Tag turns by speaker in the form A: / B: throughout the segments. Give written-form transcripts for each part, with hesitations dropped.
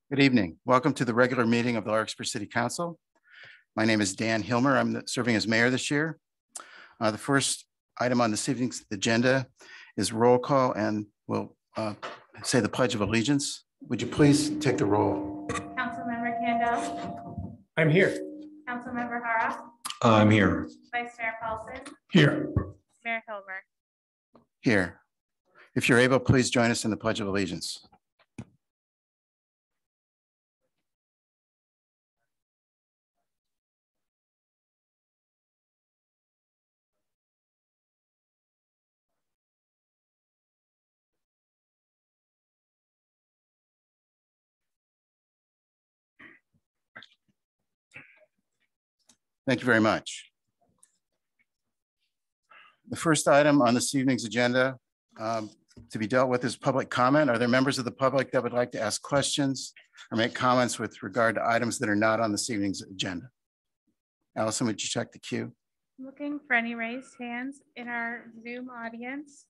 A: Good evening. Welcome to the regular meeting of the Larkspur City Council. My name is Dan Hilmer. I'm serving as mayor this year. The first item on this evening's agenda is roll call, and we'll say the Pledge of Allegiance. Would you please take the roll?
B: Councilmember Kando.
C: I'm here.
B: Councilmember Hara.
D: I'm here.
B: Vice Mayor Paulson.
C: Here.
B: Mayor Hilmer.
A: Here. If you're able, please join us in the Pledge of Allegiance. Thank you very much. The first item on this evening's agenda to be dealt with is public comment. Are there members of the public that would like to ask questions or make comments with regard to items that are not on this evening's agenda? Allison, would you check the queue?
B: Looking for any raised hands in our Zoom audience,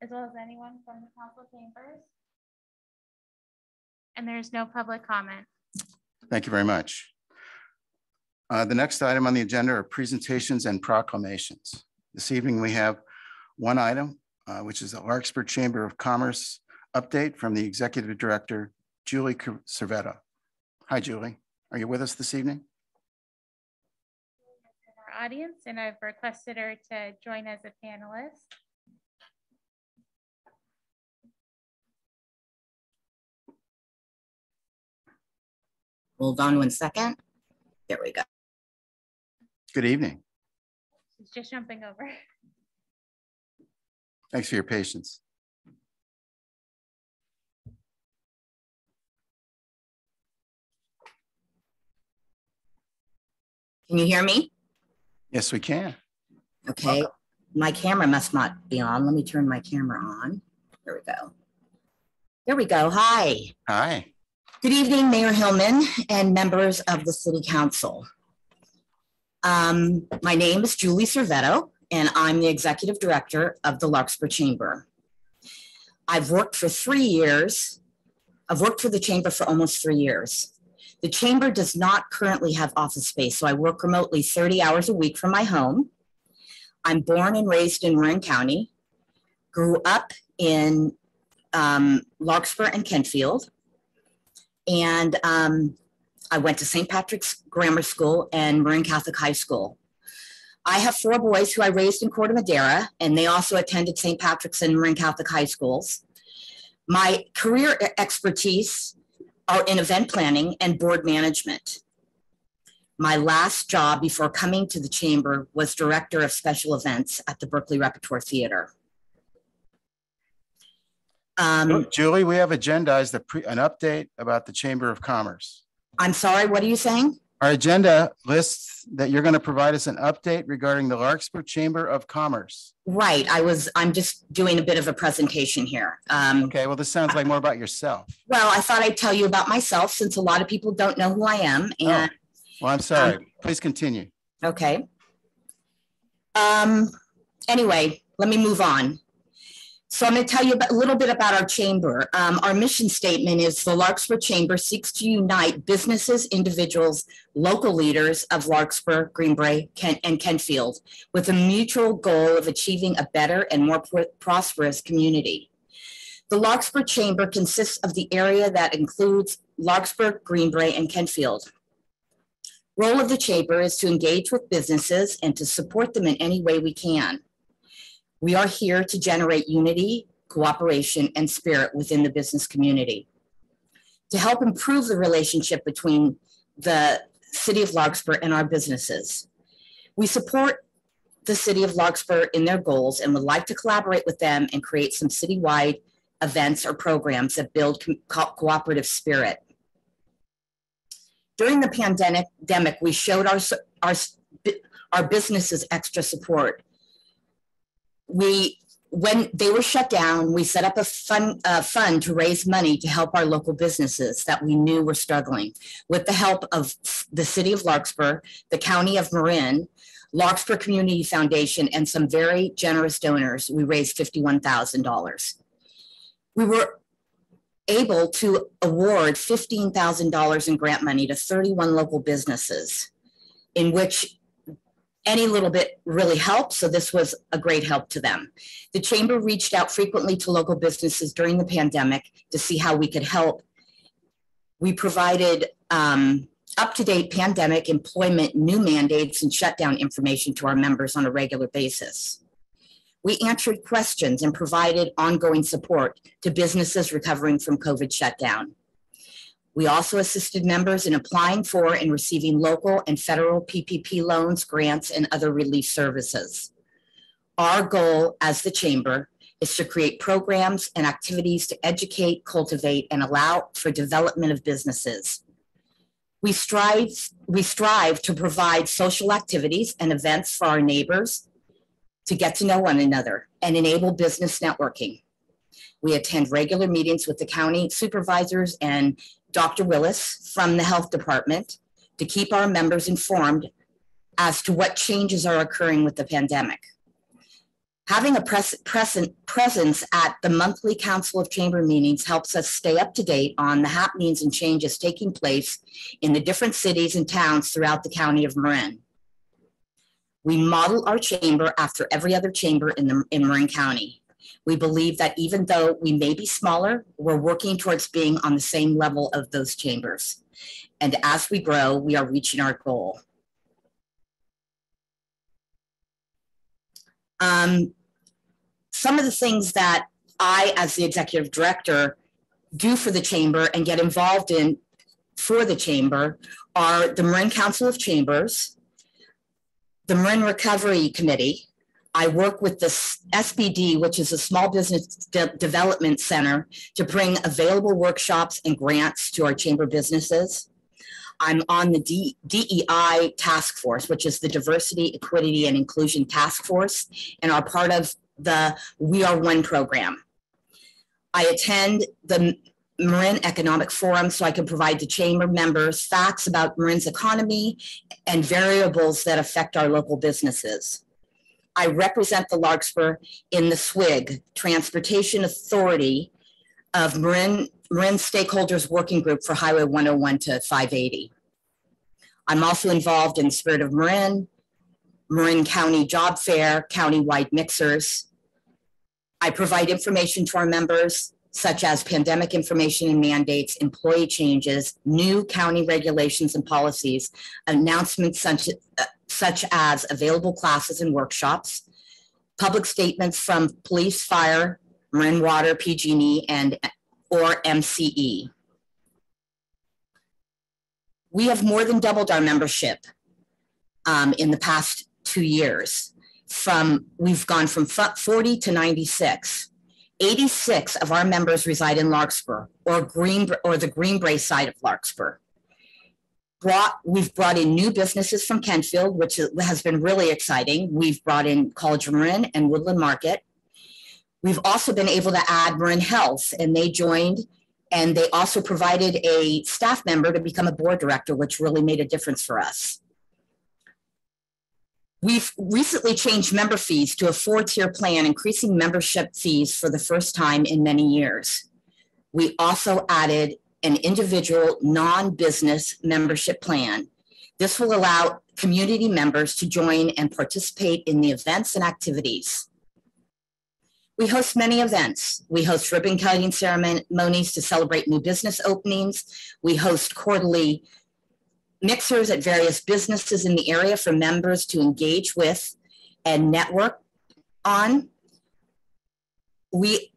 B: as well as anyone from the council chambers. And there's no public comment.
A: Thank you very much. The next item on the agenda are presentations and proclamations. This evening we have one item, which is the Larkspur Chamber of Commerce update from the Executive Director, Julie Cervetto. Hi, Julie. Are you with us this evening?
B: Our audience, and I've requested her to join as a panelist.
E: Hold on 1 second. There we go.
A: Good evening.
B: She's just jumping over.
A: Thanks for your patience.
E: Can you hear me?
A: Yes, we can.
E: Okay. Welcome. My camera must not be on. Let me turn my camera on. There we go. There we go. Hi.
A: Hi.
E: Good evening, Mayor Hillman and members of the City Council. My name is Julie Cervetto, and I'm the Executive Director of the Larkspur Chamber. I've worked for 3 years. I've worked for the Chamber for almost 3 years. The Chamber does not currently have office space, so I work remotely 30 hours a week from my home. I'm born and raised in Marin County, grew up in Larkspur and Kentfield, and I went to St. Patrick's Grammar School and Marin Catholic High School. I have 4 boys who I raised in Corte Madera, and they also attended St. Patrick's and Marin Catholic High Schools. My career expertise are in event planning and board management. My last job before coming to the Chamber was Director of Special Events at the Berkeley Repertoire Theater.
A: Julie, we have agendized an update about the Chamber of Commerce.
E: I'm sorry, what are you saying?
A: Our agenda lists that you're going to provide us an update regarding the Larkspur Chamber of Commerce.
E: Right, I'm just doing a bit of a presentation here.
A: Okay, well, this sounds like more about yourself.
E: Well, I thought I'd tell you about myself since a lot of people don't know who I am. And
A: well, I'm sorry. Please continue.
E: Okay. Anyway, let me move on. So I'm going to tell you a little bit about our chamber. Our mission statement is the Larkspur Chamber seeks to unite businesses, individuals, local leaders of Larkspur, Greenbrae, and Kentfield with a mutual goal of achieving a better and more prosperous community. The Larkspur Chamber consists of the area that includes Larkspur, Greenbrae, and Kentfield. Role of the chamber is to engage with businesses and to support them in any way we can. We are here to generate unity, cooperation, and spirit within the business community. To help improve the relationship between the City of Larkspur and our businesses. We support the City of Larkspur in their goals and would like to collaborate with them and create some citywide events or programs that build cooperative spirit. During the pandemic, we showed our businesses extra support. When they were shut down, we set up a fund to raise money to help our local businesses that we knew were struggling. With the help of the City of Larkspur, the County of Marin, Larkspur Community Foundation, and some very generous donors, we raised $51,000. We were able to award $15,000 in grant money to 31 local businesses, in which any little bit really helps. So this was a great help to them. The chamber reached out frequently to local businesses during the pandemic to see how we could help. We provided up-to-date pandemic employment, new mandates, and shutdown information to our members on a regular basis. We answered questions and provided ongoing support to businesses recovering from COVID shutdown. We also assisted members in applying for and receiving local and federal PPP loans, grants, and other relief services. Our goal as the chamber is to create programs and activities to educate, cultivate, and allow for development of businesses. We strive to provide social activities and events for our neighbors to get to know one another and enable business networking. We attend regular meetings with the county supervisors and Dr. Willis from the health department to keep our members informed as to what changes are occurring with the pandemic. Having a presence at the monthly Council of Chamber meetings helps us stay up to date on the happenings and changes taking place in the different cities and towns throughout the county of Marin. We model our chamber after every other chamber in Marin County. We believe that even though we may be smaller, we're working towards being on the same level of those chambers. And as we grow, we are reaching our goal. Some of the things that I, as the executive director, do for the chamber and get involved in for the chamber are the Marin Council of Chambers, the Marin Recovery Committee. I work with the SBD, which is a Small Business Development Center, to bring available workshops and grants to our chamber businesses. I'm on the DEI task force, which is the Diversity, Equity, and Inclusion Task Force, and are part of the We Are One program. I attend the Marin Economic Forum so I can provide the chamber members facts about Marin's economy and variables that affect our local businesses. I represent the Larkspur in the SWIG, Transportation Authority of Marin Stakeholders Working Group for Highway 101 to 580. I'm also involved in Spirit of Marin, Marin County Job Fair, countywide mixers. I provide information to our members, such as pandemic information and mandates, employee changes, new county regulations and policies, announcements such as available classes and workshops, public statements from police, fire, Marin Water, PG&E, or MCE. We have more than doubled our membership in the past 2 years. We've gone from 40 to 96. 86 of our members reside in Larkspur or the Greenbrae side of Larkspur. We've brought in new businesses from Kentfield, which has been really exciting. We've brought in College of Marin and Woodland Market. We've also been able to add Marin Health, and they joined, and they also provided a staff member to become a board director, which really made a difference for us. We've recently changed member fees to a 4-tier plan, increasing membership fees for the first time in many years. We also added an individual non-business membership plan. This will allow community members to join and participate in the events and activities. We host many events. We host ribbon cutting ceremonies to celebrate new business openings. We host quarterly mixers at various businesses in the area for members to engage with and network on. We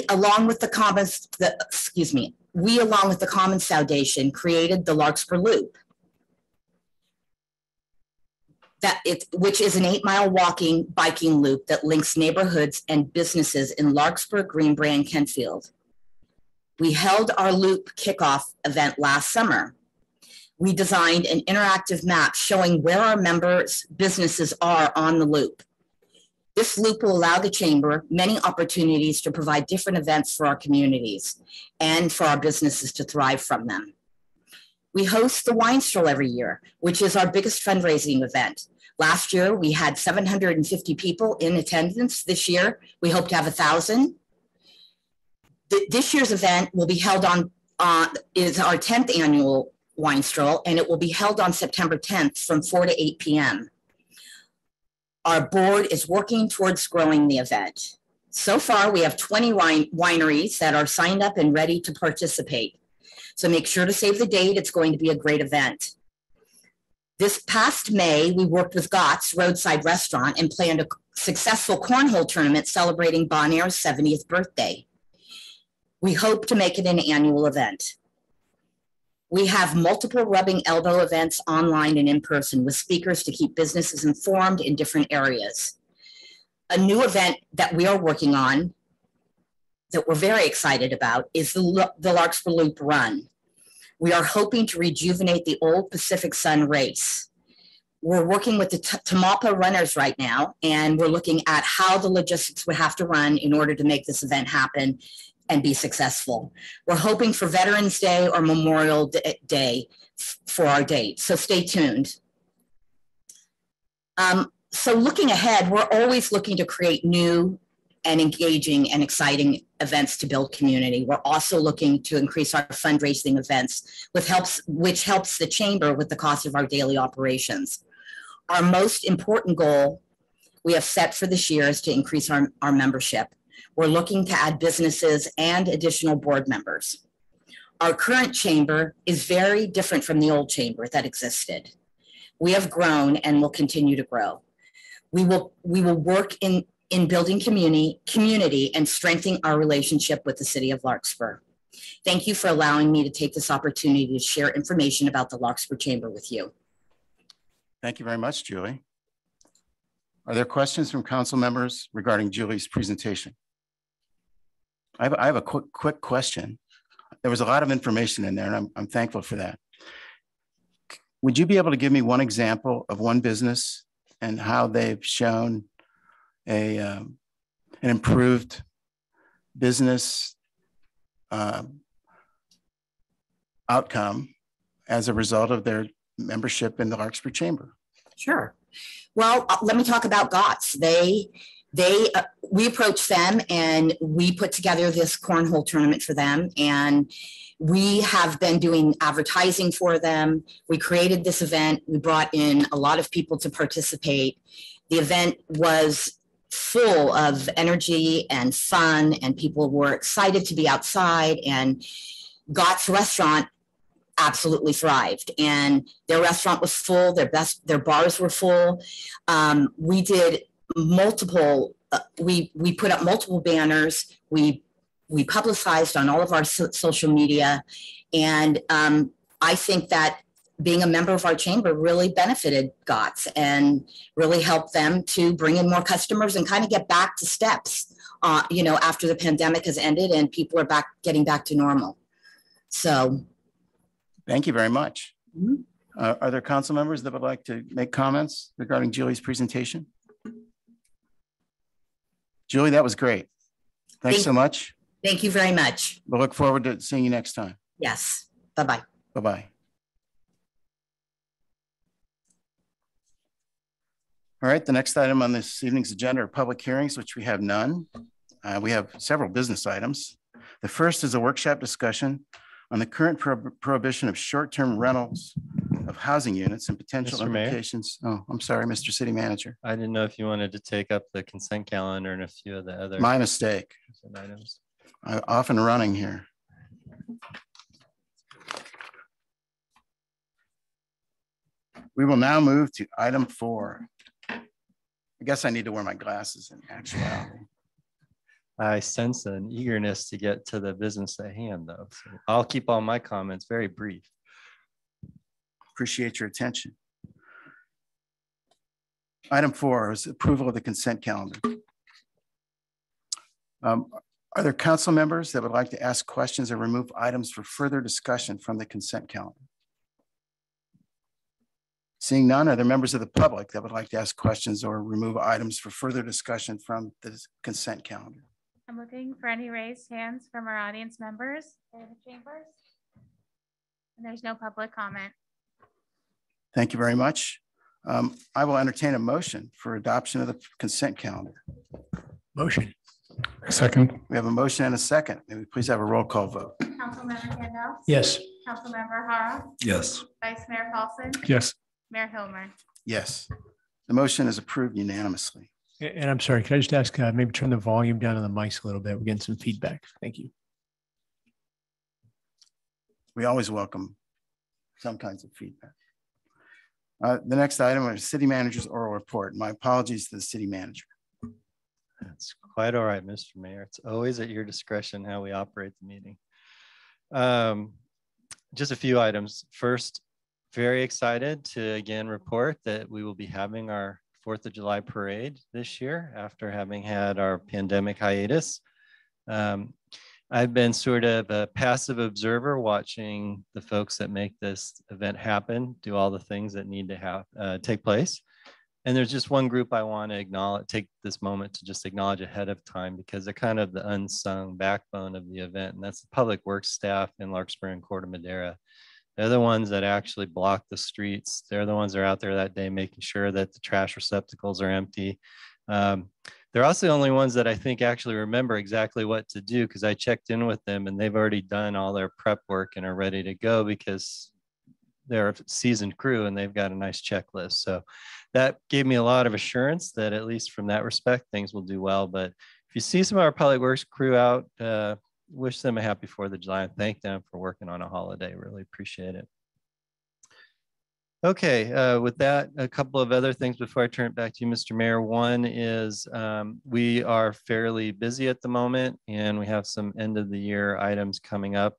E: along with the Commons Foundation created the Larkspur Loop, which is an 8-mile biking loop that links neighborhoods and businesses in Larkspur, Greenbrae, and Kentfield. We held our loop kickoff event last summer. We designed an interactive map showing where our members' businesses are on the loop. This loop will allow the chamber many opportunities to provide different events for our communities and for our businesses to thrive from them. We host the Wine Stroll every year, which is our biggest fundraising event. Last year, we had 750 people in attendance. This year, we hope to have 1,000. This year's event will be held on, is our 10th annual wine stroll, and it will be held on September 10th from 4 to 8 p.m. Our board is working towards growing the event. So far, we have 20 wineries that are signed up and ready to participate. So make sure to save the date. It's going to be a great event. This past May, we worked with Gott's Roadside Restaurant and planned a successful cornhole tournament celebrating Bon Air's 70th birthday. We hope to make it an annual event. We have multiple rubbing elbow events online and in person with speakers to keep businesses informed in different areas. A new event that we are working on that we're very excited about is the Larkspur Loop Run. We are hoping to rejuvenate the old Pacific Sun race. We're working with the Tamalpa runners right now, and we're looking at how the logistics would have to run in order to make this event happen and be successful. We're hoping for Veterans Day or Memorial Day for our date, so stay tuned. So looking ahead, we're always looking to create new and engaging and exciting events to build community. We're also looking to increase our fundraising events, which helps the chamber with the cost of our daily operations. Our most important goal we have set for this year is to increase our membership. We're looking to add businesses and additional board members. Our current chamber is very different from the old chamber that existed. We have grown and will continue to grow. We will work in building community and strengthening our relationship with the city of Larkspur. Thank you for allowing me to take this opportunity to share information about the Larkspur Chamber with you.
A: Thank you very much, Julie. Are there questions from council members regarding Julie's presentation? I have a quick question. There was a lot of information in there, and I'm thankful for that. Would you be able to give me one example of one business and how they've shown an improved business outcome as a result of their membership in the Larkspur Chamber?
E: Sure. Well, let me talk about Gott's. We approached them and we put together this cornhole tournament for them, and we have been doing advertising for them. We created this event. We brought in a lot of people to participate. The event was full of energy and fun, and people were excited to be outside, and Gott's restaurant absolutely thrived, and their restaurant was full. Their bars were full. We did multiple, we put up multiple banners. We publicized on all of our social media. And I think that being a member of our chamber really benefited Gott's and really helped them to bring in more customers and kind of get back to steps, after the pandemic has ended and people are getting back to normal. So.
A: Thank you very much.
E: Mm-hmm.
A: Are there council members that would like to make comments regarding Julie's presentation? Julie, that was great. Thanks so much.
E: Thank you very much.
A: We'll look forward to seeing you next time.
E: Yes. Bye-bye.
A: Bye-bye. All right, the next item on this evening's agenda are public hearings, which we have none. We have several business items. The first is a workshop discussion on the current prohibition of short-term rentals of housing units and potential
C: Mr. Mayor?
A: implications. Oh, I'm sorry, Mr. City Manager.
C: I didn't know if you wanted to take up the consent calendar and a few of the other
A: My mistake.
C: items.
A: I'm off and running here. We will now move to item 4. I guess I need to wear my glasses in actuality.
C: I sense an eagerness to get to the business at hand, though. So I'll keep all my comments very brief.
A: Appreciate your attention. Item 4 is approval of the consent calendar. Are there council members that would like to ask questions or remove items for further discussion from the consent calendar? Seeing none, are there members of the public that would like to ask questions or remove items for further discussion from the consent calendar?
B: I'm looking for any raised hands from our audience members or the chambers. And there's no public comment.
A: Thank you very much. I will entertain a motion for adoption of the consent calendar.
D: Motion. Second.
A: We have a motion and a second. May we please have a roll call vote?
B: Councilmember Kendall?
D: Yes.
B: Councilmember Hara?
D: Yes.
B: Vice Mayor Paulson?
D: Yes.
B: Mayor Hilmer?
A: Yes. The motion is approved unanimously.
D: And I'm sorry, could I just ask, maybe turn the volume down on the mics a little bit? We're getting some feedback. Thank you.
A: We always welcome some kinds of feedback. The next item is city manager's oral report. My apologies to the city manager.
C: That's quite all right, Mr. Mayor. It's always at your discretion how we operate the meeting. Just a few items. First, very excited to again report that we will be having our 4th of July parade this year after having had our pandemic hiatus. I've been sort of a passive observer watching the folks that make this event happen, do all the things that need to take place. And there's just one group I want to acknowledge, take this moment to just acknowledge ahead of time because they're kind of the unsung backbone of the event. And that's the public works staff in Larkspur and Corte Madera. They're the ones that actually block the streets. They're the ones that are out there that day making sure that the trash receptacles are empty. They're also the only ones that I think actually remember exactly what to do because I checked in with them and they've already done all their prep work and are ready to go because they're a seasoned crew and they've got a nice checklist. So that gave me a lot of assurance that at least from that respect, things will do well. But if you see some of our public works crew out, wish them a happy 4th of July and thank them for working on a holiday. Really appreciate it. Okay, with that, a couple of other things before I turn it back to you, Mr. Mayor. One is we are fairly busy at the moment and we have some end of the year items coming up.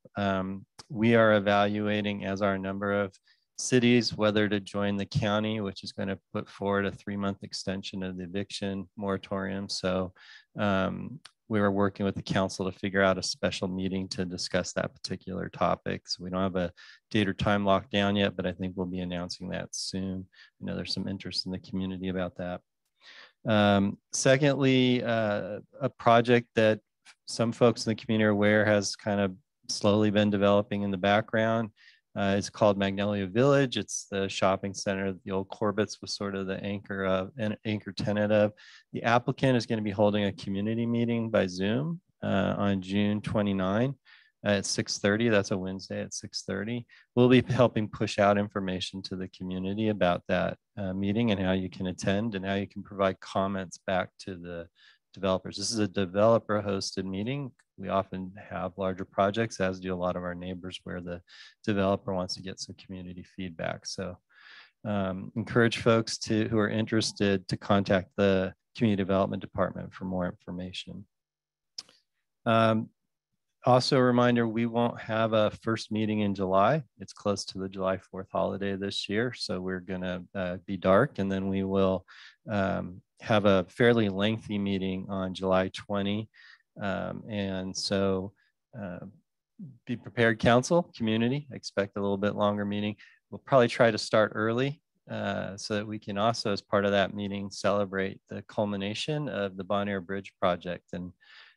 C: We are evaluating, as are a number of cities, whether to join the county, which is going to put forward a 3-month extension of the eviction moratorium. So we were working with the council to figure out a special meeting to discuss that particular topic. So we don't have a date or time locked down yet, but I think we'll be announcing that soon. I know there's some interest in the community about that. Secondly, a project that some folks in the community are aware has kind of slowly been developing in the background. It's called Magnolia Village. It's the shopping center. The old Corbett's was sort of the anchor tenant of. The applicant is going to be holding a community meeting by Zoom on June 29 at 6:30. That's a Wednesday at 6:30. We'll be helping push out information to the community about that meeting and how you can attend and how you can provide comments back to the developers. This is a developer hosted meeting. We often have larger projects, as do a lot of our neighbors, where the developer wants to get some community feedback. So encourage folks who are interested to contact the Community Development Department for more information. Also a reminder, we won't have a first meeting in July. It's close to the July 4th holiday this year. So we're gonna be dark and then we will have a fairly lengthy meeting on July 20. And so be prepared, council, community, expect a little bit longer meeting. We'll probably try to start early so that we can also, as part of that meeting, celebrate the culmination of the Bon Air Bridge project. And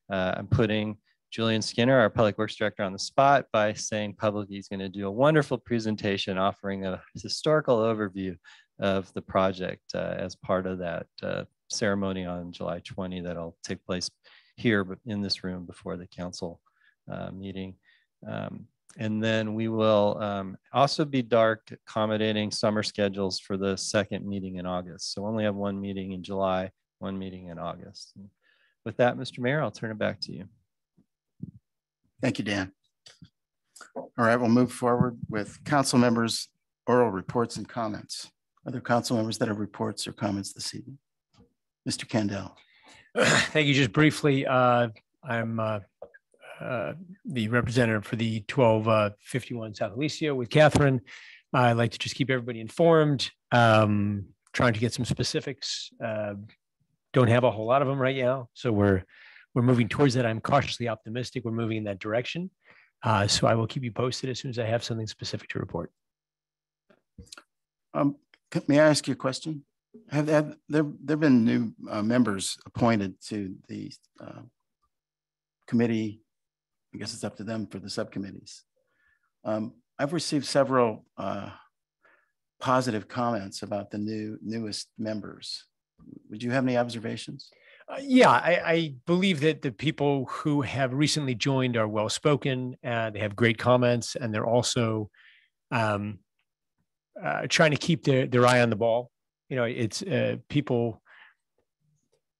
C: I'm putting Julian Skinner, our Public Works Director, on the spot by saying publicly he's going to do a wonderful presentation offering a historical overview of the project as part of that ceremony on July 20 that'll take place here in this room before the council meeting. And then we will also be dark, accommodating summer schedules for the second meeting in August. So only have one meeting in July, one meeting in August. And with that, Mr. Mayor, I'll turn it back to you.
A: Thank you, Dan. All right, we'll move forward with council members' oral reports and comments. Other council members that have reports or comments this evening? Mr. Kendall.
D: Thank you. Just briefly, I'm the representative for the 1251 South Alicia with Catherine. I'd like to just keep everybody informed, trying to get some specifics. Don't have a whole lot of them right now. So we're moving towards that. I'm cautiously optimistic. We're moving in that direction. So I will keep you posted as soon as I have something specific to report.
A: May I ask you a question? Have there been new members appointed to the committee? I guess it's up to them for the subcommittees. I've received several positive comments about the newest members. Would you have any observations?
D: Yeah, I believe that the people who have recently joined are well-spoken, they have great comments, and they're also trying to keep their eye on the ball. You know, it's people,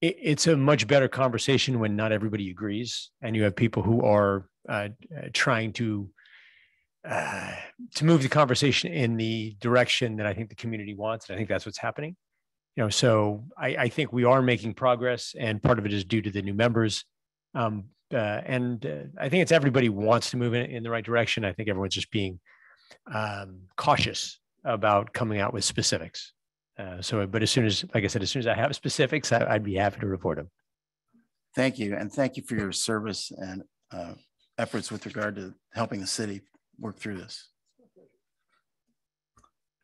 D: it's a much better conversation when not everybody agrees, and you have people who are trying to move the conversation in the direction that I think the community wants. And I think that's what's happening. You know, so I think we are making progress, and part of it is due to the new members. I think it's everybody wants to move in the right direction. I think everyone's just being cautious about coming out with specifics. But as soon as, like I said, as soon as I have specifics, I'd be happy to report them.
A: Thank you. And thank you for your service and efforts with regard to helping the city work through this.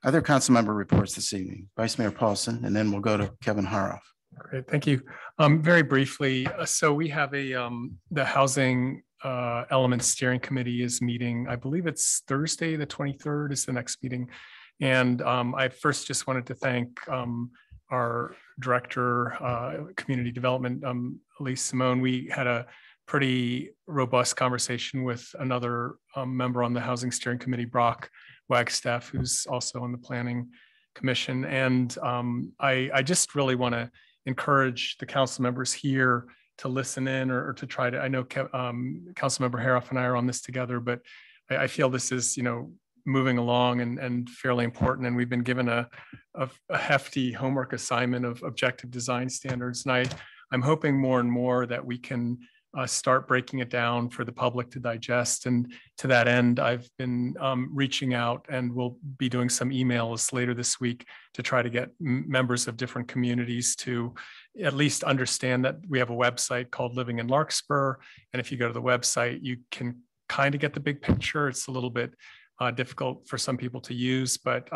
A: Other council member reports this evening, Vice Mayor Paulson, and then we'll go to Kevin Haroff.
F: Great, thank you. Very briefly, so we have the Housing Element Steering Committee is meeting, I believe it's Thursday, the 23rd is the next meeting. And I first just wanted to thank our Director, Community Development, Elise Simone. We had a pretty robust conversation with another member on the Housing Steering Committee, Brock Wagstaff, who's also on the Planning Commission. And I just really want to encourage the council members here to listen in or to try to, I know Councilmember Haroff and I are on this together, but I feel this is, you know, moving along and fairly important. And we've been given a hefty homework assignment of objective design standards. And I'm hoping more and more that we can start breaking it down for the public to digest. And to that end, I've been reaching out, and we'll be doing some emails later this week to try to get members of different communities to at least understand that we have a website called Living in Larkspur. And if you go to the website, you can kind of get the big picture. It's a little bit difficult for some people to use. But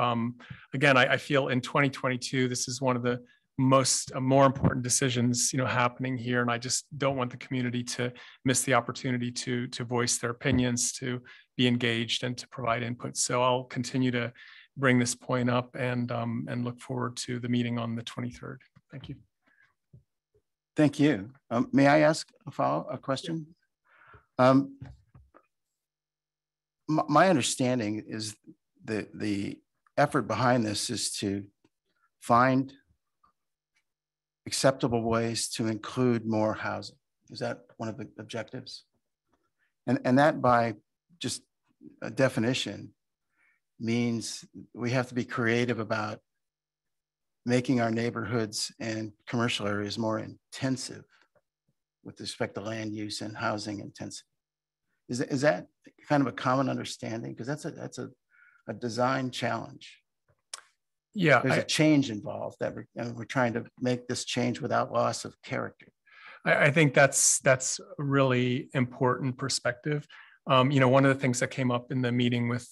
F: again, I feel in 2022, this is one of the more important decisions, you know, happening here. And I just don't want the community to miss the opportunity to voice their opinions, to be engaged, and to provide input. So I'll continue to bring this point up and look forward to the meeting on the 23rd. Thank you.
A: Thank you. May I ask a question? Yeah. My understanding is that the effort behind this is to find acceptable ways to include more housing. Is that one of the objectives? And that, by just a definition, means we have to be creative about making our neighborhoods and commercial areas more intensive with respect to land use and housing intensity. Is that kind of a common understanding? Because that's a design challenge.
F: Yeah,
A: there's a change involved that we're trying to make this change without loss of character.
F: I think that's a really important perspective. You know, one of the things that came up in the meeting with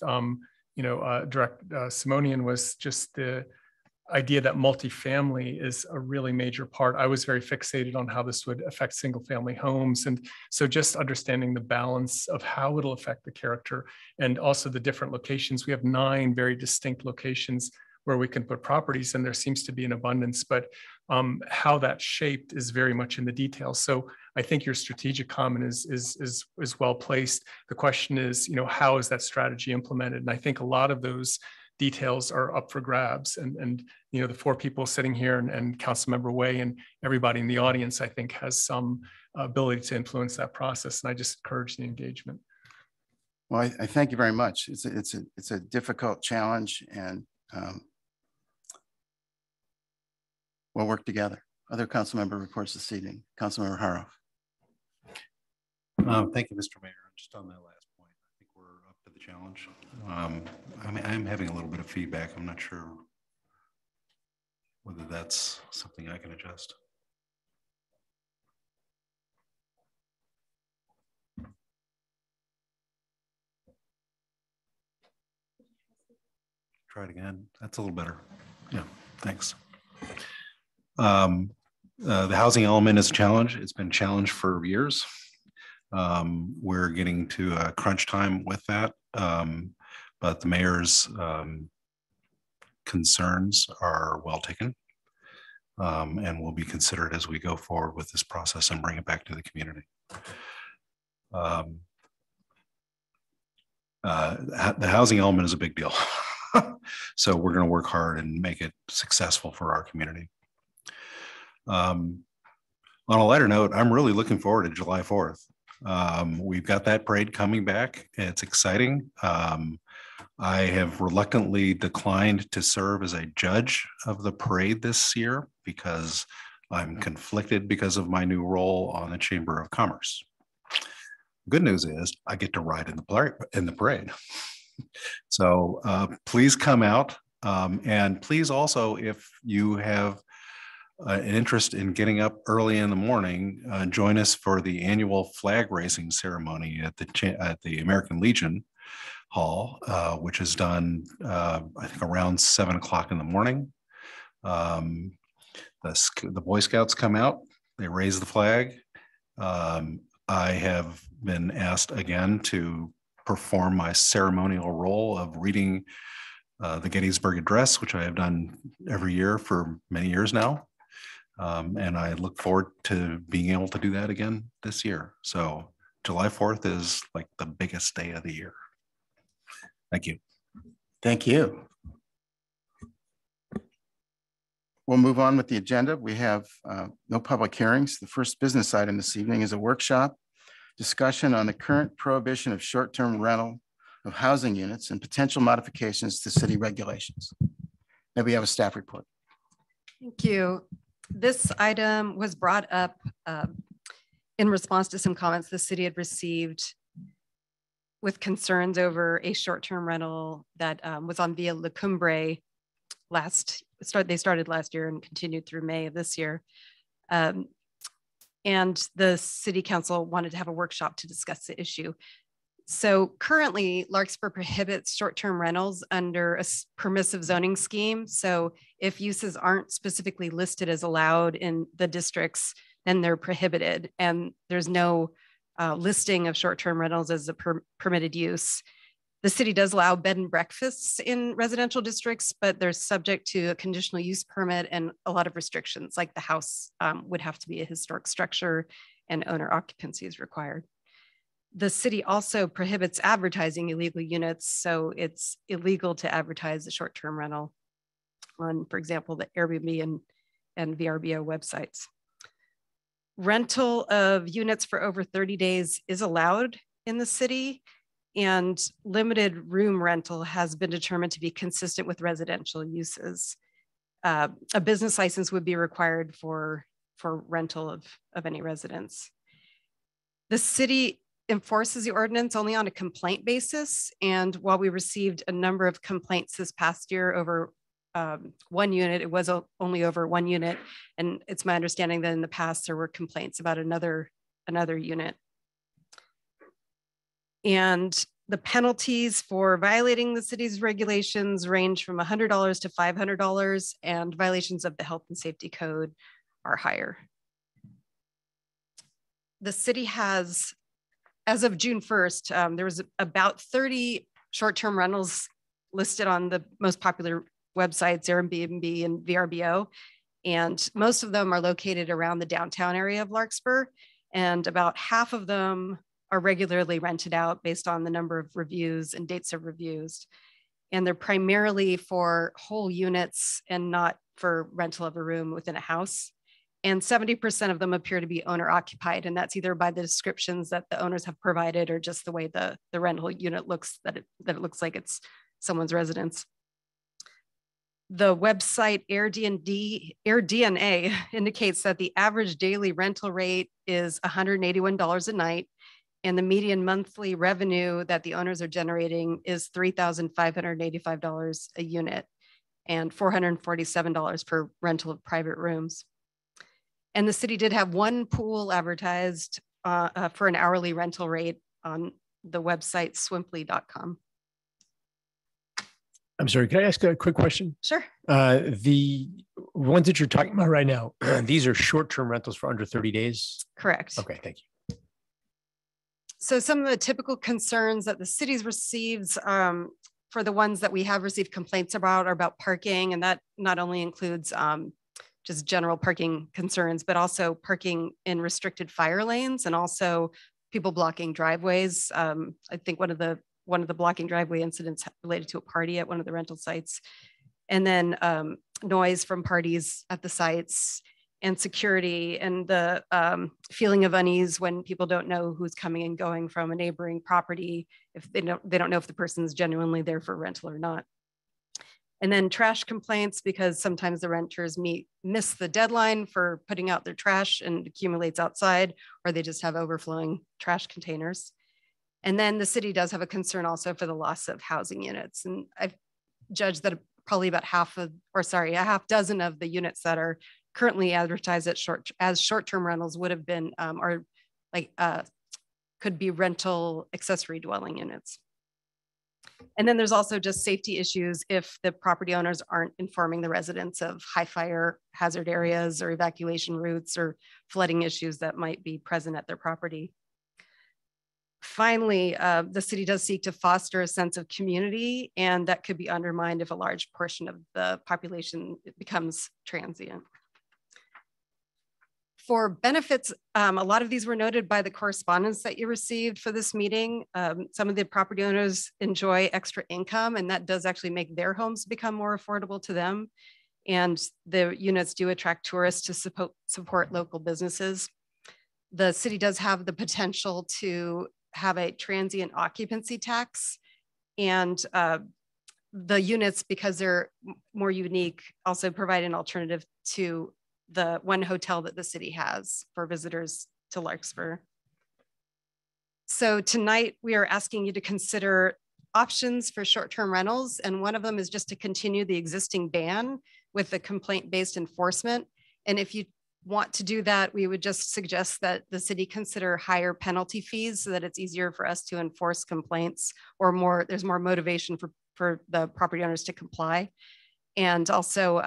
F: Director Simonian was just the idea that multifamily is a really major part. I was very fixated on how this would affect single family homes. And so just understanding the balance of how it'll affect the character, and also the different locations. We have 9 very distinct locations where we can put properties, and there seems to be an abundance, but how that's shaped is very much in the details. So I think your strategic comment is well placed. The question is, you know, how is that strategy implemented? And I think a lot of those details are up for grabs. And you know, the 4 people sitting here and Councilmember Way and everybody in the audience, I think, has some ability to influence that process. And I just encourage the engagement.
A: Well, I thank you very much. It's a difficult challenge, and we'll work together. Other council member reports this evening. Councilmember Haroff.
G: Thank you, Mr. Mayor. Just on that last point, I think we're up to the challenge. I mean, I'm having a little bit of feedback. I'm not sure whether that's something I can adjust. Try it again. That's a little better. Yeah, thanks. The housing element is a challenge. It's been a challenge for years. We're getting to a crunch time with that. But the mayor's concerns are well taken. and will be considered as we go forward with this process and bring it back to the community. The housing element is a big deal. So we're going to work hard and make it successful for our community. On a lighter note, I'm really looking forward to July 4th. We've got that parade coming back. It's exciting. I have reluctantly declined to serve as a judge of the parade this year because I'm conflicted because of my new role on the Chamber of Commerce. Good news is I get to ride in the parade. So please come out, and please also, if you have an interest in getting up early in the morning, join us for the annual flag raising ceremony at the American Legion Hall, which is done, I think, around 7 o'clock in the morning. The Boy Scouts come out, they raise the flag. I have been asked again to perform my ceremonial role of reading the Gettysburg Address, which I have done every year for many years now. And I look forward to being able to do that again this year. So July 4th is like the biggest day of the year. Thank you.
A: Thank you. We'll move on with the agenda. We have no public hearings. The first business item this evening is a workshop discussion on the current prohibition of short-term rental of housing units and potential modifications to city regulations. Now we have a staff report.
H: Thank you. This item was brought up in response to some comments the city had received with concerns over a short-term rental that was on Via La Cumbre they started last year and continued through May of this year. And the city council wanted to have a workshop to discuss the issue. So currently Larkspur prohibits short-term rentals under a permissive zoning scheme. So if uses aren't specifically listed as allowed in the districts, then they're prohibited. And there's no listing of short-term rentals as a permitted use. The city does allow bed and breakfasts in residential districts, but they're subject to a conditional use permit and a lot of restrictions, like the house would have to be a historic structure and owner occupancy is required. The city also prohibits advertising illegal units. So it's illegal to advertise a short-term rental on, for example, the Airbnb and VRBO websites. Rental of units for over 30 days is allowed in the city, and limited room rental has been determined to be consistent with residential uses. A business license would be required for rental of any residence. The city enforces the ordinance only on a complaint basis. And while we received a number of complaints this past year over one unit, it was only over one unit. And it's my understanding that in the past there were complaints about another unit. And the penalties for violating the city's regulations range from $100 to $500, and violations of the health and safety code are higher. The city has, as of June 1st, there was about 30 short-term rentals listed on the most popular websites, Airbnb and VRBO, and most of them are located around the downtown area of Larkspur, and about half of them are regularly rented out based on the number of reviews and dates of reviews. And they're primarily for whole units and not for rental of a room within a house. And 70% of them appear to be owner occupied. And that's either by the descriptions that the owners have provided or just the way the rental unit looks, that it looks like it's someone's residence. The website AirDNA indicates that the average daily rental rate is $181 a night. And the median monthly revenue that the owners are generating is $3,585 a unit and $447 for rental of private rooms. And the city did have one pool advertised for an hourly rental rate on the website swimply.com.
D: I'm sorry, can I ask a quick question?
H: Sure.
D: The ones that you're talking about right now, these are short-term rentals for under 30 days?
H: Correct.
D: Okay, thank you.
H: So some of the typical concerns that the city's receives for the ones that we have received complaints about are about parking, and that not only includes just general parking concerns, but also parking in restricted fire lanes and also people blocking driveways. I think one of the blocking driveway incidents related to a party at one of the rental sites. And then noise from parties at the sites and security and the feeling of unease when people don't know who's coming and going from a neighboring property, if they don't know if the person's genuinely there for rental or not. And then trash complaints, because sometimes the renters miss the deadline for putting out their trash and accumulates outside, or they just have overflowing trash containers. And then the city does have a concern also for the loss of housing units. And I've judged that probably about a half dozen of the units that are currently advertised as short-term rentals would have been, could be rental accessory dwelling units. And then there's also just safety issues if the property owners aren't informing the residents of high fire hazard areas or evacuation routes or flooding issues that might be present at their property. Finally, the city does seek to foster a sense of community, and that could be undermined if a large portion of the population becomes transient. For benefits, a lot of these were noted by the correspondence that you received for this meeting. Some of the property owners enjoy extra income, and that does actually make their homes become more affordable to them. And the units do attract tourists to support local businesses. The city does have the potential to have a transient occupancy tax, and the units, because they're more unique, also provide an alternative to the one hotel that the city has for visitors to Larkspur. So tonight we are asking you to consider options for short-term rentals, and one of them is just to continue the existing ban with the complaint-based enforcement. And if you want to do that, we would just suggest that the city consider higher penalty fees so that it's easier for us to enforce complaints, or there's more motivation for the property owners to comply. And also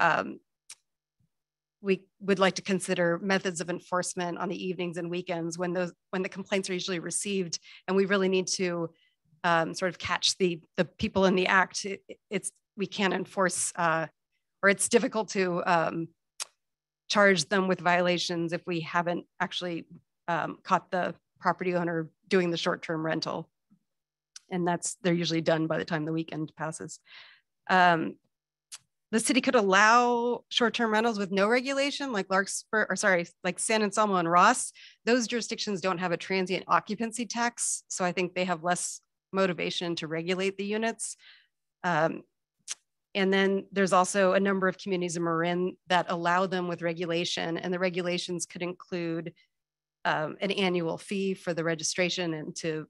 H: we would like to consider methods of enforcement on the evenings and weekends when the complaints are usually received, and we really need to sort of catch the people in the act. We can't enforce, or it's difficult to charge them with violations if we haven't actually caught the property owner doing the short-term rental. And they're usually done by the time the weekend passes. The city could allow short-term rentals with no regulation, like like San Anselmo and Ross. Those jurisdictions don't have a transient occupancy tax, so I think they have less motivation to regulate the units. And then there's also a number of communities in Marin that allow them with regulation, and the regulations could include an annual fee for the registration and to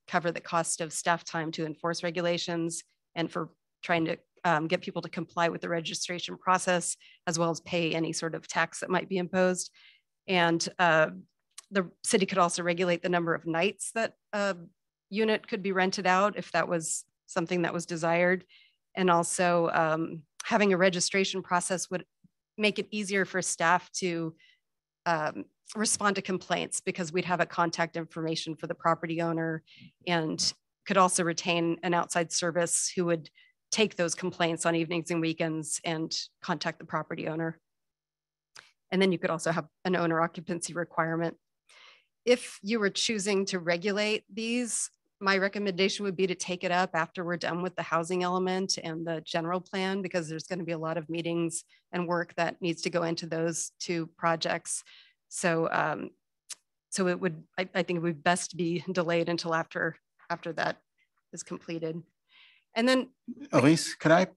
H: cover the cost of staff time to enforce regulations, and for trying to get people to comply with the registration process, as well as pay any sort of tax that might be imposed. And the city could also regulate the number of nights that a unit could be rented out if that was something that was desired. And also having a registration process would make it easier for staff to respond to complaints, because we'd have a contact information for the property owner, and could also retain an outside service who would take those complaints on evenings and weekends and contact the property owner. And then you could also have an owner occupancy requirement. If you were choosing to regulate these, my recommendation would be to take it up after we're done with the housing element and the general plan, because there's going to be a lot of meetings and work that needs to go into those two projects. So it would, I think it would best be delayed until after that is completed. And then,
A: Elise, could I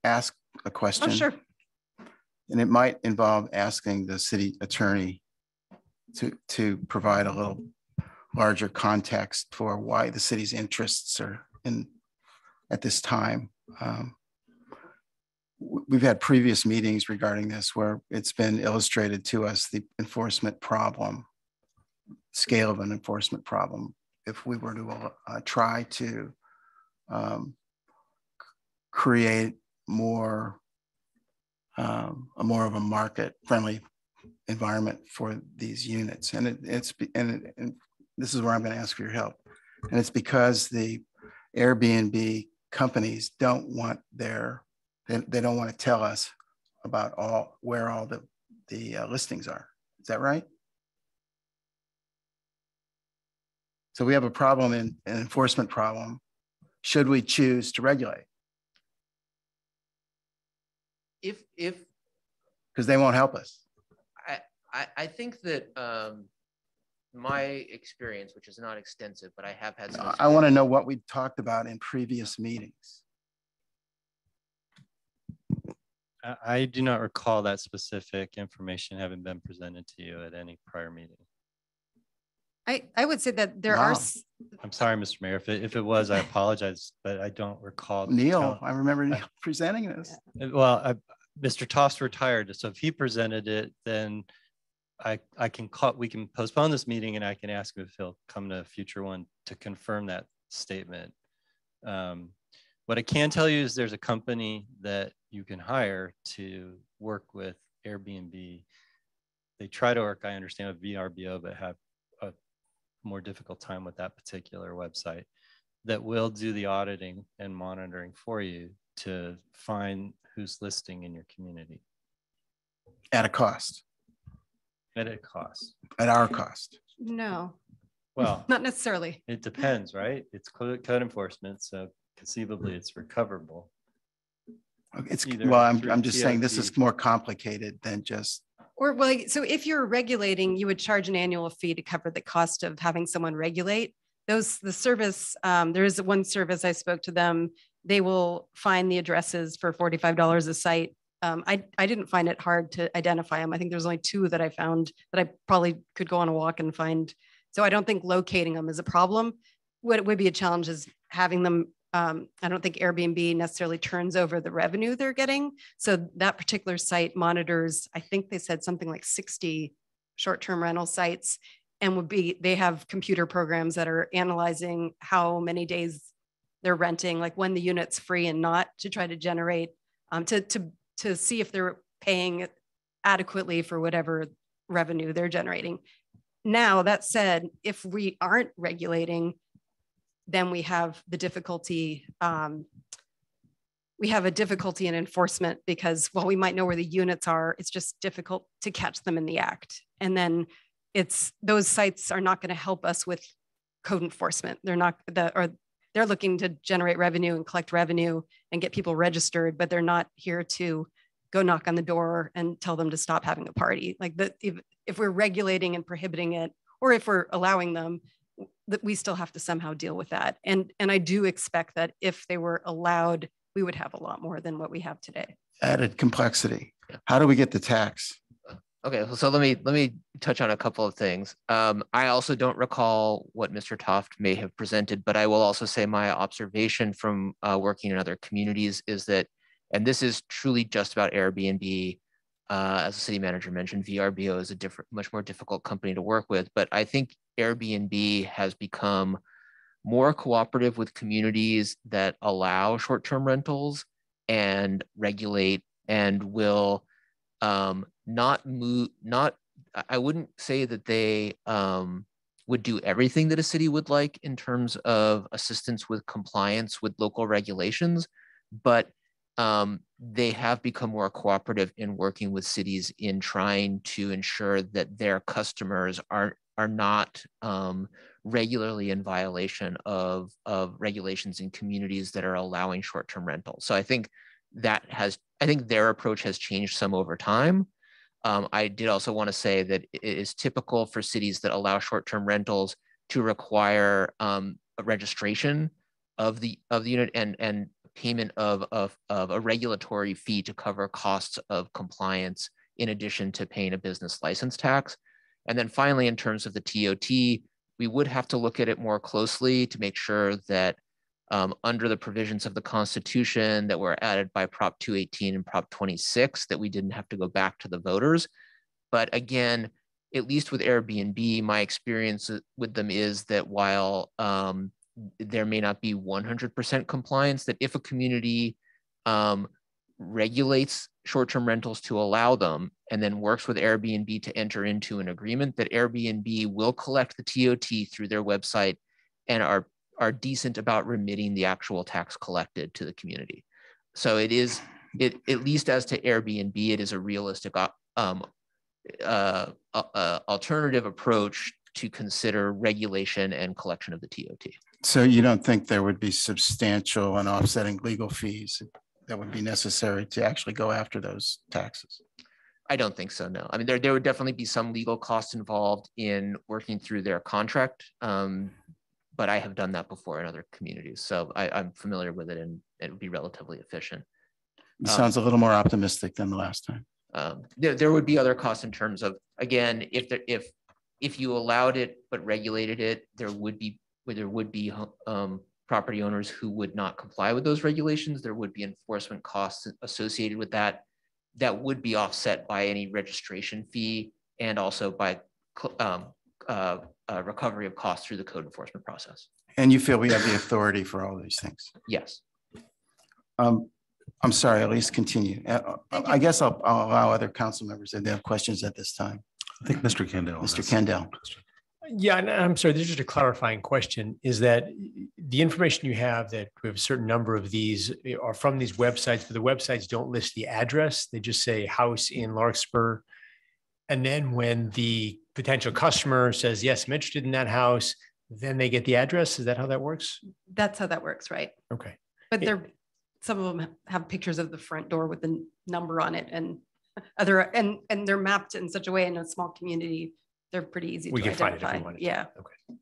A: ask a question?
H: oh, sure.
A: And it might involve asking the city attorney to provide a little larger context for why the city's interests are at this time. We've had previous meetings regarding this where it's been illustrated to us the enforcement problem, scale of an enforcement problem. If we were to try to create more of a market-friendly environment for these units, and this is where I'm going to ask for your help. And it's because the Airbnb companies don't want they don't want to tell us about where all the listings are. Is that right? So we have a problem, an enforcement problem. Should we choose to regulate?
I: If
A: Because they won't help us.
I: I think that my experience, which is not extensive, but I have had some.
A: I want to know what we talked about in previous meetings.
C: I do not recall that specific information having been presented to you at any prior meeting.
H: I would say that there
A: Wow.
H: are.
C: I'm sorry, Mr. Mayor. If it was, I apologize, but I don't recall.
A: Neil, I remember Neil presenting this.
C: Well, Mr. Toft's retired, so if he presented it, then I can call. We can postpone this meeting, and I can ask him if he'll come to a future one to confirm that statement. What I can tell you is there's a company that you can hire to work with Airbnb. They try to work, I understand, with VRBO, but have a more difficult time with that particular website, that will do the auditing and monitoring for you to find who's listing in your community.
A: At a cost.
C: At a cost.
A: At our cost.
H: No,
C: Well,
H: not necessarily.
C: it depends, right? It's code enforcement, so conceivably it's recoverable.
A: It's
C: Either
A: well, I'm
C: through
A: just saying this
C: TOT.
A: is more complicated than just.
H: Or well, so if you're regulating, you would charge an annual fee to cover the cost of having someone regulate. The service, there is one service, I spoke to them. They will find the addresses for $45 a site. I didn't find it hard to identify them. I think there's only 2 that I found that I probably could go on a walk and find. So I don't think locating them is a problem. What would be a challenge is having them. I don't think Airbnb necessarily turns over the revenue they're getting. So that particular site monitors, I think they said something like 60 short-term rental sites, and they have computer programs that are analyzing how many days they're renting, like when the unit's free and not, to try to generate, to see if they're paying adequately for whatever revenue they're generating. Now, that said, if we aren't regulating, then we have the difficulty. We have a difficulty in enforcement because while we might know where the units are, it's just difficult to catch them in the act. And then those sites are not going to help us with code enforcement. They're looking to generate revenue and collect revenue and get people registered, but they're not here to go knock on the door and tell them to stop having a party. Like if we're regulating and prohibiting it, or if we're allowing them, that we still have to somehow deal with that. And I do expect that if they were allowed, we would have a lot more than what we have today.
A: Added complexity. How do we get the tax?
I: Okay, so let me touch on a couple of things. I also don't recall what Mr. Toft may have presented, but I will also say my observation from working in other communities is that, and this is truly just about Airbnb, as the city manager mentioned, VRBO is a much more difficult company to work with, but I think Airbnb has become more cooperative with communities that allow short-term rentals and regulate and will I wouldn't say that they would do everything that a city would like in terms of assistance with compliance with local regulations, but they have become more cooperative in working with cities in trying to ensure that their customers are not regularly in violation of regulations in communities that are allowing short-term rentals. So I think their approach has changed some over time. I did also want to say that it is typical for cities that allow short-term rentals to require a registration of the unit and payment of a regulatory fee to cover costs of compliance in addition to paying a business license tax. And then finally, in terms of the TOT, we would have to look at it more closely to make sure that under the provisions of the Constitution that were added by Prop 218 and Prop 26, that we didn't have to go back to the voters. But again, at least with Airbnb, my experience with them is that while there may not be 100% compliance, that if a community regulates short-term rentals to allow them and then works with Airbnb to enter into an agreement, that Airbnb will collect the TOT through their website and are decent about remitting the actual tax collected to the community. So it is at least as to Airbnb, it is a realistic alternative approach to consider regulation and collection of the TOT.
A: So you don't think there would be substantial and offsetting legal fees that would be necessary to actually go after those taxes?
I: I don't think so, no. I mean, there would definitely be some legal costs involved in working through their contract, but I have done that before in other communities. So I'm familiar with it, and it would be relatively efficient.
A: It sounds a little more optimistic than the last time.
I: There would be other costs in terms of, again, if you allowed it but regulated it, there would be property owners who would not comply with those regulations. There would be enforcement costs associated with that would be offset by any registration fee and also by recovery of costs through the code enforcement process.
A: And you feel we have the authority for all these things?
I: Yes.
A: I'm sorry, at least continue. I guess I'll allow other council members if they have questions at this time.
G: I think Mr. Kendall.
A: Mr. Kendall.
D: Yeah, and I'm sorry, there's just a clarifying question. Is that the information you have that we have a certain number of these are from these websites, but the websites don't list the address. They just say house in Larkspur. And then when the potential customer says, yes, I'm interested in that house, then they get the address. Is that how that works?
H: That's how that works, right?
D: Okay.
H: But some of them have pictures of the front door with the number on it and they're mapped in such a way in a small community. They're pretty easy to identify.
D: Find it if we wanted to.
H: Yeah.
D: Okay.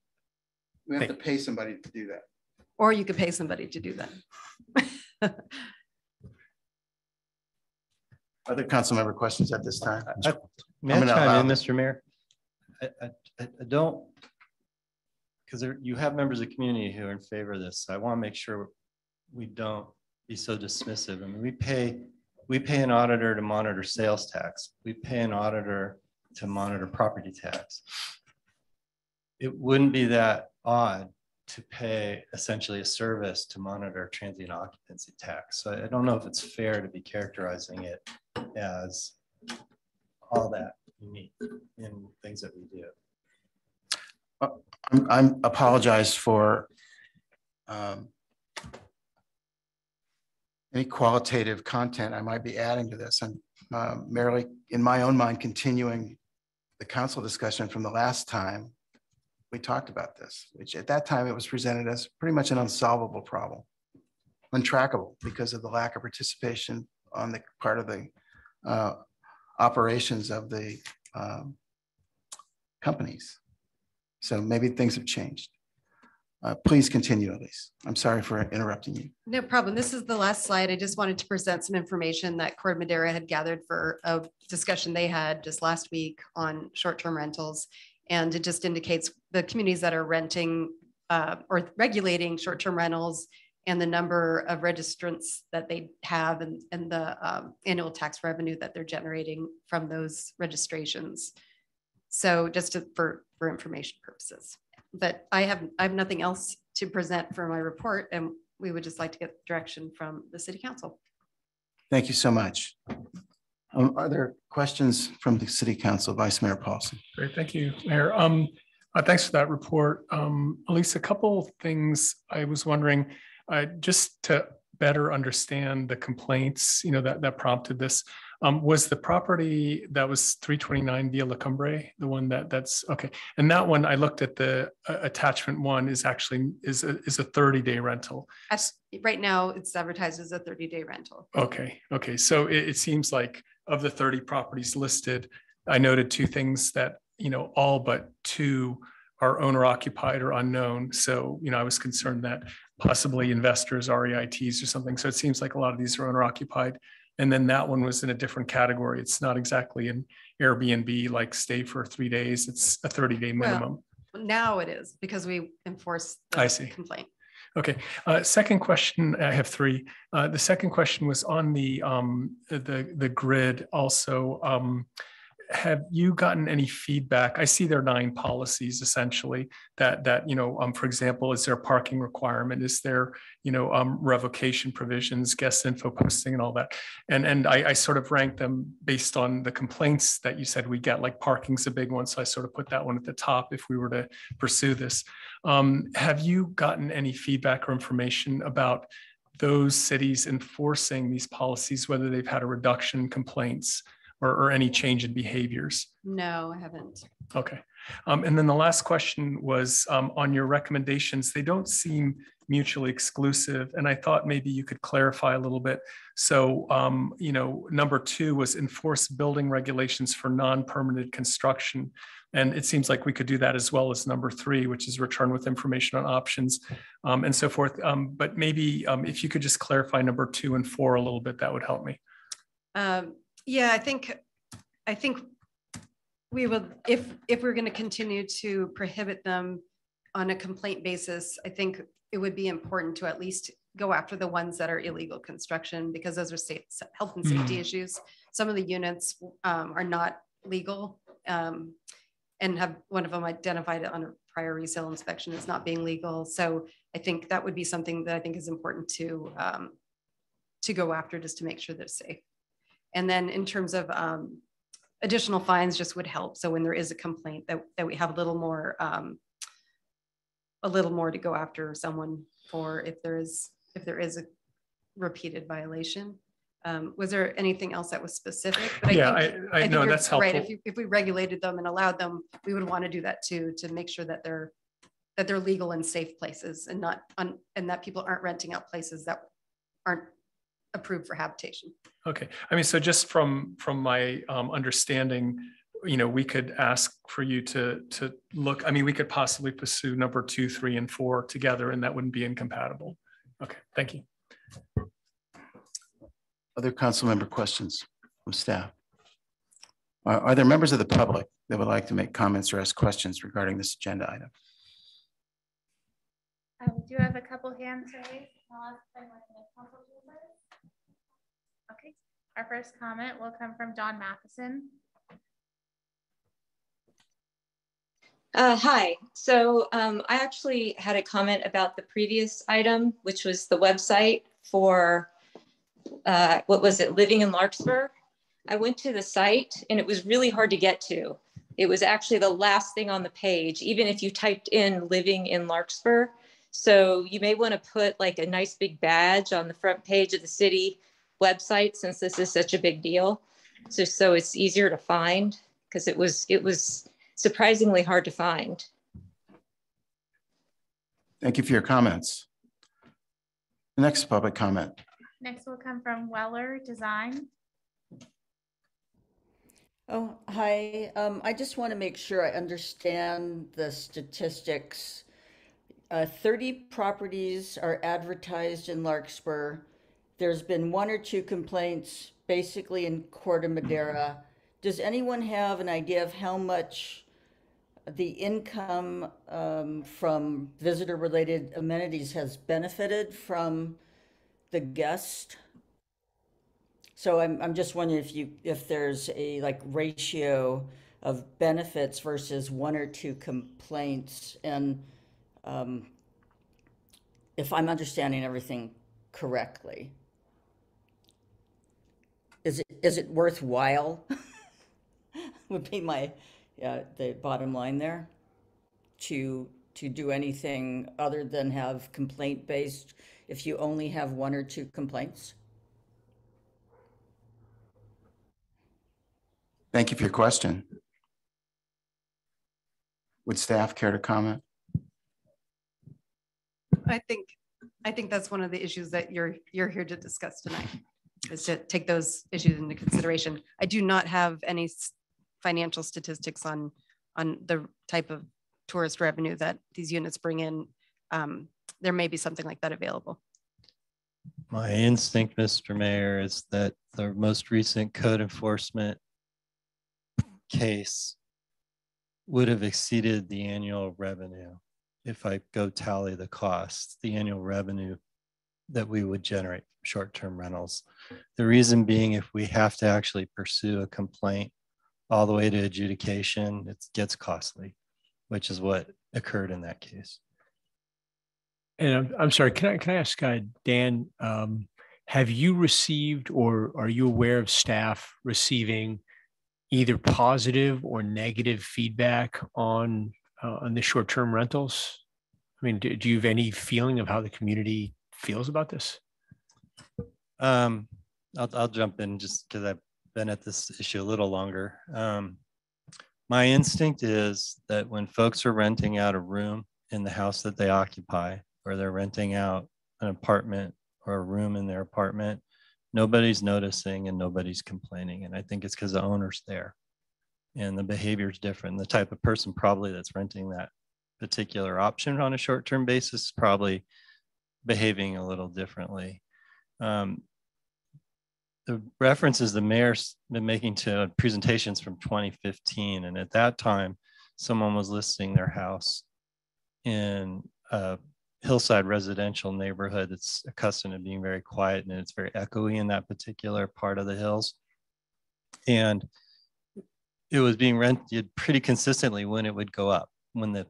A: We have to pay somebody to do that.
H: Or you could pay somebody to do that.
A: Other council member questions at this time?
C: May I chime in, Mr. Mayor? I don't, because you have members of the community who are in favor of this. So I want to make sure we don't be so dismissive. I mean, we pay an auditor to monitor sales tax. We pay an auditor to monitor property tax. It wouldn't be that odd to pay essentially a service to monitor transient occupancy tax. So I don't know if it's fair to be characterizing it as all that unique in things that we do.
A: I apologize for any qualitative content I might be adding to this. I'm merely, in my own mind, continuing the council discussion from the last time we talked about this, which at that time it was presented as pretty much an unsolvable problem, untrackable because of the lack of participation on the part of the operations of the companies. So maybe things have changed. Please continue, Elise. I'm sorry for interrupting you.
H: No problem. This is the last slide. I just wanted to present some information that Cord Madera had gathered for a discussion they had just last week on short-term rentals. And it just indicates the communities that are renting or regulating short-term rentals and the number of registrants that they have and the annual tax revenue that they're generating from those registrations. So just for information purposes. But I have nothing else to present for my report, and we would just like to get direction from the City Council.
A: Thank you so much. Are there questions from the City Council? Vice Mayor Paulson.
F: Great, thank you, Mayor. Thanks for that report. Elise, a couple of things I was wondering, just to better understand the complaints, that prompted this. Was the property that was 329 Via La Cumbre, the one that's okay? And that one, I looked at the attachment one is actually is a 30-day rental.
H: Right now, it's advertised as a 30-day rental.
F: Okay. So it seems like of the 30 properties listed, I noted two things that all but two are owner occupied or unknown. So I was concerned that possibly investors, REITs or something. So it seems like a lot of these are owner occupied. And then that one was in a different category. It's not exactly an Airbnb, like stay for 3 days. It's a 30-day minimum.
H: Well, now it is because we enforce the complaint.
F: Okay. Second question, I have three. The second question was on the grid also. Have you gotten any feedback? I see there are 9 policies essentially that for example, is there a parking requirement? Is there, revocation provisions, guest info posting and all that? And I sort of rank them based on the complaints that you said we get, like parking's a big one. So I sort of put that one at the top if we were to pursue this. Have you gotten any feedback or information about those cities enforcing these policies, whether they've had a reduction in complaints or any change in behaviors?
H: No, I haven't.
F: Okay. And then the last question was on your recommendations. They don't seem mutually exclusive. And I thought maybe you could clarify a little bit. So, number 2 was enforce building regulations for non-permanent construction. And it seems like we could do that as well as number 3, which is return with information on options and so forth. But maybe if you could just clarify number 2 and 4 a little bit, that would help me.
H: Yeah, I think we will, if we're going to continue to prohibit them on a complaint basis, I think it would be important to at least go after the ones that are illegal construction, because those are health and safety issues. Some of the units are not legal and have one of them identified on a prior resale inspection as not being legal. So I think that would be something that I think is important to go after, just to make sure they're safe. And then in terms of additional fines just would help. So when there is a complaint that we have a little more to go after someone for if there is a repeated violation. Was there anything else that was specific? But
F: I know that's helpful.
H: Right. If we regulated them and allowed them, we would want to do that too, to make sure that they're legal and safe places, and and that people aren't renting out places that aren't approved for habitation.
F: Okay. I mean, so just from my understanding, we could ask for you to look, I mean, we could possibly pursue number 2, 3, and 4 together, and that wouldn't be incompatible. Okay, thank you.
A: Other council member questions from staff? Are there members of the public that would like to make comments or ask questions regarding this agenda item?
B: We do have a couple hands raised. Okay, our first comment will come from Don Matheson.
J: Hi. So I actually had a comment about the previous item, which was the website for, what was it, Living in Larkspur. I went to the site and it was really hard to get to. It was actually the last thing on the page, even if you typed in Living in Larkspur. So you may want to put like a nice big badge on the front page of the city website, since this is such a big deal. So it's easier to find, because it was surprisingly hard to find.
A: Thank you for your comments. The next public comment.
B: Next will come from Weller Design.
K: Oh, hi. I just want to make sure I understand the statistics. 30 properties are advertised in Larkspur. There's been 1 or 2 complaints, basically in Corte Madera. Does anyone have an idea of how much the income from visitor-related amenities has benefited from the guest? So I'm just wondering if there's a like ratio of benefits versus 1 or 2 complaints, and if I'm understanding everything correctly. Is it worthwhile? Would be my the bottom line there, to do anything other than have complaint based if you only have 1 or 2 complaints?
A: Thank you for your question. Would staff care to comment?
H: I think that's one of the issues that you're here to discuss tonight, is to take those issues into consideration. I do not have any financial statistics on the type of tourist revenue that these units bring in. There may be something like that available.
C: My instinct, Mr. Mayor, is that the most recent code enforcement case would have exceeded the annual revenue. If I go tally the costs, the annual revenue that we would generate from short-term rentals. The reason being, if we have to actually pursue a complaint all the way to adjudication, it gets costly, which is what occurred in that case.
D: And I'm sorry, can I ask Dan, have you received, or are you aware of staff receiving either positive or negative feedback on the short-term rentals? I mean, do you have any feeling of how the community feels about this?
C: I'll jump in just because I've been at this issue a little longer. My instinct is that when folks are renting out a room in the house that they occupy, or they're renting out an apartment or a room in their apartment, nobody's noticing and nobody's complaining. And I think it's because the owner's there and the behavior is different. The type of person probably that's renting that particular option on a short-term basis is probably behaving a little differently. The references the mayor's been making to presentations from 2015. And at that time, someone was listing their house in a hillside residential neighborhood that's accustomed to being very quiet, and it's very echoey in that particular part of the hills. And it was being rented pretty consistently when it would go up. When the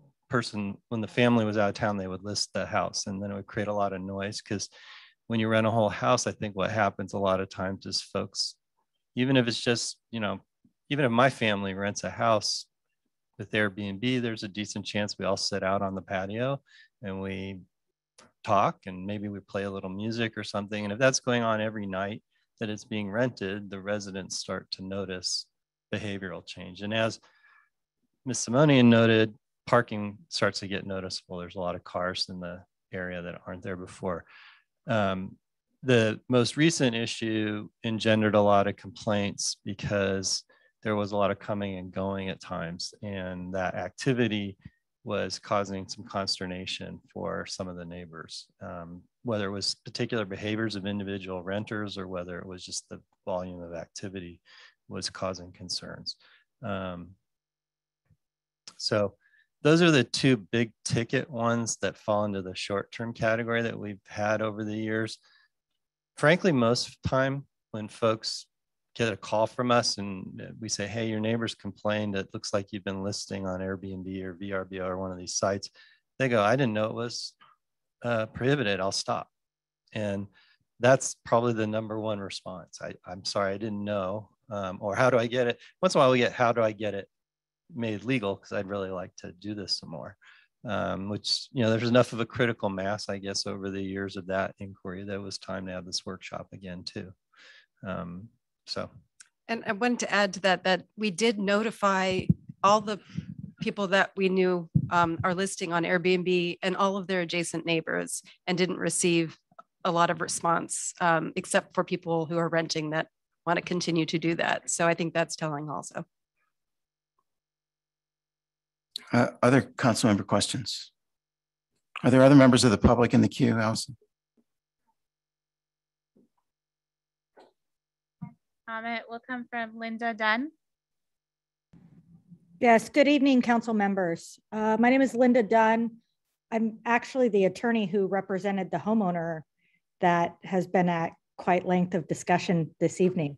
C: family was out of town, they would list the house, and then it would create a lot of noise, because when you rent a whole house, I think what happens a lot of times is folks, even if it's just, even if my family rents a house with Airbnb, there's a decent chance we all sit out on the patio and we talk, and maybe we play a little music or something. And if that's going on every night that it's being rented, the residents start to notice behavioral change. And as Ms. Simonian noted, parking starts to get noticeable. There's a lot of cars in the area that aren't there before. The most recent issue engendered a lot of complaints because there was a lot of coming and going at times, and that activity was causing some consternation for some of the neighbors, whether it was particular behaviors of individual renters or whether it was just the volume of activity was causing concerns. So those are the two big ticket ones that fall into the short-term category that we've had over the years. Frankly, most of the time when folks get a call from us and we say, hey, your neighbors complained, it looks like you've been listing on Airbnb or VRBO or one of these sites, they go, I didn't know it was prohibited, I'll stop. And that's probably the number one response. I'm sorry, I didn't know. Or how do I get it? Once in a while we get, how do I get it made legal, because I'd really like to do this some more, which, there's enough of a critical mass, I guess, over the years of that inquiry that it was time to have this workshop again too.
H: And I wanted to add to that we did notify all the people that we knew are listing on Airbnb and all of their adjacent neighbors, and didn't receive a lot of response, except for people who are renting that want to continue to do that. So I think that's telling also.
A: Other council member questions? Are there other members of the public in the queue, Allison?
B: Comment will come from Linda Dunn.
L: Yes, good evening, council members. My name is Linda Dunn. I'm actually the attorney who represented the homeowner that has been at quite length of discussion this evening.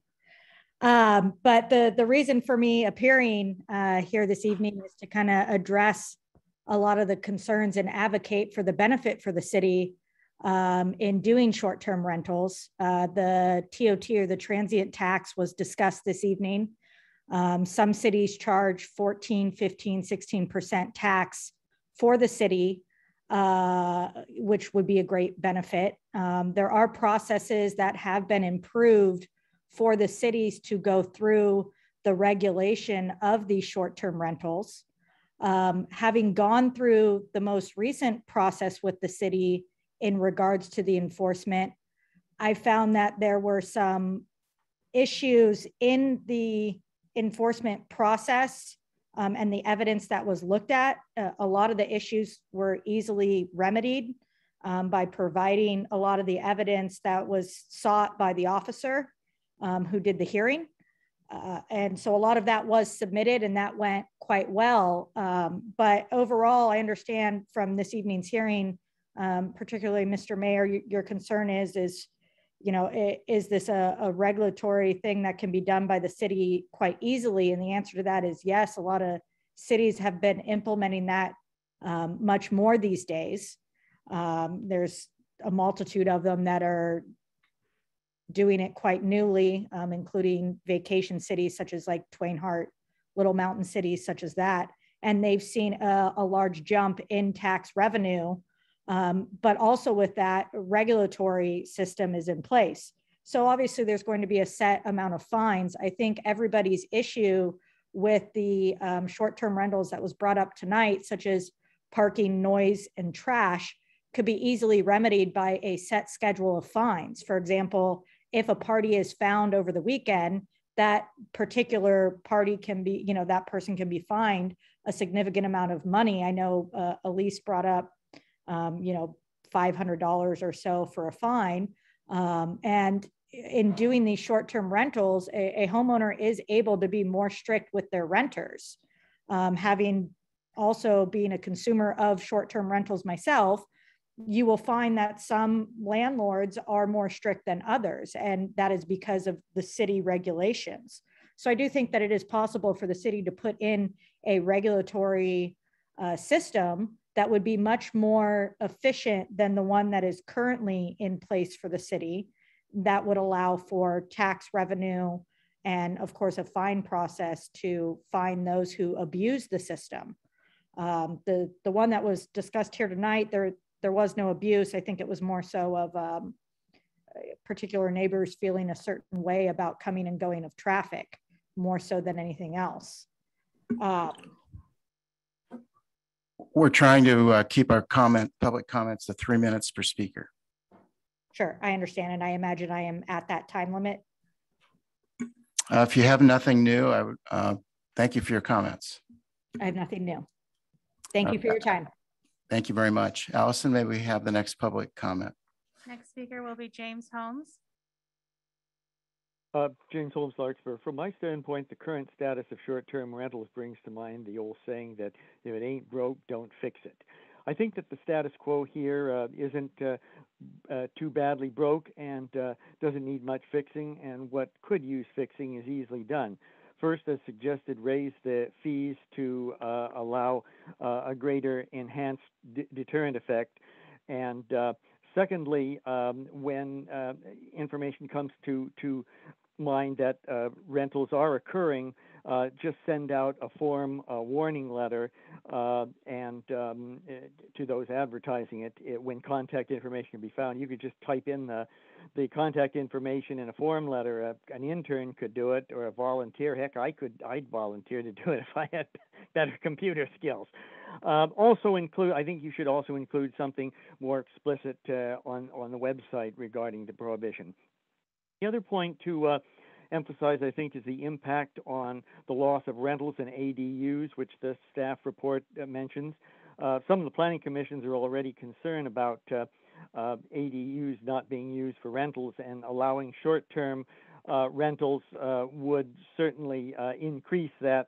L: But the reason for me appearing here this evening is to kind of address a lot of the concerns and advocate for the benefit for the city in doing short-term rentals. The TOT, or the transient tax, was discussed this evening. Some cities charge 14, 15, 16% tax for the city, which would be a great benefit. There are processes that have been improved for the cities to go through the regulation of these short-term rentals. Having gone through the most recent process with the city in regards to the enforcement, I found that there were some issues in the enforcement process and the evidence that was looked at. A lot of the issues were easily remedied by providing a lot of the evidence that was sought by the officer who did the hearing. And so a lot of that was submitted, and that went quite well. But overall, I understand from this evening's hearing, particularly Mr. Mayor, your concern is this a regulatory thing that can be done by the city quite easily? And the answer to that is yes. A lot of cities have been implementing that much more these days. There's a multitude of them that are doing it quite newly, including vacation cities such as like Twain Harte, little mountain cities such as that. And they've seen a large jump in tax revenue But also with that, a regulatory system is in place. So obviously there's going to be a set amount of fines. I think everybody's issue with the short-term rentals that was brought up tonight, such as parking, noise, and trash, could be easily remedied by a set schedule of fines. For example, if a party is found over the weekend, that particular party can be, that person can be fined a significant amount of money. I know Elise brought up, $500 or so for a fine. And in doing these short-term rentals, a homeowner is able to be more strict with their renters. Having also been a consumer of short-term rentals myself, you will find that some landlords are more strict than others, and that is because of the city regulations. So I do think that it is possible for the city to put in a regulatory system that would be much more efficient than the one that is currently in place for the city, that would allow for tax revenue and, of course, a fine process to fine those who abuse the system. The one that was discussed here tonight, there was no abuse. I think it was more so of particular neighbors feeling a certain way about coming and going of traffic, more so than anything else.
A: We're trying to keep our public comments to 3 minutes per speaker.
L: Sure, I understand, and I imagine I am at that time limit.
A: If you have nothing new, I would thank you for your comments.
L: I have nothing new. Thank you for your time.
A: Thank you very much. Allison, may we have the next public comment?
B: Next speaker will be James Holmes.
M: James Holmes, Larkspur. From my standpoint, the current status of short-term rentals brings to mind the old saying that if it ain't broke, don't fix it. I think that the status quo here isn't too badly broke and doesn't need much fixing, and what could use fixing is easily done. First, as suggested, raise the fees to allow a greater enhanced deterrent effect. And secondly, when information comes to mind that rentals are occurring, just send out a form warning letter and to those advertising it. When contact information can be found, you could just type in the contact information in a form letter. An intern could do it, or a volunteer. Heck, I'd volunteer to do it if I had better computer skills. Also include, I think you should also include something more explicit on the website regarding the prohibition. The other point to emphasize, I think, is the impact on the loss of rentals and ADUs, which the staff report mentions. Some of the planning commissions are already concerned about ADUs not being used for rentals, and allowing short-term rentals would certainly increase that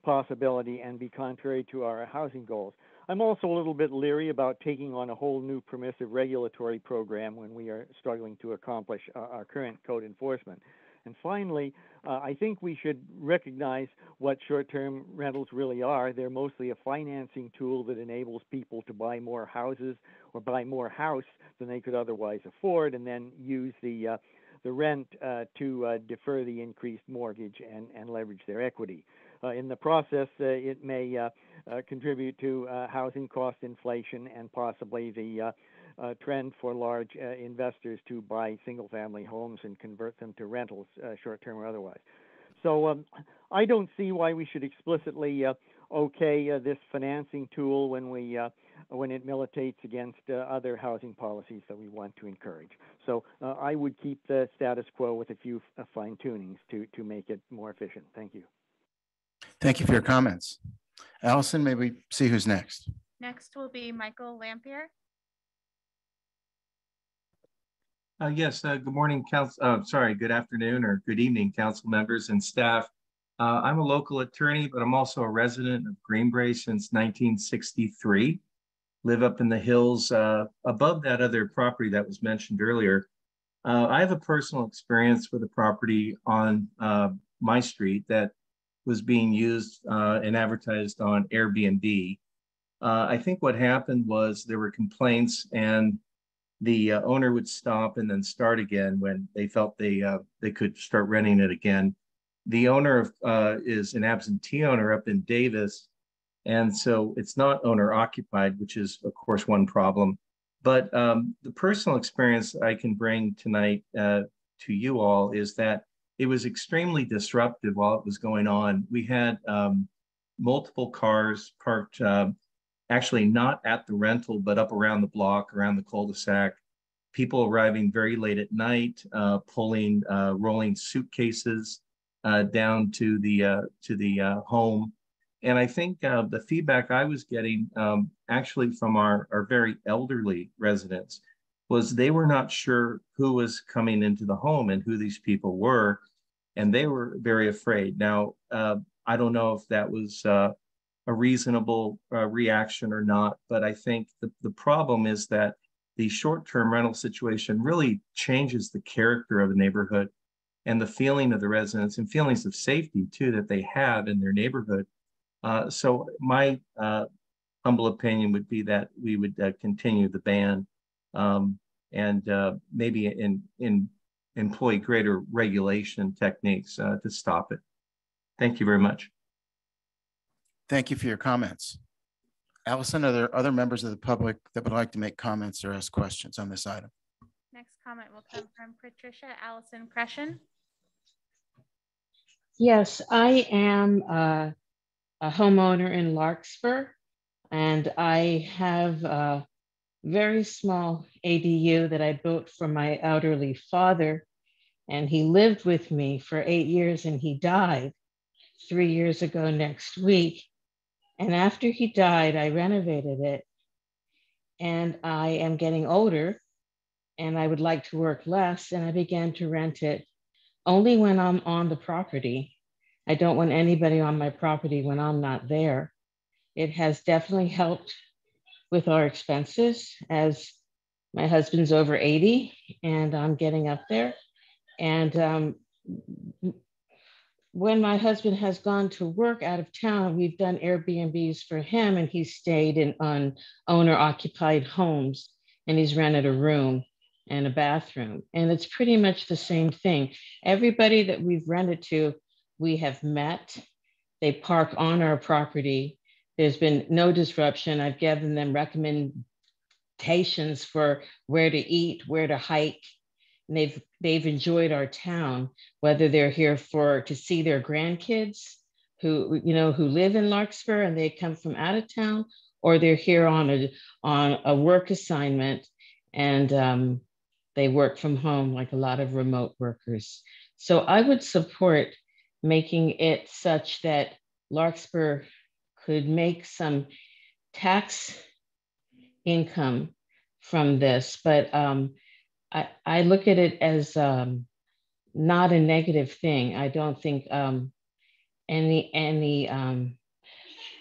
M: possibility and be contrary to our housing goals. I'm also a little bit leery about taking on a whole new permissive regulatory program when we are struggling to accomplish our current code enforcement. And finally, I think we should recognize what short-term rentals really are. They're mostly a financing tool that enables people to buy more houses or buy more house than they could otherwise afford, and then use the rent to defer the increased mortgage and leverage their equity. In the process, it may contribute to housing cost inflation and possibly the trend for large investors to buy single-family homes and convert them to rentals, short-term or otherwise. So I don't see why we should explicitly okay this financing tool when it militates against other housing policies that we want to encourage. So I would keep the status quo with a few fine-tunings to make it more efficient. Thank you.
A: Thank you for your comments. Allison, may we see who's next?
B: Next will be Michael Lampier.
N: Yes, good morning, good afternoon or good evening, council members and staff. I'm a local attorney, but I'm also a resident of Greenbrae since 1963. Live up in the hills above that other property that was mentioned earlier. I have a personal experience with a property on my street that was being used and advertised on Airbnb. I think what happened was there were complaints, and the owner would stop and then start again when they felt they could start renting it again. The owner is an absentee owner up in Davis, and so it's not owner occupied, which is of course one problem. But the personal experience I can bring tonight to you all is that it was extremely disruptive while it was going on. We had multiple cars parked, actually not at the rental, but up around the block, around the cul-de-sac. People arriving very late at night, pulling rolling suitcases down to the home. And I think the feedback I was getting actually from our very elderly residents was they were not sure who was coming into the home and who these people were. And they were very afraid. Now, I don't know if that was a reasonable reaction or not, but I think the problem is that the short-term rental situation really changes the character of a neighborhood and the feeling of the residents and feelings of safety too that they have in their neighborhood. So my humble opinion would be that we would continue the ban and maybe employ greater regulation techniques to stop it. Thank you very much.
A: Thank you for your comments. Allison, are there other members of the public that would like to make comments or ask questions on this item?
B: Next comment will come from Patricia Allison Crescent.
O: Yes, I am a homeowner in Larkspur, and I have a very small ADU that I built for my elderly father, and he lived with me for 8 years and he died 3 years ago next week. And after he died, I renovated it, and I am getting older and I would like to work less, and I began to rent it only when I'm on the property. I don't want anybody on my property when I'm not there. It has definitely helped with our expenses, as my husband's over 80 and I'm getting up there. And when my husband has gone to work out of town, we've done Airbnbs for him, and he's stayed on owner-occupied homes, and he's rented a room and a bathroom. And it's pretty much the same thing. Everybody that we've rented to, we have met. They park on our property. There's been no disruption. I've given them recommendations for where to eat, where to hike. And they've enjoyed our town, whether they're here to see their grandkids who live in Larkspur and they come from out of town, or they're here on a work assignment and they work from home, like a lot of remote workers. So I would support making it such that Larkspur could make some tax income from this, but I look at it as not a negative thing. I don't think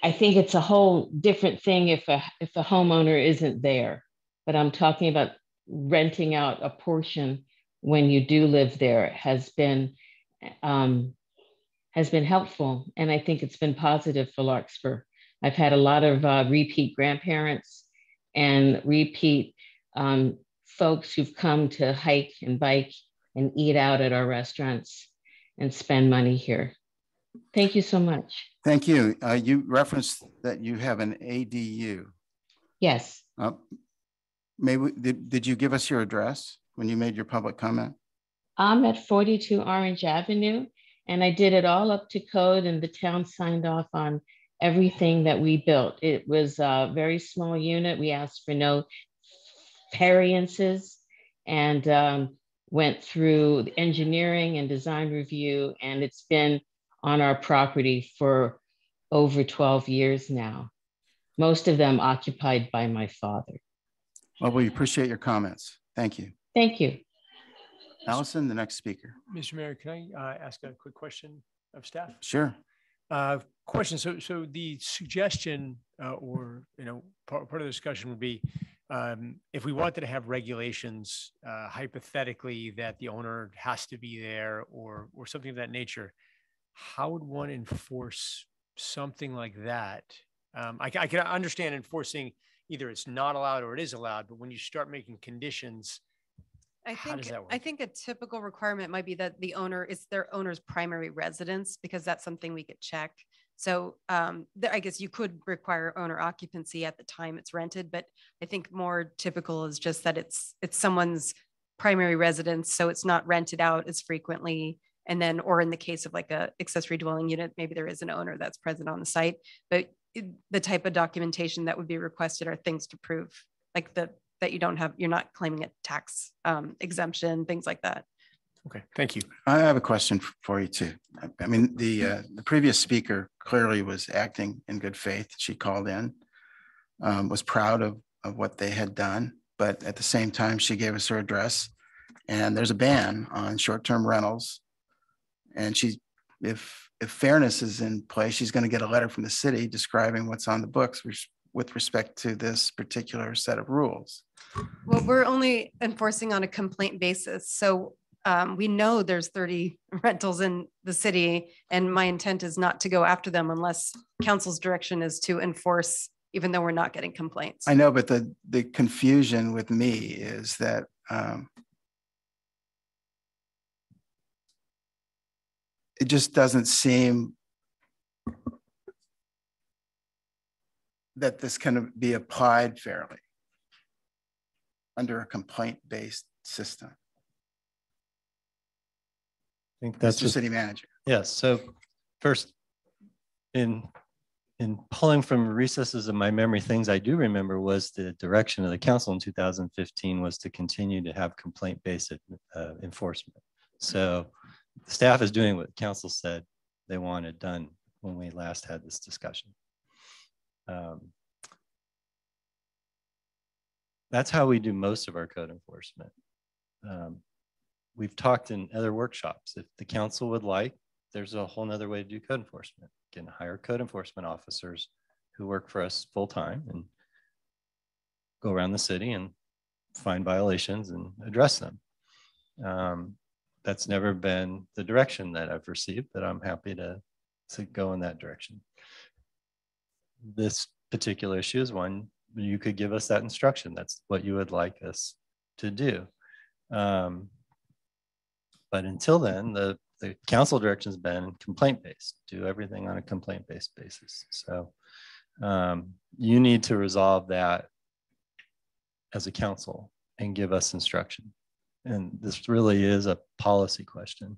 O: I think it's a whole different thing if a homeowner isn't there, but I'm talking about renting out a portion when you do live there has been helpful. And I think it's been positive for Larkspur. I've had a lot of repeat grandparents and repeat folks who've come to hike and bike and eat out at our restaurants and spend money here. Thank you so much.
A: Thank you. You referenced that you have an ADU.
O: Yes.
A: Did you give us your address when you made your public comment?
O: I'm at 42 Orange Avenue, and I did it all up to code, and the town signed off on everything that we built. It was a very small unit. We asked for no variances and went through the engineering and design review, and it's been on our property for over 12 years now, most of them occupied by my father.
A: Well, we appreciate your comments. Thank you.
O: Thank you.
A: Allison, the next speaker.
D: Mr. Mayor, can I ask a quick question of staff?
A: Sure.
D: Question. So the suggestion or part of the discussion would be if we wanted to have regulations, hypothetically, that the owner has to be there or something of that nature, how would one enforce something like that? I can understand enforcing either it's not allowed or it is allowed, but when you start making conditions, how does that work?
H: I think a typical requirement might be that the owner is their owner's primary residence, because that's something we could check. So I guess you could require owner occupancy at the time it's rented, but I think more typical is just that it's someone's primary residence, so it's not rented out as frequently. And then, or in the case of like a accessory dwelling unit, maybe there is an owner that's present on the site, but the type of documentation that would be requested are things to prove like that you don't have, you're not claiming a tax exemption, things like that.
D: Okay, thank you.
A: I have a question for you too. I mean, the previous speaker clearly was acting in good faith. She called in, was proud of what they had done, but at the same time, she gave us her address, and there's a ban on short-term rentals. And if fairness is in place, she's going to get a letter from the city describing what's on the books with respect to this particular set of rules.
H: Well, we're only enforcing on a complaint basis. So we know there's 30 rentals in the city, and my intent is not to go after them unless council's direction is to enforce, even though we're not getting complaints.
A: I know, but the confusion with me is that it just doesn't seem that this can be applied fairly under a complaint-based system.
C: I think that's
A: Mr. City Manager.
C: Yes. So first, in pulling from recesses of my memory, things I do remember was the direction of the council in 2015 was to continue to have complaint-based enforcement. So the staff is doing what the council said they wanted done when we last had this discussion. That's how we do most of our code enforcement. We've talked in other workshops. If the council would like, there's a whole nother way to do code enforcement. You can hire code enforcement officers who work for us full time and go around the city and find violations and address them. That's never been the direction that I've received, but I'm happy to go in that direction. This particular issue is one you could give us that instruction. That's what you would like us to do. But until then, the council direction has been complaint-based. Do everything on a complaint-based basis. So you need to resolve that as a council and give us instruction. And this really is a policy question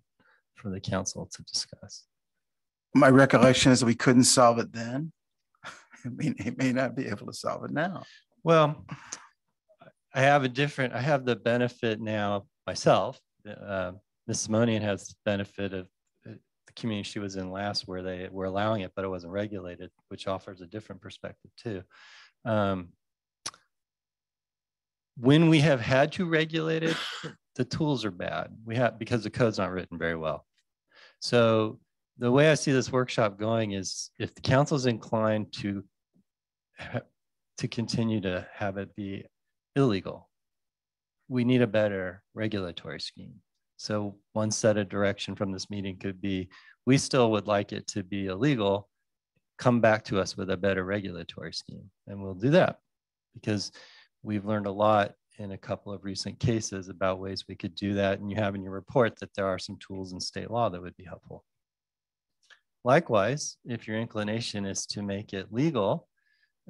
C: for the council to discuss.
A: My recollection is we couldn't solve it then. I mean, it may not be able to solve it now.
C: Well, I have the benefit now myself. Ms. Simonian has the benefit of the community she was in last where they were allowing it, but it wasn't regulated, which offers a different perspective too. When we have had to regulate it, the tools are bad. Because the code's not written very well. So the way I see this workshop going is if the council's inclined to continue to have it be illegal, we need a better regulatory scheme. So one set of direction from this meeting could be, we still would like it to be illegal, come back to us with a better regulatory scheme. And we'll do that because we've learned a lot in a couple of recent cases about ways we could do that. And you have in your report that there are some tools in state law that would be helpful. Likewise, if your inclination is to make it legal,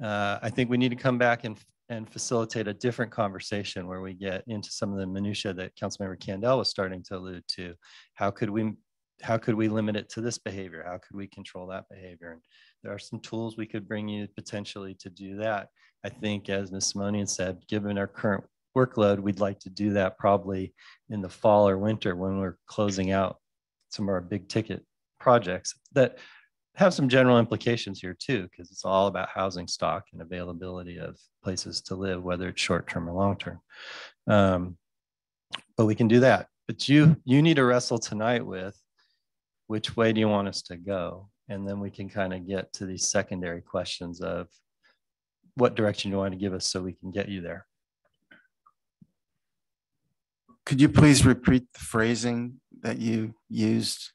C: I think we need to come back and facilitate a different conversation where we get into some of the minutia that Councilmember Candell was starting to allude to. How could we limit it to this behavior? How could we control that behavior? And there are some tools we could bring you potentially to do that. I think, as Ms. Simonian said, given our current workload, we'd like to do that probably in the fall or winter when we're closing out some of our big ticket projects that have some general implications here too, because it's all about housing stock and availability of places to live, whether it's short-term or long-term. But we can do that. But you need to wrestle tonight with which way do you want us to go? And then we can kind of get to these secondary questions of what direction you want to give us so we can get you there.
A: Could you please repeat the phrasing that you used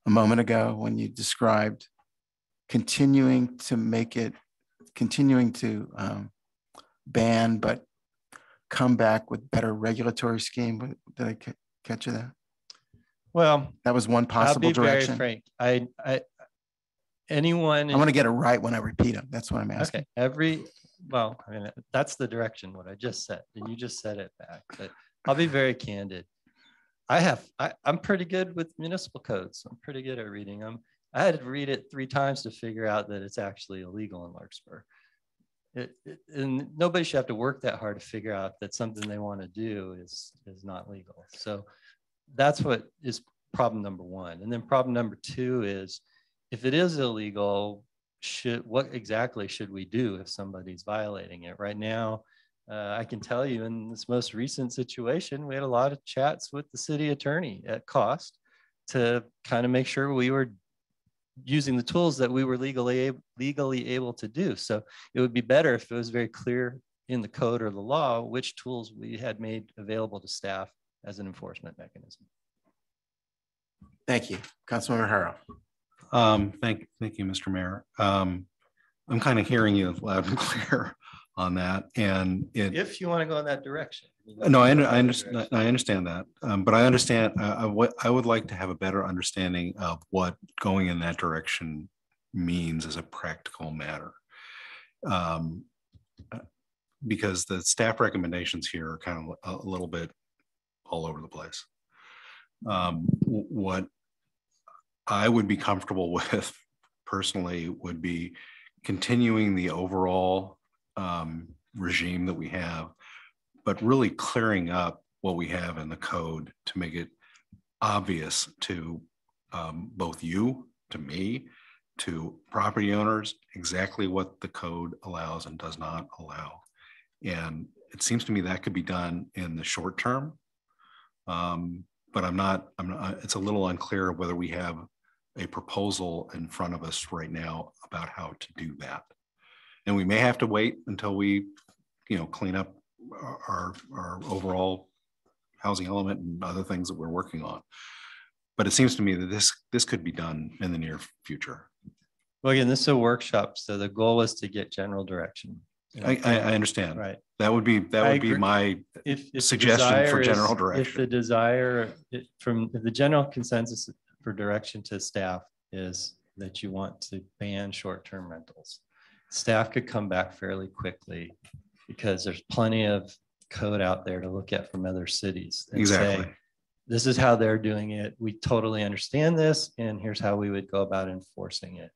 A: a moment ago when you described continuing to ban, but come back with better regulatory scheme? Did I catch you there?
C: Well,
A: that was one possible
C: I'll be
A: direction.
C: very frank. anyone.
A: I want to get it right when I repeat them. That's what I'm asking.
C: Okay, well, I mean, that's the direction, what I just said, and you just said it back, but I'll be very candid. I'm pretty good with municipal codes. I'm pretty good at reading them. I had to read it 3 times to figure out that it's actually illegal in Larkspur. And nobody should have to work that hard to figure out that something they want to do is not legal. So that's what is problem number 1. And then problem number 2 is, if it is illegal, what exactly should we do if somebody's violating it? Right now, I can tell you in this most recent situation, we had a lot of chats with the city attorney at cost to kind of make sure we were using the tools that we were legally able to do. So it would be better if it was very clear in the code or the law which tools we had made available to staff as an enforcement mechanism.
A: Thank you. Councilmember Harrell.
G: Thank you, Mr. Mayor. I'm kind of hearing you loud and clear on that. And
C: if you want to go in that direction.
G: No, I understand that. But I understand what I would like to have a better understanding of what going in that direction means as a practical matter. Because the staff recommendations here are kind of a little bit all over the place. What I would be comfortable with personally would be continuing the overall regime that we have, but really clearing up what we have in the code to make it obvious to both you, to me, to property owners, exactly what the code allows and does not allow. And it seems to me that could be done in the short term. But it's a little unclear whether we have a proposal in front of us right now about how to do that. And we may have to wait until we, clean up our overall housing element and other things that we're working on. But it seems to me that this could be done in the near future.
C: Well, again, this is a workshop, so the goal is to get general direction.
G: I understand.
C: Right.
G: That would be my suggestion for general direction.
C: If the desire if the general consensus for direction to staff is that you want to ban short-term rentals, staff could come back fairly quickly because there's plenty of code out there to look at from other cities. And
G: exactly.
C: Say, this is how they're doing it. We totally understand this, and here's how we would go about enforcing it.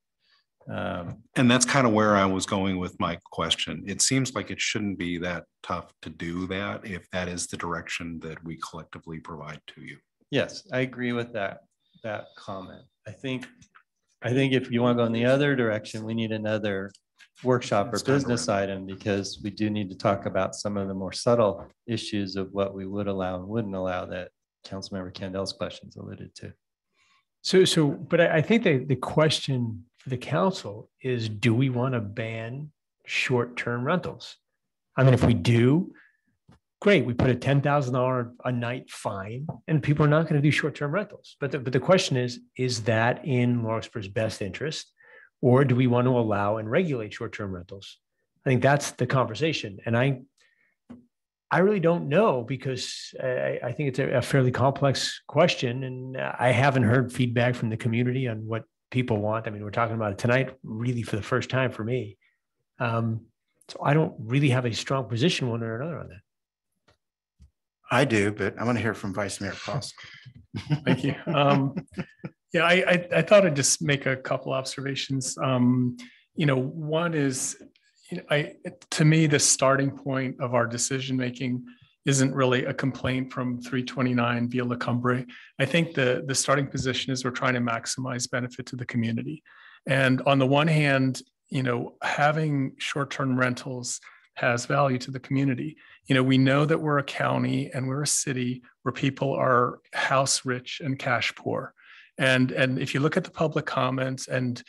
G: And that's kind of where I was going with my question. It seems like it shouldn't be that tough to do that if that is the direction that we collectively provide to you.
C: Yes, I agree with that comment. I think if you want to go in the other direction, we need another workshop or business item, because we do need to talk about some of the more subtle issues of what we would allow and wouldn't allow that Councilmember Candel's questions alluded to.
D: But I think the question for the council is, do we want to ban short-term rentals? I mean, if we do, great. We put a $10,000 a night fine, and people are not going to do short-term rentals. But the question is that in Larkspur's best interest, or do we want to allow and regulate short-term rentals? I think that's the conversation. And I really don't know, because I think it's a fairly complex question, and I haven't heard feedback from the community on what people want. I mean, we're talking about it tonight really for the first time for me. So I don't really have a strong position one way or another on that.
A: I do, but I want to hear from Vice Mayor Cross.
F: Thank you. Yeah, I thought I'd just make a couple observations. One is, to me, the starting point of our decision making isn't really a complaint from 329 Via La Cumbre. I think the starting position is we're trying to maximize benefit to the community. And on the one hand, having short-term rentals has value to the community. We know that we're a county and we're a city where people are house rich and cash poor. And if you look at the public comments and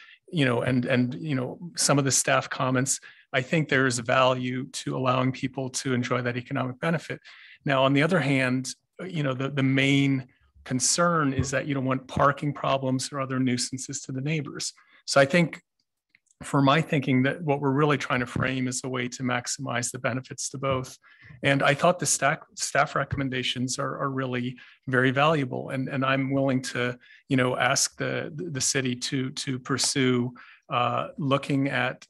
F: some of the staff comments, I think there is value to allowing people to enjoy that economic benefit. Now, on the other hand, the main concern is that you don't want parking problems or other nuisances to the neighbors. So I think for my thinking that what we're really trying to frame is a way to maximize the benefits to both. And I thought the staff recommendations are really very valuable. And I'm willing to, ask the city to pursue looking at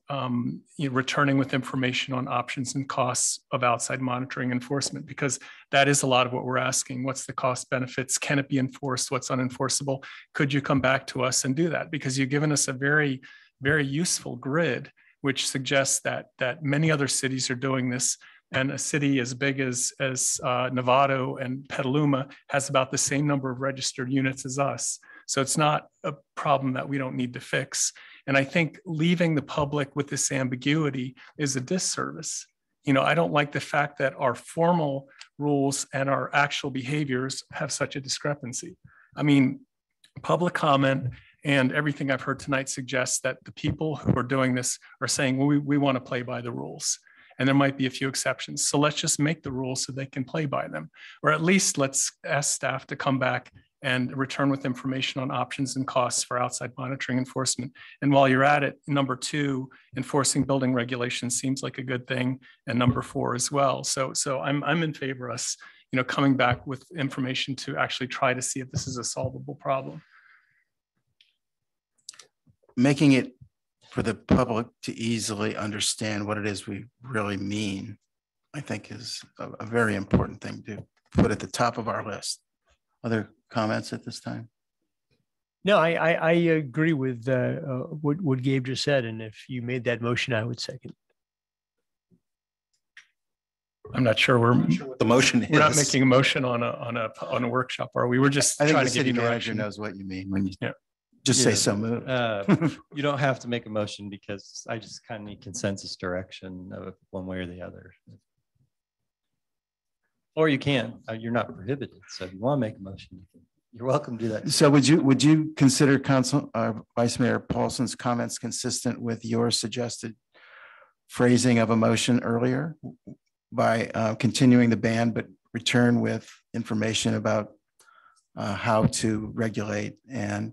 F: returning with information on options and costs of outside monitoring enforcement, because that is a lot of what we're asking. What's the cost benefits? Can it be enforced? What's unenforceable? Could you come back to us and do that? Because you've given us a very, very useful grid, which suggests that many other cities are doing this. And a city as big as Novato and Petaluma has about the same number of registered units as us. So it's not a problem that we don't need to fix. And I think leaving the public with this ambiguity is a disservice. I don't like the fact that our formal rules and our actual behaviors have such a discrepancy. I mean, public comment and everything I've heard tonight suggests that the people who are doing this are saying, well, we want to play by the rules. And there might be a few exceptions. So let's just make the rules so they can play by them. Or at least let's ask staff to come back and return with information on options and costs for outside monitoring enforcement. And while you're at it, number 2, enforcing building regulations seems like a good thing, and number 4 as well. So I'm in favor of us, coming back with information to actually try to see if this is a solvable problem.
A: Making it for the public to easily understand what it is we really mean, I think is a very important thing to put at the top of our list. Other comments at this time?
D: No, I agree with what Gabe just said. And if you made that motion, I would second.
F: I'm not sure
G: what the motion is.
F: We're not making a motion on a workshop, are we? We're just
A: I think
F: trying
A: the
F: to give
A: city
F: you
A: manager
F: direction.
A: knows what you mean when you
F: Yeah.
A: just say so moved.
C: You don't have to make a motion because I just kind of need consensus direction of one way or the other. Or you can, you're not prohibited. So if you want to make a motion, you're welcome to do that.
A: So would you consider Vice Mayor Paulson's comments consistent with your suggested phrasing of a motion earlier by continuing the ban, but return with information about how to regulate and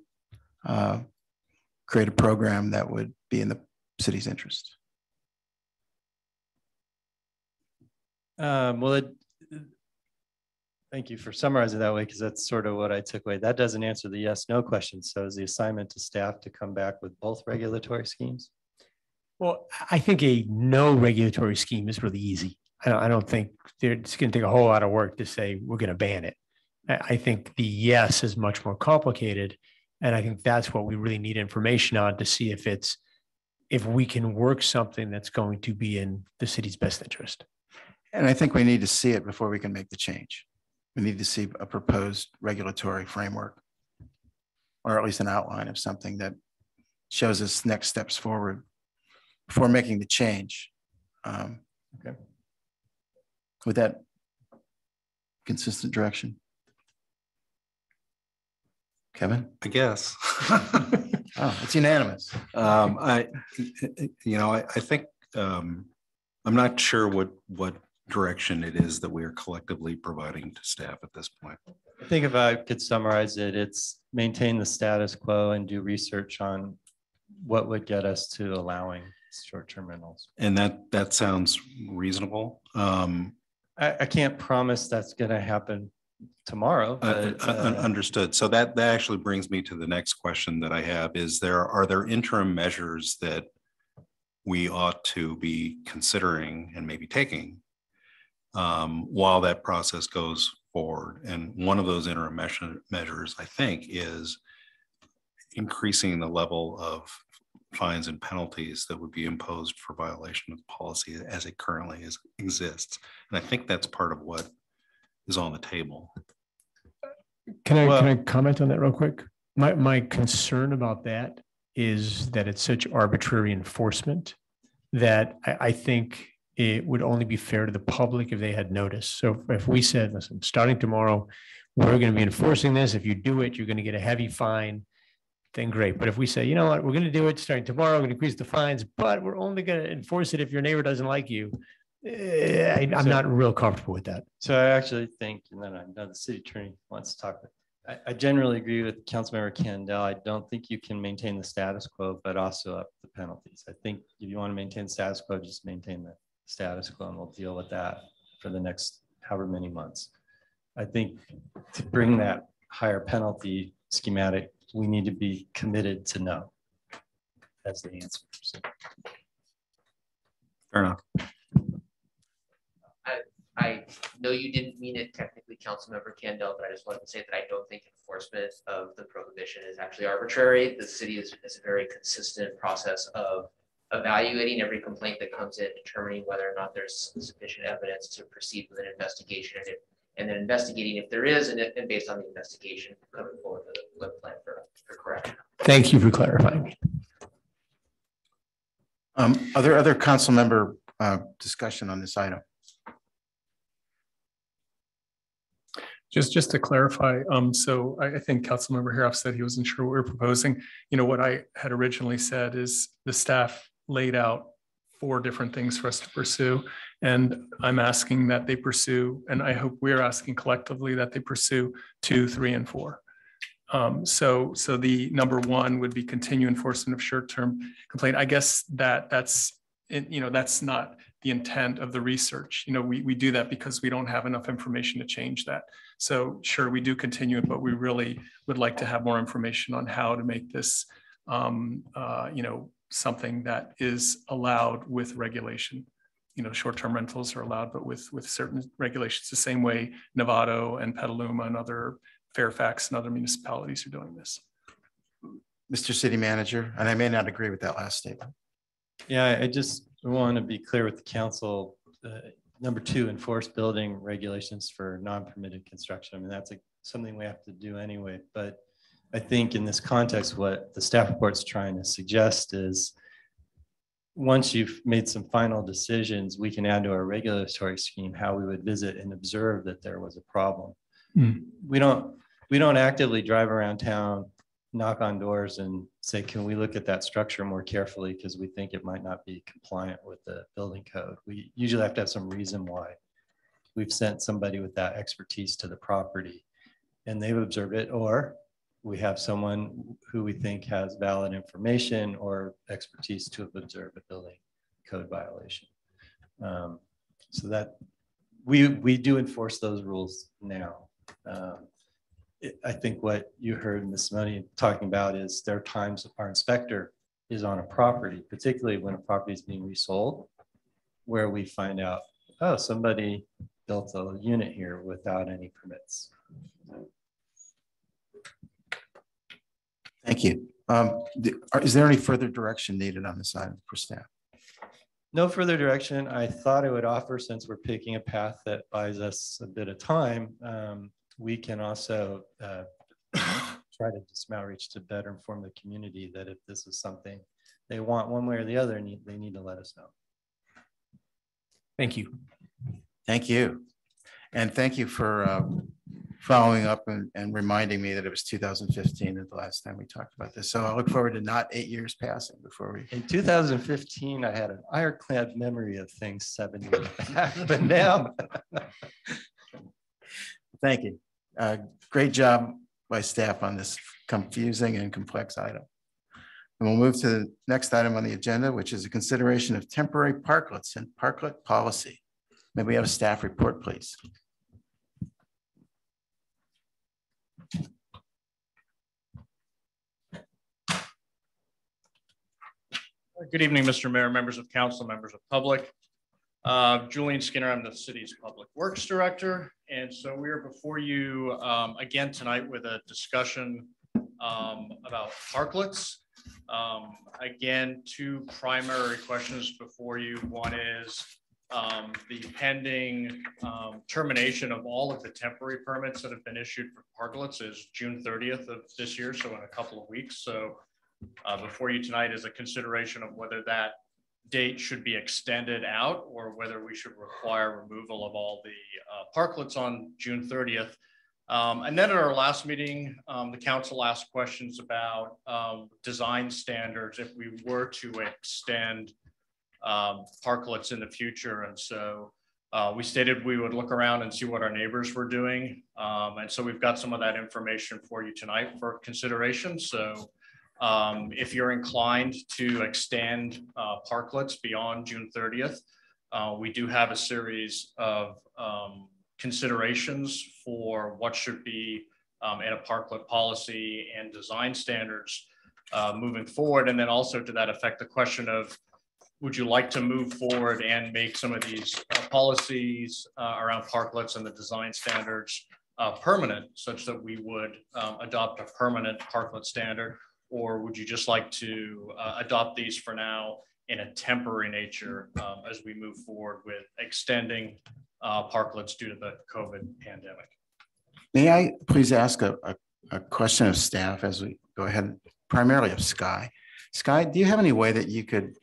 A: create a program that would be in the city's interest?
C: Thank you for summarizing that way, because that's sort of what I took away. That doesn't answer the yes, no question. So is the assignment to staff to come back with both regulatory schemes?
D: Well, I think a no regulatory scheme is really easy. I don't think it's going to take a whole lot of work to say we're going to ban it. I think the yes is much more complicated. And I think that's what we really need information on to see if we can work something that's going to be in the city's best interest.
A: And I think we need to see it before we can make the change. We need to see a proposed regulatory framework, or at least an outline of something that shows us next steps forward before making the change.
C: Okay.
A: With that consistent direction. Kevin?
G: I guess.
A: Oh, it's unanimous.
G: I think I'm not sure what direction it is that we are collectively providing to staff at this point.
C: I think if I could summarize it, it's maintain the status quo and do research on what would get us to allowing short-term rentals.
G: And that sounds reasonable.
C: I can't promise that's going to happen tomorrow. But,
G: understood. So that actually brings me to the next question that I have. Are there interim measures that we ought to be considering and maybe taking while that process goes forward? And one of those interim measures, I think, is increasing the level of fines and penalties that would be imposed for violation of policy as it currently exists. And I think that's part of what is on the table.
D: Can I comment on that real quick? My concern about that is that it's such arbitrary enforcement that I think it would only be fair to the public if they had notice. So if we said, listen, starting tomorrow, we're going to be enforcing this. If you do it, you're going to get a heavy fine. Then great. But if we say, you know what, we're going to do it starting tomorrow, we're going to increase the fines, but we're only going to enforce it if your neighbor doesn't like you. I'm not real comfortable with that.
C: So I actually think, and then I know the city attorney wants to talk, I generally agree with Councilmember Kendall. I don't think you can maintain the status quo, but also up the penalties. I think if you want to maintain the status quo, just maintain the status quo and we'll deal with that for the next however many months. I think to bring that higher penalty schematic, we need to be committed to no. That's the answer. So.
G: Fair enough.
I: I know you didn't mean it technically, Councilmember Kendall, but I just wanted to say that I don't think enforcement of the prohibition is actually arbitrary. The city is a very consistent process of evaluating every complaint that comes in, determining whether or not there's sufficient evidence to proceed with an investigation, and then investigating if there is, and based on the investigation, coming forward with a plan for correction.
D: Thank you for clarifying.
A: Are there other council member discussion on this item?
F: Just to clarify, so I think Councilmember Haroff said he wasn't sure what we were proposing. You know, what I had originally said is the staff laid out 4 different things for us to pursue. And I'm asking that they pursue, and I hope we're asking collectively that they pursue 2, 3, and 4. So the number 1 would be continue enforcement of short-term complaint. I guess that's not the intent of the research. You know, we do that because we don't have enough information to change that. So sure, we do continue it, but we really would like to have more information on how to make this, something that is allowed with regulation. You know, short-term rentals are allowed, but with certain regulations, the same way Novato and Petaluma and other Fairfax and other municipalities are doing this.
A: Mr. City Manager, and I may not agree with that last statement.
C: Yeah, I just want to be clear with the council. Number 2, enforce building regulations for non-permitted construction. I mean, that's something we have to do anyway. But I think in this context, what the staff report's trying to suggest is once you've made some final decisions, we can add to our regulatory scheme how we would visit and observe that there was a problem. We don't actively drive around town, knock on doors and say, can we look at that structure more carefully because we think it might not be compliant with the building code. We usually have to have some reason why. We've sent somebody with that expertise to the property and they've observed it, or we have someone who we think has valid information or expertise to have observed a building code violation. So that we do enforce those rules now. I think what you heard Ms. Money talking about is there are times our inspector is on a property, particularly when a property is being resold, where we find out, oh, somebody built a unit here without any permits.
A: Thank you. Is there any further direction needed on this item for staff?
C: No further direction. I thought I would offer, since we're picking a path that buys us a bit of time, we can also try to do some outreach to better inform the community that if this is something they want one way or the other, they need to let us know.
D: Thank you.
A: Thank you. And thank you for following up and reminding me that it was 2015 at the last time we talked about this. So I look forward to not 8 years passing before we.
C: In 2015, I had an ironclad memory of things 7 years back, but now.
A: Thank you. Great job by staff on this confusing and complex item. And we'll move to the next item on the agenda, which is a consideration of temporary parklets and parklet policy. May we have a staff report, please?
P: Good evening, Mr. Mayor, members of council, members of public. Julian Skinner, I'm the city's public works director. And so we are before you again tonight with a discussion about parklets. Again, 2 primary questions before you. One is the pending termination of all of the temporary permits that have been issued for parklets is June 30th of this year, so in a couple of weeks. So before you tonight is a consideration of whether that date should be extended out or whether we should require removal of all the parklets on June 30th. And then at our last meeting, the council asked questions about design standards if we were to extend parklets in the future. And so we stated we would look around and see what our neighbors were doing. And so we've got some of that information for you tonight for consideration. So If you're inclined to extend parklets beyond June 30th, we do have a series of considerations for what should be in a parklet policy and design standards moving forward. And then also to that effect, the question of, would you like to move forward and make some of these policies around parklets and the design standards permanent, such that we would adopt a permanent parklet standard? Or would you just like to adopt these for now in a temporary nature as we move forward with extending parklets due to the COVID pandemic?
A: May I please ask a question of staff as we go ahead, primarily of Sky. Sky, do you have any way that you could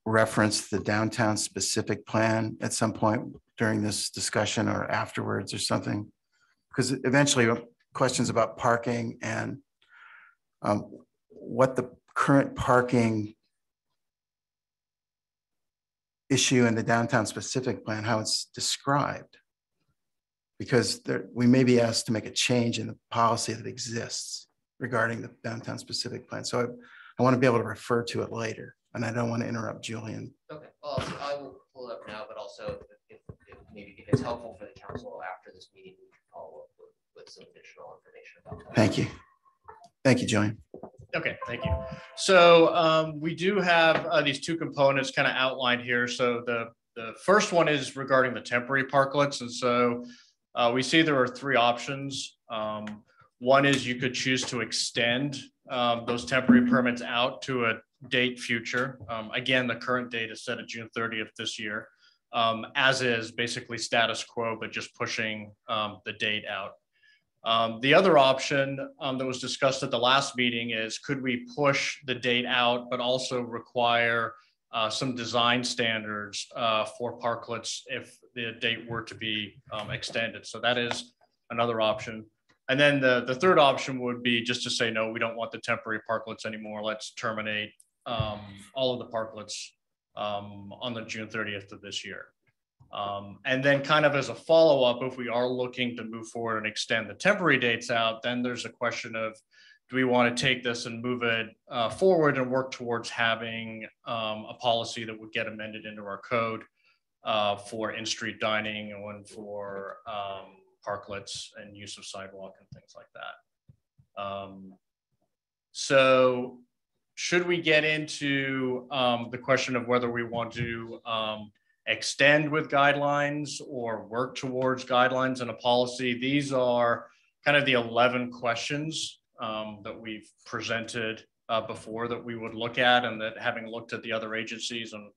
A: reference the downtown specific plan at some point during this discussion or afterwards or something? Because eventually questions about parking and what the current parking issue in the downtown specific plan, how it's described. Because we may be asked to make a change in the policy that exists regarding the downtown specific plan. So I want to be able to refer to it later, and I don't want to interrupt Julian.
I: Okay, well, I will pull it up now, but also if maybe if it's helpful for the council after this meeting, we can follow up with some additional information about that.
A: Thank you. Thank you, Julian.
P: Okay, thank you. So we do have these two components kind of outlined here. So the first one is regarding the temporary parklets. And so we see there are three options. One is you could choose to extend those temporary permits out to a date future. Again, the current date is set at June 30th this year, as is basically status quo, but just pushing the date out. The other option that was discussed at the last meeting is, could we push the date out, but also require some design standards for parklets if the date were to be extended. So that is another option. And then the third option would be just to say, no, we don't want the temporary parklets anymore. Let's terminate all of the parklets on the June 30th of this year. And then kind of as a follow-up, if we are looking to move forward and extend the temporary dates out, then there's a question of, do we want to take this and move it forward and work towards having a policy that would get amended into our code for in-street dining and for parklets and use of sidewalk and things like that. So should we get into the question of whether we want to extend with guidelines or work towards guidelines in a policy? These are kind of the 11 questions that we've presented before that we would look at, and that having looked at the other agencies and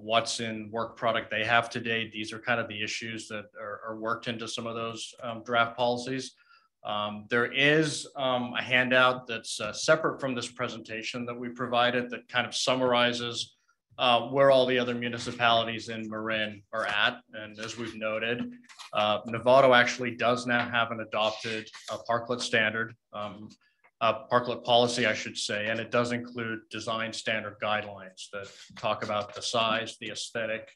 P: what's in work product they have to date, these are kind of the issues that are worked into some of those draft policies. There is a handout that's separate from this presentation that we provided that kind of summarizes where all the other municipalities in Marin are at. And as we've noted, Novato actually does now have an adopted parklet standard, parklet policy, I should say, and it does include design standard guidelines that talk about the size, the aesthetic,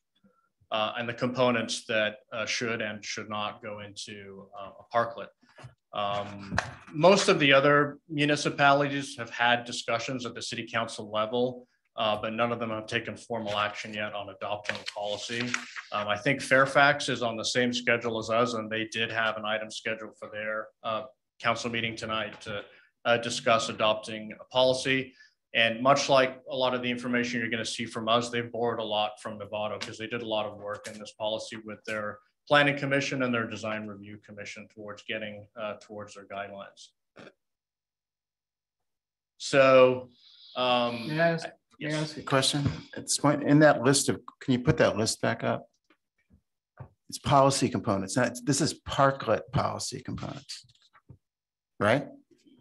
P: and the components that should and should not go into a parklet. Most of the other municipalities have had discussions at the city council level, but none of them have taken formal action yet on adopting a policy. I think Fairfax is on the same schedule as us, and they did have an item scheduled for their council meeting tonight to discuss adopting a policy. And much like a lot of the information you're going to see from us, they've borrowed a lot from Novato because they did a lot of work in this policy with their planning commission and their design review commission towards getting towards their guidelines. So
A: may I ask a question? It's in that list of, can you put that list back up? It's policy components. This is parklet policy components, right?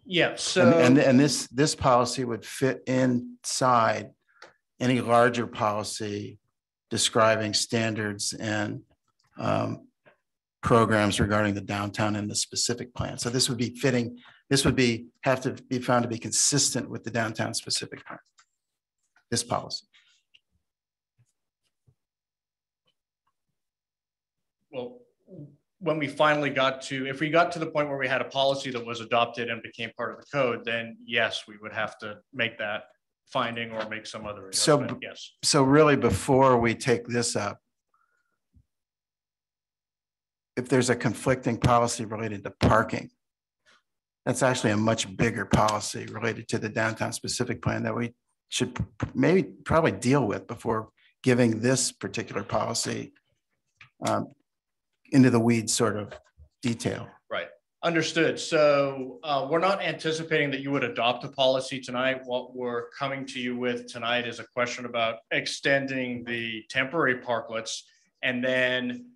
P: Yeah. So
A: and this policy would fit inside any larger policy describing standards and programs regarding the downtown and the specific plan. So this would be fitting. This would have to be found to be consistent with the downtown specific plan. This policy.
P: Well, when we finally got to, if we got to the point where we had a policy that was adopted and became part of the code, then yes, we would have to make that finding or make some other adjustment. Yes.
A: So really, before we take this up, if there's a conflicting policy related to parking, that's actually a much bigger policy related to the downtown specific plan that we should probably deal with before giving this particular policy into the weeds sort of detail.
P: Right. Understood. So we're not anticipating that you would adopt a policy tonight. What we're coming to you with tonight is a question about extending the temporary parklets. And then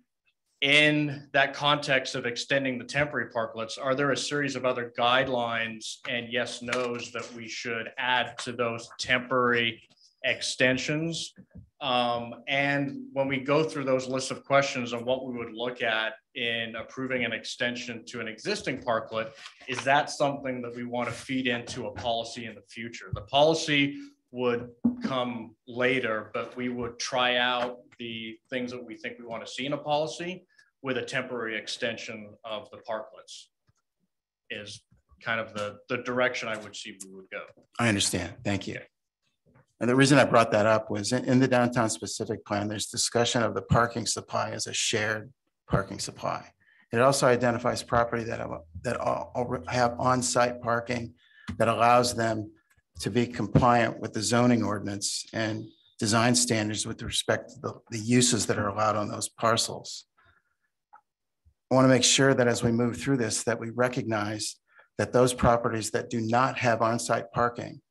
P: in that context of extending the temporary parklets, are there a series of other guidelines and yes, no's that we should add to those temporary extensions? And when we go through those lists of questions on what we would look at in approving an extension to an existing parklet, is that something that we want to feed into a policy in the future? The policy would come later, but we would try out the things that we think we want to see in a policy with a temporary extension of the parklets is kind of the direction I would see we would go.
A: I understand. Thank you. And the reason I brought that up was in the downtown specific plan, there's discussion of the parking supply as a shared parking supply. It also identifies property that have on-site parking that allows them to be compliant with the zoning ordinance and design standards with respect to the uses that are allowed on those parcels. I want to make sure that as we move through this, that we recognize that those properties that do not have on-site parking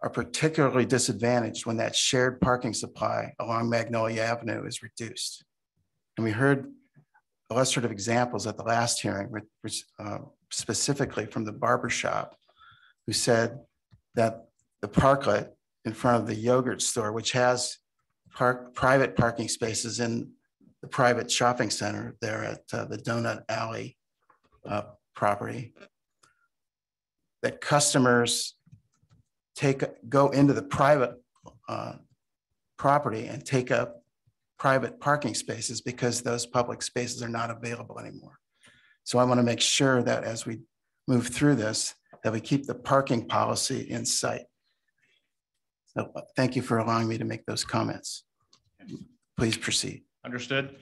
A: are particularly disadvantaged when that shared parking supply along Magnolia Avenue is reduced. And we heard illustrative examples at the last hearing, specifically from the barber shop, who said that the Parklet in front of the yogurt store, which has private parking spaces in the private shopping center there at the Donut Alley property, that customers go into the private property and take up private parking spaces because those public spaces are not available anymore. So I want to make sure that as we move through this, that we keep the parking policy in sight. So thank you for allowing me to make those comments. Please proceed.
P: Understood.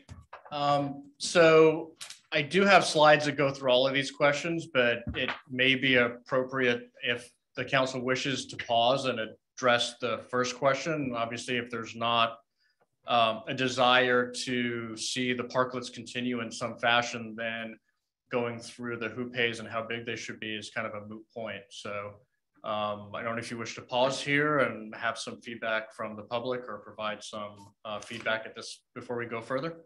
P: So I do have slides that go through all of these questions, but it may be appropriate if the council wishes to pause and address the first question. Obviously, if there's not a desire to see the parklets continue in some fashion, then going through the who pays and how big they should be is kind of a moot point. So I don't know if you wish to pause here and have some feedback from the public or provide some feedback at this before we go further.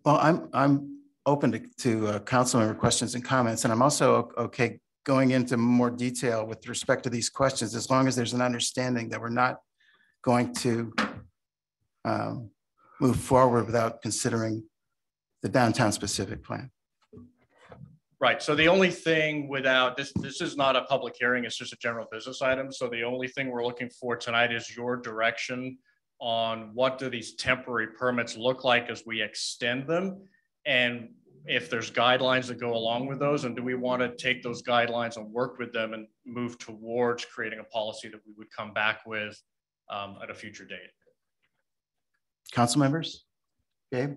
A: Well, I'm open to council member questions and comments, and I'm also okay going into more detail with respect to these questions, as long as there's an understanding that we're not going to move forward without considering the downtown specific plan.
P: Right. So the only thing without this is not a public hearing, it's just a general business item. So the only thing we're looking for tonight is your direction on what do these temporary permits look like as we extend them, and if there's guidelines that go along with those, and do we want to take those guidelines and work with them and move towards creating a policy that we would come back with at a future date.
A: Council members, Gabe?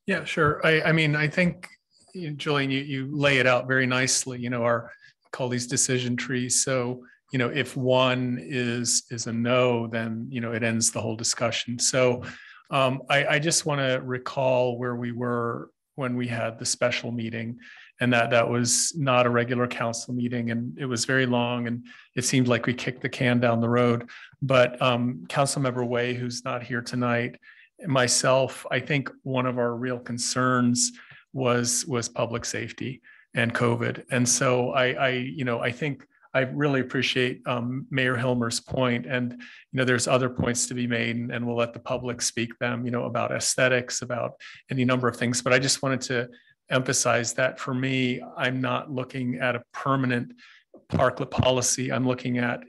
F: Yeah, sure. I mean, I think, Julian, you lay it out very nicely, call these decision trees. So, if one is a no, then, it ends the whole discussion. So I just want to recall where we were when we had the special meeting, and that was not a regular council meeting, and it was very long, and it seemed like we kicked the can down the road. But Councilmember Way, who's not here tonight, myself, I think one of our real concerns was public safety and COVID. And so I think I really appreciate Mayor Hilmer's point, and there's other points to be made, and we'll let the public speak them, about aesthetics, about any number of things. But I just wanted to emphasize that for me, I'm not looking at a permanent parklet policy. I'm looking at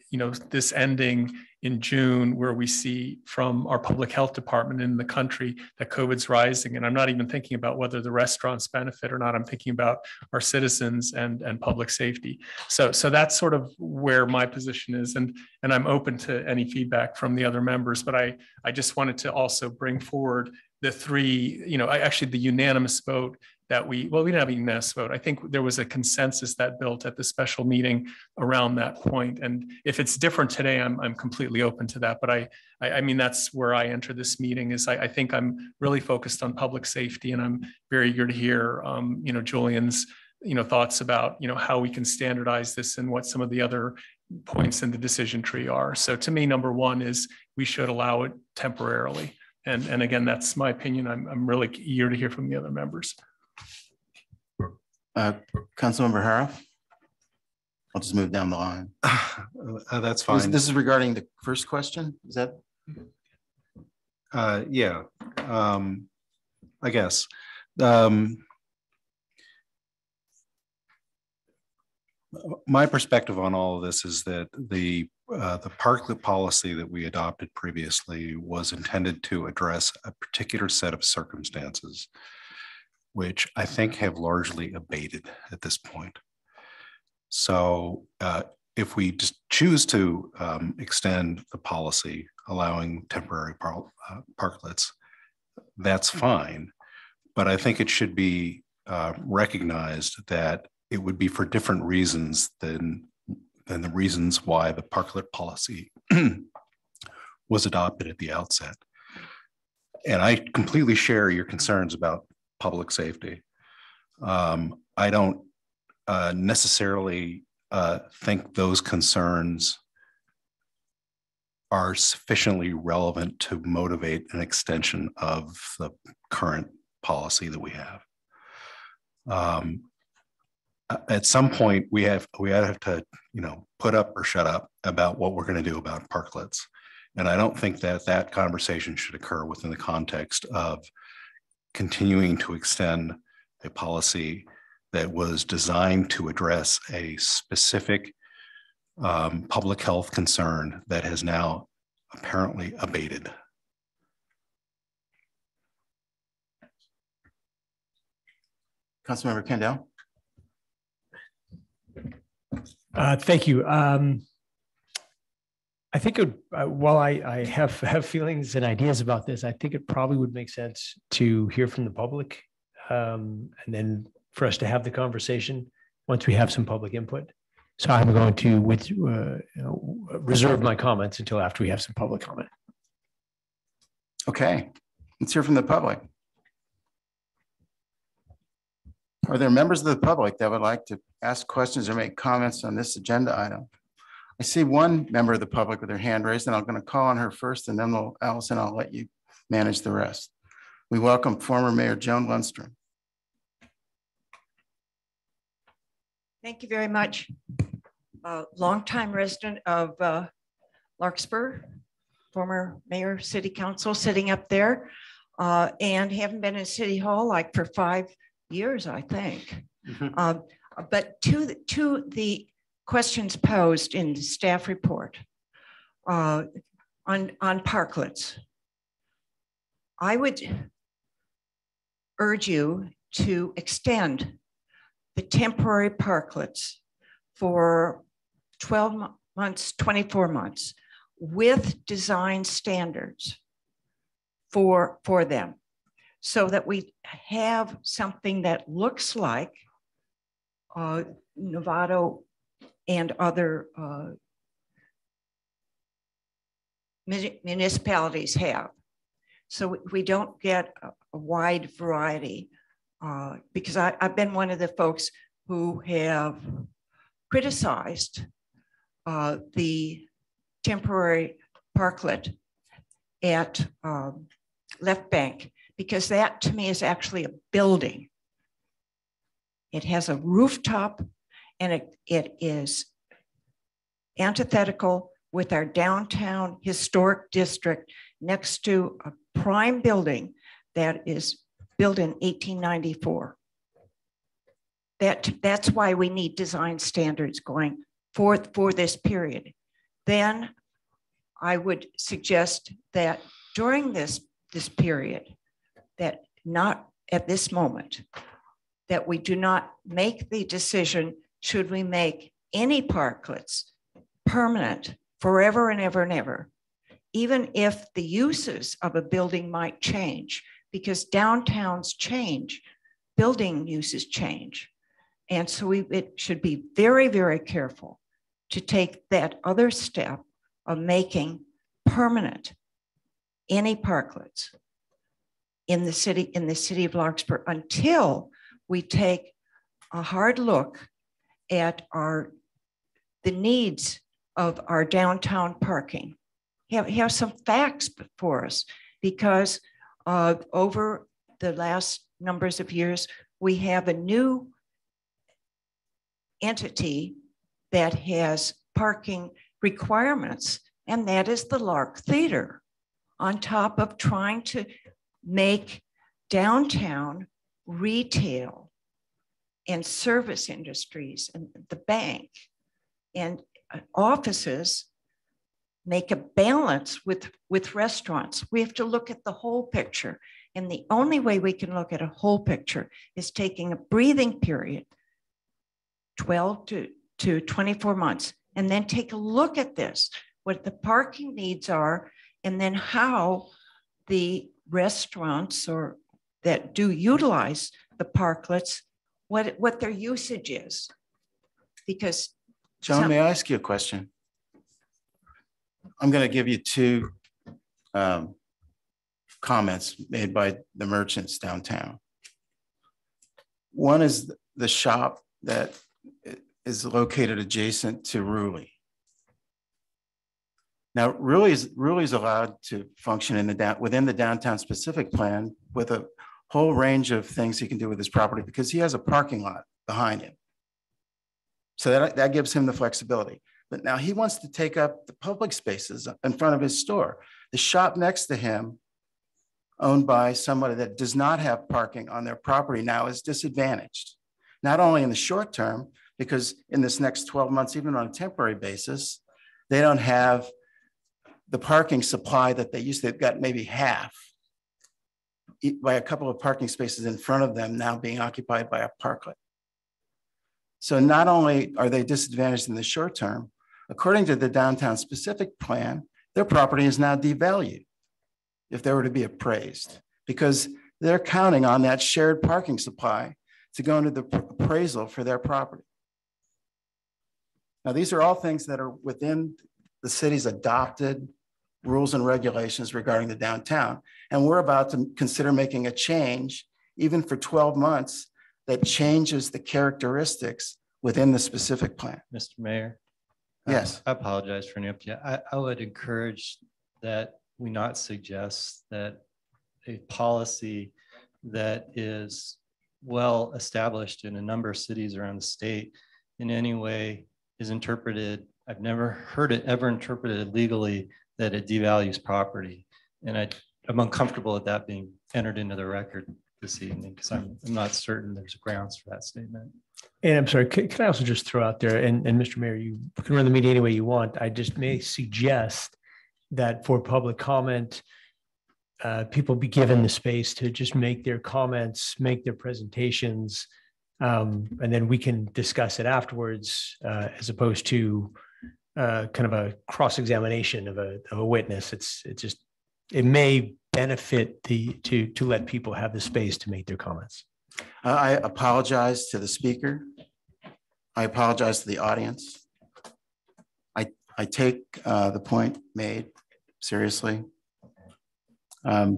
F: this ending in June, where we see from our public health department in the country that COVID's rising. And I'm not even thinking about whether the restaurants benefit or not. I'm thinking about our citizens and public safety. So that's sort of where my position is. And I'm open to any feedback from the other members, but I just wanted to also bring forward the three, actually the unanimous vote that we didn't have a unanimous vote. I think there was a consensus that built at the special meeting around that point. And if it's different today, I'm completely open to that. But I mean, that's where I enter this meeting is I think I'm really focused on public safety, and I'm very eager to hear, Julian's, thoughts about, how we can standardize this and what some of the other points in the decision tree are. So to me, number one is we should allow it temporarily. And again, that's my opinion. I'm really eager to hear from the other members.
A: Councilmember Hara? I'll just move down the line.
G: That's fine.
A: This is regarding the first question, is that?
G: Yeah, I guess. My perspective on all of this is that the Parklet policy that we adopted previously was intended to address a particular set of circumstances, which I think have largely abated at this point. So if we just choose to extend the policy allowing temporary parklets, that's fine. But I think it should be recognized that it would be for different reasons than the reasons why the Parklet policy was adopted at the outset. And I completely share your concerns about public safety. I don't necessarily think those concerns are sufficiently relevant to motivate an extension of the current policy that we have. At some point, we have to, put up or shut up about what we're going to do about parklets. And I don't think that conversation should occur within the context of continuing to extend a policy that was designed to address a specific public health concern that has now apparently abated.
A: Councilmember Kendall.
D: Thank you. I think while I have feelings and ideas about this, I think it probably would make sense to hear from the public, and then for us to have the conversation once we have some public input. So I'm going to reserve my comments until after we have some public comment.
A: Okay, let's hear from the public. Are there members of the public that would like to ask questions or make comments on this agenda item? I see one member of the public with their hand raised, and I'm going to call on her first, and then Allison, I'll let you manage the rest. We welcome former Mayor Joan Lundstrom.
Q: Thank you very much. Longtime resident of Larkspur, former mayor, city council, sitting up there, and haven't been in City Hall like for 5 years, I think. Mm-hmm. But to the questions posed in the staff report on parklets, I would urge you to extend the temporary parklets for 12 months, 24 months with design standards for them, so that we have something that looks like Novato and other municipalities have. So we don't get a wide variety, because I've been one of the folks who have criticized the temporary parklet at Left Bank, because that to me is actually a building. It has a rooftop, and it is antithetical with our downtown historic district next to a prime building that is built in 1894. That's why we need design standards going for this period. Then I would suggest that during this period, that not at this moment, that we do not make the decision, should we make any parklets permanent forever and ever and ever, even if the uses of a building might change, because downtowns change, building uses change. And so it should be very, very careful to take that other step of making permanent any parklets in the city of Larkspur until we take a hard look at the needs of our downtown parking. Have some facts before us, because over the last numbers of years, we have a new entity that has parking requirements, and that is the Lark Theater, on top of trying to make downtown retail and service industries and the bank and offices make a balance with restaurants. We have to look at the whole picture. And the only way we can look at a whole picture is taking a breathing period, 12 to 24 months, and then take a look at this, what the parking needs are, and then how the restaurants or that do utilize the parklets, what their usage is. Because
A: Joan, may I ask you a question? I'm going to give you two comments made by the merchants downtown. One is the shop that is located adjacent to Ruley. Now, Ruley is allowed to function within the downtown specific plan with a whole range of things he can do with his property, because he has a parking lot behind him. So that gives him the flexibility. But now he wants to take up the public spaces in front of his store. The shop next to him, owned by somebody that does not have parking on their property, now is disadvantaged. Not only in the short term, because in this next 12 months, even on a temporary basis, they don't have the parking supply that they used to. They've got maybe half, by a couple of parking spaces in front of them now being occupied by a parklet. So not only are they disadvantaged in the short term, according to the downtown specific plan, their property is now devalued if they were to be appraised, because they're counting on that shared parking supply to go into the appraisal for their property. Now, these are all things that are within the city's adopted rules and regulations regarding the downtown. And we're about to consider making a change, even for 12 months, that changes the characteristics within the specific plan.
C: Mr. Mayor.
A: Yes.
C: I apologize for interrupting you. I would encourage that we not suggest that a policy that is well established in a number of cities around the state in any way is interpreted. I've never heard it ever interpreted legally that it devalues property. And I'm uncomfortable with that being entered into the record this evening, because I'm not certain there's grounds for that statement.
D: And I'm sorry, can I also just throw out there, and Mr. Mayor, you can run the meeting any way you want. I just may suggest that for public comment, people be given the space to just make their comments, make their presentations, and then we can discuss it afterwards, as opposed to kind of a cross-examination of a witness. It may benefit to let people have the space to make their comments.
A: I apologize to the speaker. I apologize to the audience. I take the point made seriously. I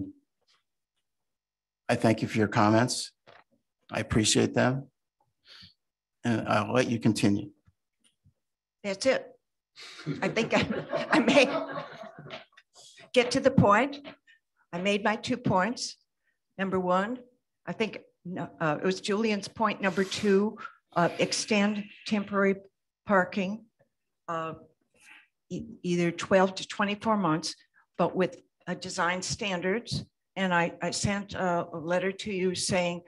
A: thank you for your comments. I appreciate them. And I'll let you continue.
Q: That's it. I think I may get to the point. I made my 2 points. Number one, I think it was Julian's point. Number two, extend temporary parking, either 12 to 24 months, but with design standards. And I sent a letter to you saying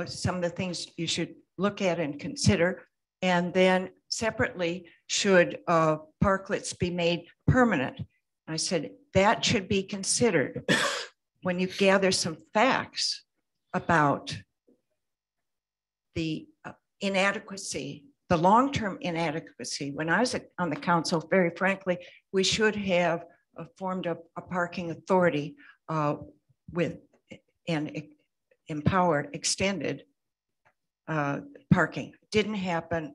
Q: some of the things you should look at and consider. And then separately, should parklets be made permanent? I said, that should be considered when you gather some facts about the inadequacy, the long-term inadequacy. When I was on the council, very frankly, we should have formed a parking authority with and empowered extended parking. Didn't happen.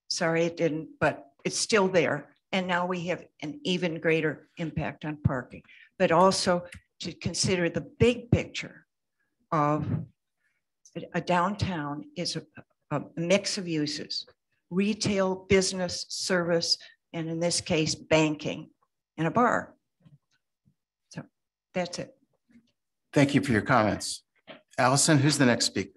Q: Sorry, it didn't, but it's still there. And now we have an even greater impact on parking, but also to consider the big picture of a downtown is a mix of uses, retail, business, service, and in this case, banking and a bar. So that's it.
A: Thank you for your comments. Allison, who's the next speaker?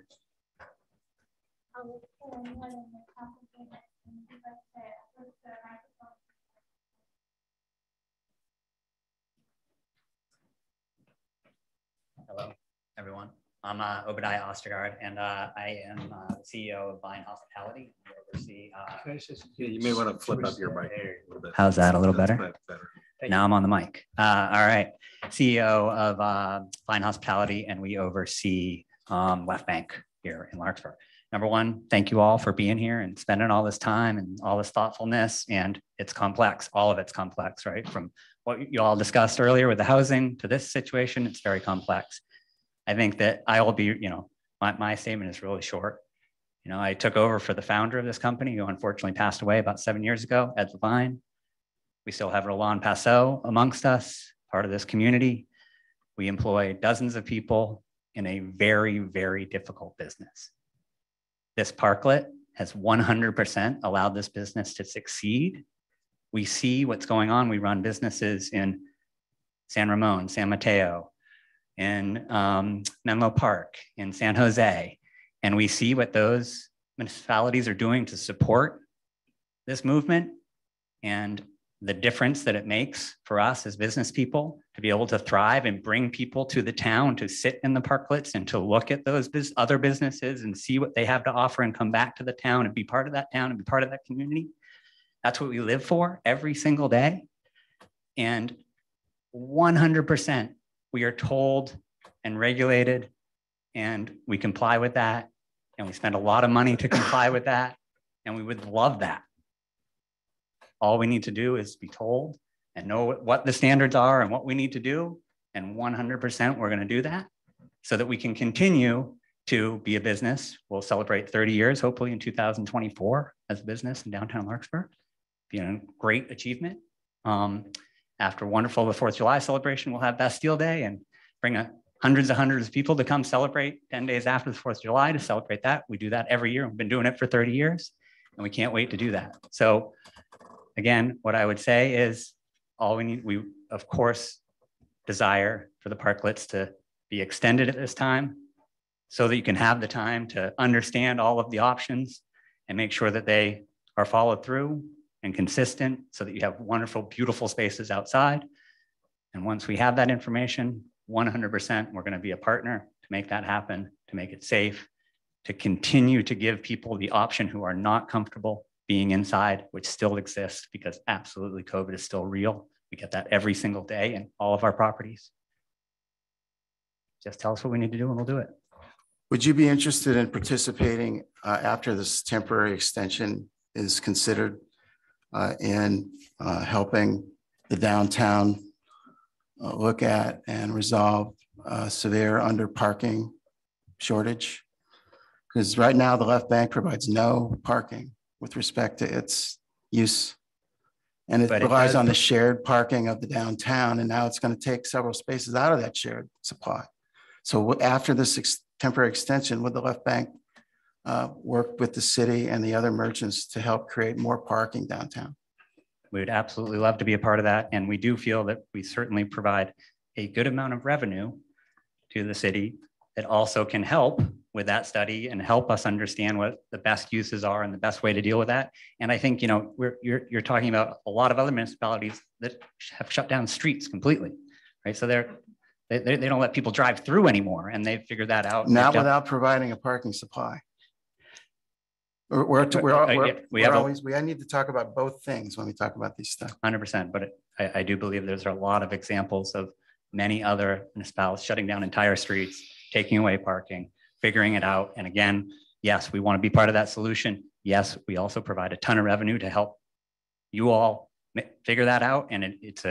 R: Hello, everyone. I'm Obadiah Ostergaard, and I am the CEO of Vine Hospitality. Oversee,
G: you may want to flip up your mic a little bit.
R: How's that? A little better?
G: Better.
R: Now I'm on the mic. All right. CEO of Vine Hospitality, and we oversee Left Bank here in Larkspur. Number one, thank you all for being here and spending all this time and all this thoughtfulness. And it's complex. All of it's complex, right? From what you all discussed earlier with the housing to this situation, it's very complex. I think that I will be, my statement is really short. I took over for the founder of this company who unfortunately passed away about 7 years ago, Ed Levine. We still have Roland Passot amongst us, part of this community. We employ dozens of people in a very, very difficult business. This Parklet has 100% allowed this business to succeed. We see what's going on. We run businesses in San Ramon, San Mateo, in Menlo Park, in San Jose, and we see what those municipalities are doing to support this movement and the difference that it makes for us as business people to be able to thrive and bring people to the town to sit in the parklets and to look at those other businesses and see what they have to offer and come back to the town and be part of that town and be part of that community. That's what we live for every single day. And 100% we are told and regulated, and we comply with that. And we spend a lot of money to comply with that. And we would love that. All we need to do is be told and know what the standards are and what we need to do. And 100% we're going to do that so that we can continue to be a business. We'll celebrate 30 years, hopefully in 2024 as a business in downtown Larkspur. Be a great achievement. After wonderful the 4th of July celebration, we'll have Bastille Day and bring hundreds of people to come celebrate 10 days after the 4th of July to celebrate that. We do that every year. We've been doing it for 30 years and we can't wait to do that. So again, what I would say is all we need, we of course desire for the parklets to be extended at this time so that you can have the time to understand all of the options and make sure that they are followed through and consistent so that you have wonderful, beautiful spaces outside. And once we have that information, 100%, we're going to be a partner to make that happen, to make it safe, to continue to give people the option who are not comfortable being inside, which still exists because absolutely COVID is still real. We get that every single day in all of our properties. Just tell us what we need to do and we'll do it.
A: Would you be interested in participating after this temporary extension is considered in helping the downtown look at and resolve severe under parking shortage? Because right now the left bank provides no parking with respect to its use. And it relies on the shared parking of the downtown. And now it's going to take several spaces out of that shared supply. So after this temporary extension, would the left bank work with the city and the other merchants to help create more parking downtown?
R: We would absolutely love to be a part of that. And we do feel that we certainly provide a good amount of revenue to the city that also can help with that study and help us understand what the best uses are and the best way to deal with that. And I think, you're talking about a lot of other municipalities that have shut down streets completely, right? So they don't let people drive through anymore, and they've figured that out.
A: Not without providing a parking supply. We need to talk about both things when we talk about these stuff.
R: 100%, but I do believe there's a lot of examples of many other municipalities shutting down entire streets, taking away parking, figuring it out. And again, yes, we want to be part of that solution. Yes, we also provide a ton of revenue to help you all figure that out. And it's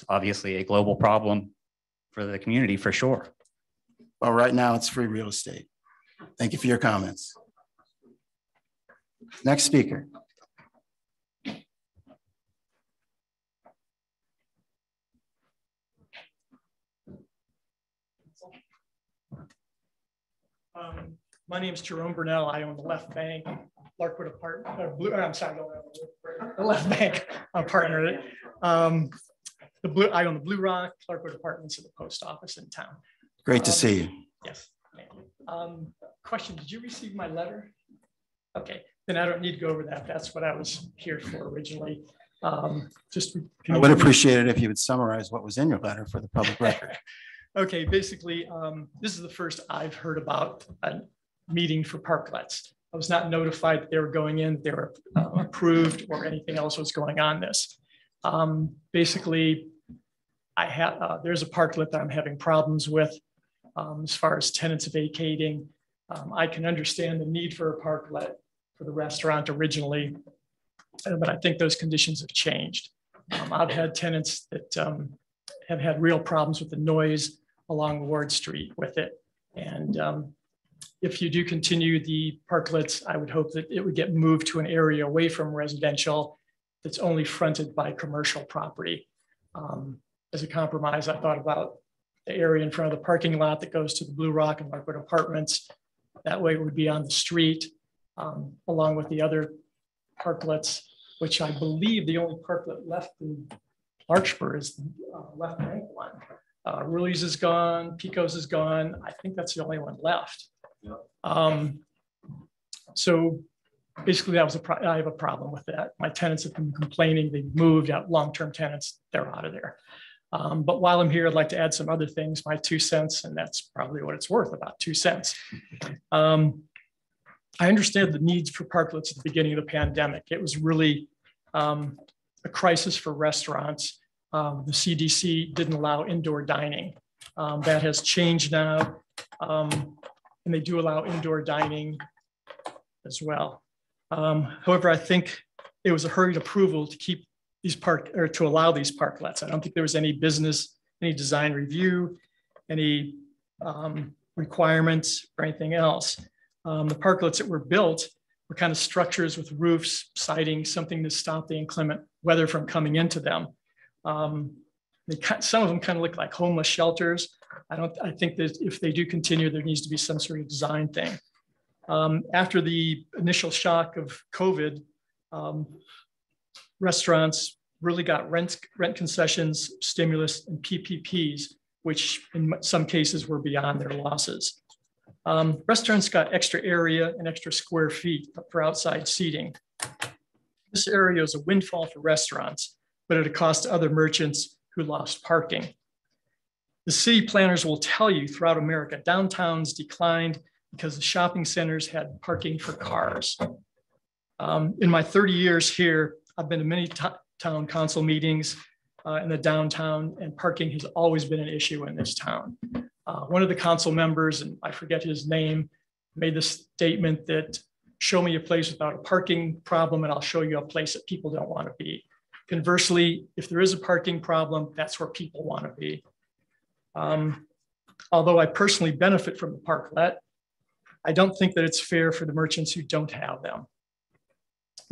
R: obviously a global problem for the community for sure.
A: Well, right now it's free real estate. Thank you for your comments. Next speaker.
S: My name is Jerome Burnell. I own the Left Bank, Larkwood Apartment, I'm sorry, the Left Bank. I'm partner in it. I own the Blue Rock, Larkwood Apartments at the post office in town.
A: Great to see you.
S: Yes. Question, did you receive my letter? Okay, then I don't need to go over that. That's what I was here for originally. I
A: would appreciate it if you would summarize what was in your letter for the public record.
S: Okay, basically, this is the first I've heard about a meeting for Parklets. I was not notified that they were going in, they were approved, or anything else was going on this. Basically, there's a Parklet that I'm having problems with as far as tenants vacating. I can understand the need for a Parklet for the restaurant originally, but I think those conditions have changed. I've had tenants that have had real problems with the noise along Ward Street with it. And if you do continue the Parklets, I would hope that it would get moved to an area away from residential that's only fronted by commercial property. As a compromise, I thought about the area in front of the parking lot that goes to the Blue Rock and Larkwood Apartments. That way it would be on the street, along with the other Parklets, which I believe the only Parklet left in Larkspur is the Left Bank one. Rulies is gone, Pico's is gone. I think that's the only one left. So basically that was I have a problem with that. My tenants have been complaining, they've moved out, long-term tenants, they're out of there. But while I'm here, I'd like to add some other things, my 2 cents, and that's probably what it's worth, about 2 cents. I understand the needs for Parklets at the beginning of the pandemic. It was really a crisis for restaurants. The CDC didn't allow indoor dining. That has changed now, and they do allow indoor dining as well. However, I think it was a hurried approval to keep these to allow these Parklets. I don't think there was any business, any design review, any requirements or anything else. The Parklets that were built were kind of structures with roofs, siding, something to stop the inclement weather from coming into them. Some of them kind of look like homeless shelters. I think that if they do continue, there needs to be some sort of design thing. After the initial shock of COVID, restaurants really got rent concessions, stimulus, and PPPs, which in some cases were beyond their losses. Restaurants got extra area and extra square feet for outside seating. This area is a windfall for restaurants, but at a cost to other merchants who lost parking. The city planners will tell you throughout America, downtowns declined because the shopping centers had parking for cars. In my 30 years here, I've been to many town council meetings in the downtown, and parking has always been an issue in this town. One of the council members, and I forget his name, made the statement that show me a place without a parking problem and I'll show you a place that people don't want to be. Conversely, if there is a parking problem, that's where people want to be. Although I personally benefit from the Parklet, I don't think that it's fair for the merchants who don't have them.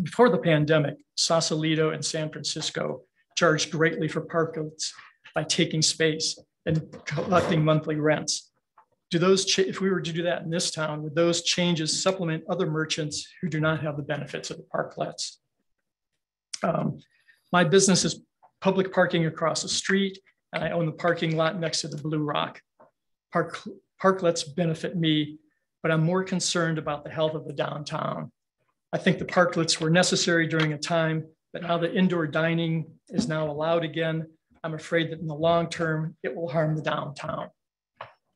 S: Before the pandemic, Sausalito and San Francisco charged greatly for Parklets by taking space and collecting monthly rents. If we were to do that in this town, would those changes supplement other merchants who do not have the benefits of the Parklets? My business is public parking across the street, and I own the parking lot next to the Blue Rock. Parklets benefit me, but I'm more concerned about the health of the downtown. I think the Parklets were necessary during a time, but now that indoor dining is now allowed again, I'm afraid that in the long term, it will harm the downtown.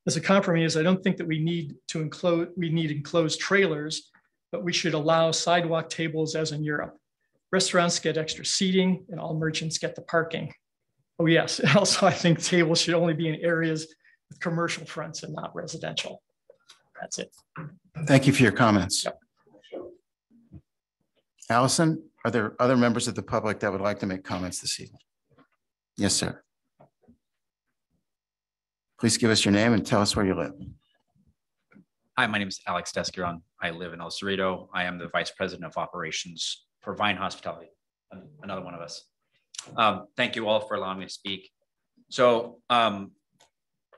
S: As a compromise, I don't think that we need enclosed trailers, but we should allow sidewalk tables as in Europe. Restaurants get extra seating and all merchants get the parking. Oh, yes. Also, I think tables should only be in areas with commercial fronts and not residential. That's it.
A: Thank you for your comments.
S: Yep.
A: Allison, are there other members of the public that would like to make comments this evening? Yes, sir. Please give us your name and tell us where you live.
T: Hi, my name is Alex Descaron. I live in El Cerrito. I am the Vice President of Operations for Vine Hospitality, another one of us. Thank you all for allowing me to speak. So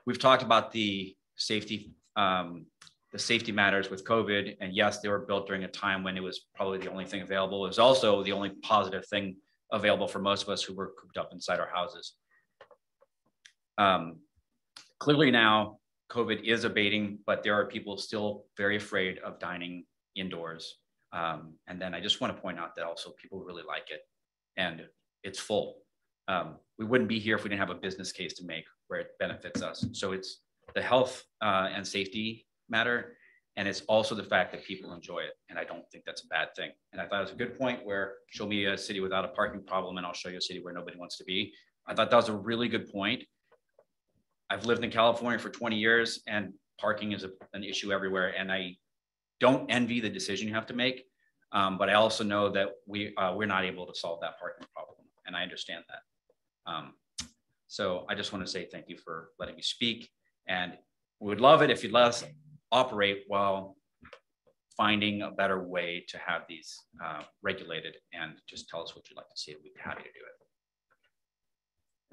T: we've talked about the safety matters with COVID, and yes, they were built during a time when it was probably the only thing available. It was also the only positive thing available for most of us who were cooped up inside our houses. Clearly now, COVID is abating, but there are people still very afraid of dining indoors. And then I just want to point out that also people really like it, and it's full. We wouldn't be here if we didn't have a business case to make where it benefits us. So it's the health and safety matter, and it's also the fact that people enjoy it, and I don't think that's a bad thing. And I thought it was a good point where show me a city without a parking problem and I'll show you a city where nobody wants to be. I thought that was a really good point. I've lived in California for 20 years and parking is an issue everywhere, and I don't envy the decision you have to make, but I also know that we're not able to solve that parking problem, and I understand that. So I just want to say thank you for letting me speak, and we would love it if you'd let us operate while finding a better way to have these regulated, and just tell us what you'd like to see. We'd be happy to do it.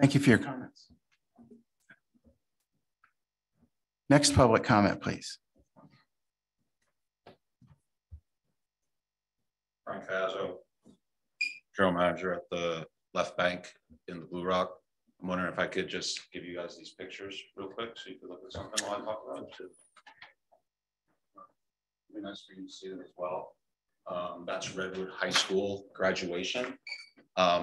A: Thank you for your comments. Next public comment, please.
U: Frank Fazzo, General Manager at the Left Bank in the Blue Rock. I'm wondering if I could just give you guys these pictures real quick so you could look at something while I talk about it too. It'd be nice for you to see them as well. That's Redwood High School graduation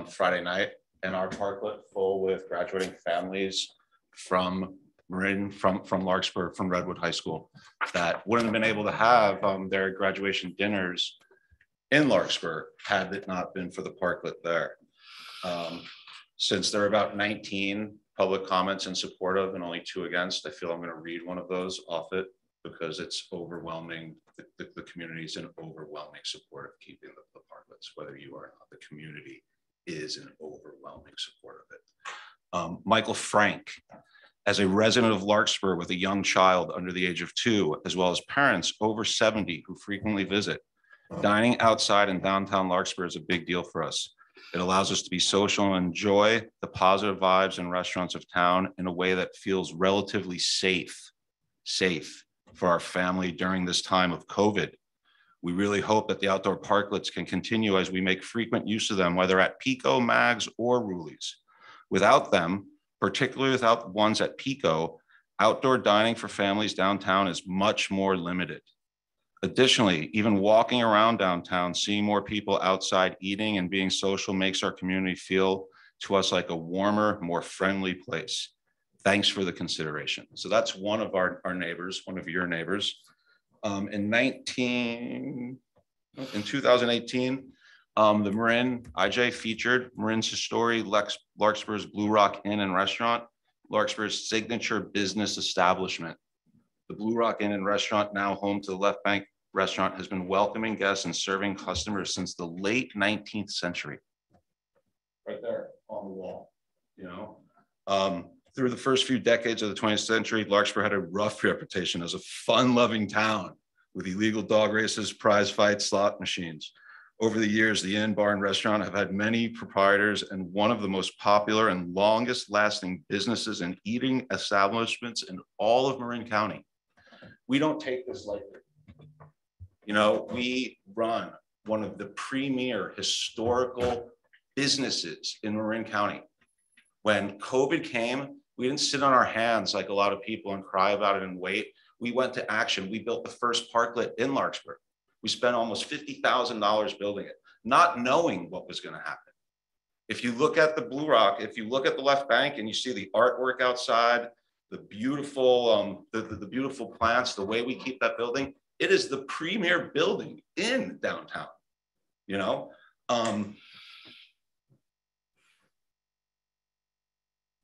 U: Friday night, and our parklet full with graduating families from Marin, from Larkspur, from Redwood High School that wouldn't have been able to have their graduation dinners in Larkspur had it not been for the parklet there. Since there are about 19 public comments in support of and only 2 against, I feel I'm going to read one of those off it because it's overwhelming. The community is in overwhelming support of keeping the parklets, whether you are not. The community is in overwhelming support of it. Michael Frank, as a resident of Larkspur with a young child under the age of 2, as well as parents over 70 who frequently visit, dining outside in downtown Larkspur is a big deal for us. It allows us to be social and enjoy the positive vibes in restaurants of town in a way that feels relatively safe for our family during this time of COVID. We really hope that the outdoor parklets can continue as we make frequent use of them, whether at Pico, Mags, or Ruli's. Without them, particularly without the ones at Pico, outdoor dining for families downtown is much more limited. Additionally, even walking around downtown, seeing more people outside eating and being social makes our community feel to us like a warmer, more friendly place. Thanks for the consideration. So that's one of our neighbors, one of your neighbors. In 2018, the Marin, IJ featured Marin's History, Larkspur's Blue Rock Inn and Restaurant, Larkspur's signature business establishment. The Blue Rock Inn and Restaurant, now home to the Left Bank Restaurant, has been welcoming guests and serving customers since the late 19th century. Right there on the wall, you know. Through the first few decades of the 20th century, Larkspur had a rough reputation as a fun-loving town with illegal dog races, prize fights, slot machines. Over the years, the inn, bar, and restaurant have had many proprietors and one of the most popular and longest lasting businesses and eating establishments in all of Marin County. We don't take this lightly. You know, we run one of the premier historical businesses in Marin County. When COVID came, we didn't sit on our hands like a lot of people and cry about it and wait. We went to action. We built the first parklet in Larkspur. We spent almost $50,000 building it, not knowing what was going to happen. If you look at the Blue Rock, if you look at the Left Bank and you see the artwork outside, the beautiful, the beautiful plants, the way we keep that building, it is the premier building in downtown, you know?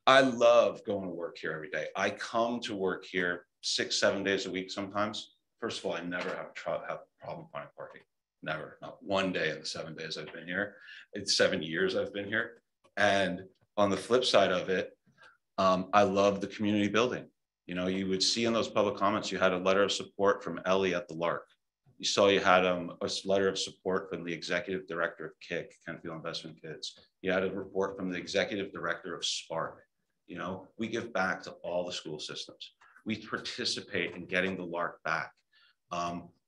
U: I love going to work here every day. I come to work here 6-7 days a week sometimes. First of all, I never have a problem finding parking. Never, not one day in the 7 days I've been here. It's 7 years I've been here. And on the flip side of it, I love the community building. You know, you would see in those public comments, you had a letter of support from Ellie at the Lark. You saw you had a letter of support from the executive director of KIC, Kentfield Investment Kids. You had a report from the executive director of Spark. You know, we give back to all the school systems. We participate in getting the Lark back.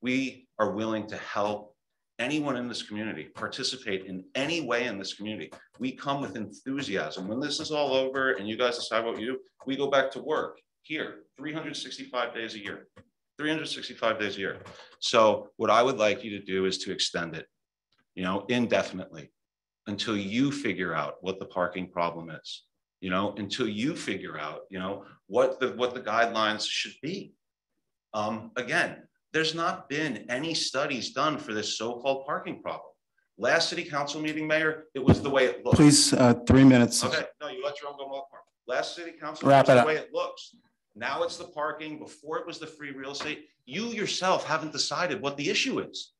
U: We are willing to help anyone in this community participate in any way in this community. We come with enthusiasm. When this is all over and you guys decide what you do, we go back to work here 365 days a year. 365 days a year. So what I would like you to do is to extend it, you know, indefinitely until you figure out what the parking problem is, you know, until you figure out, you know, what the guidelines should be. Again, there's not been any studies done for this so-called parking problem. Last city council meeting, Mayor, it was the way it looks.
A: Please, 3 minutes.
U: Okay, no, you let your own go more. Last city council,
A: Wrap it
U: the
A: up.
U: way it looks. Now it's the parking. Before it was the free real estate. You yourself haven't decided what the issue is.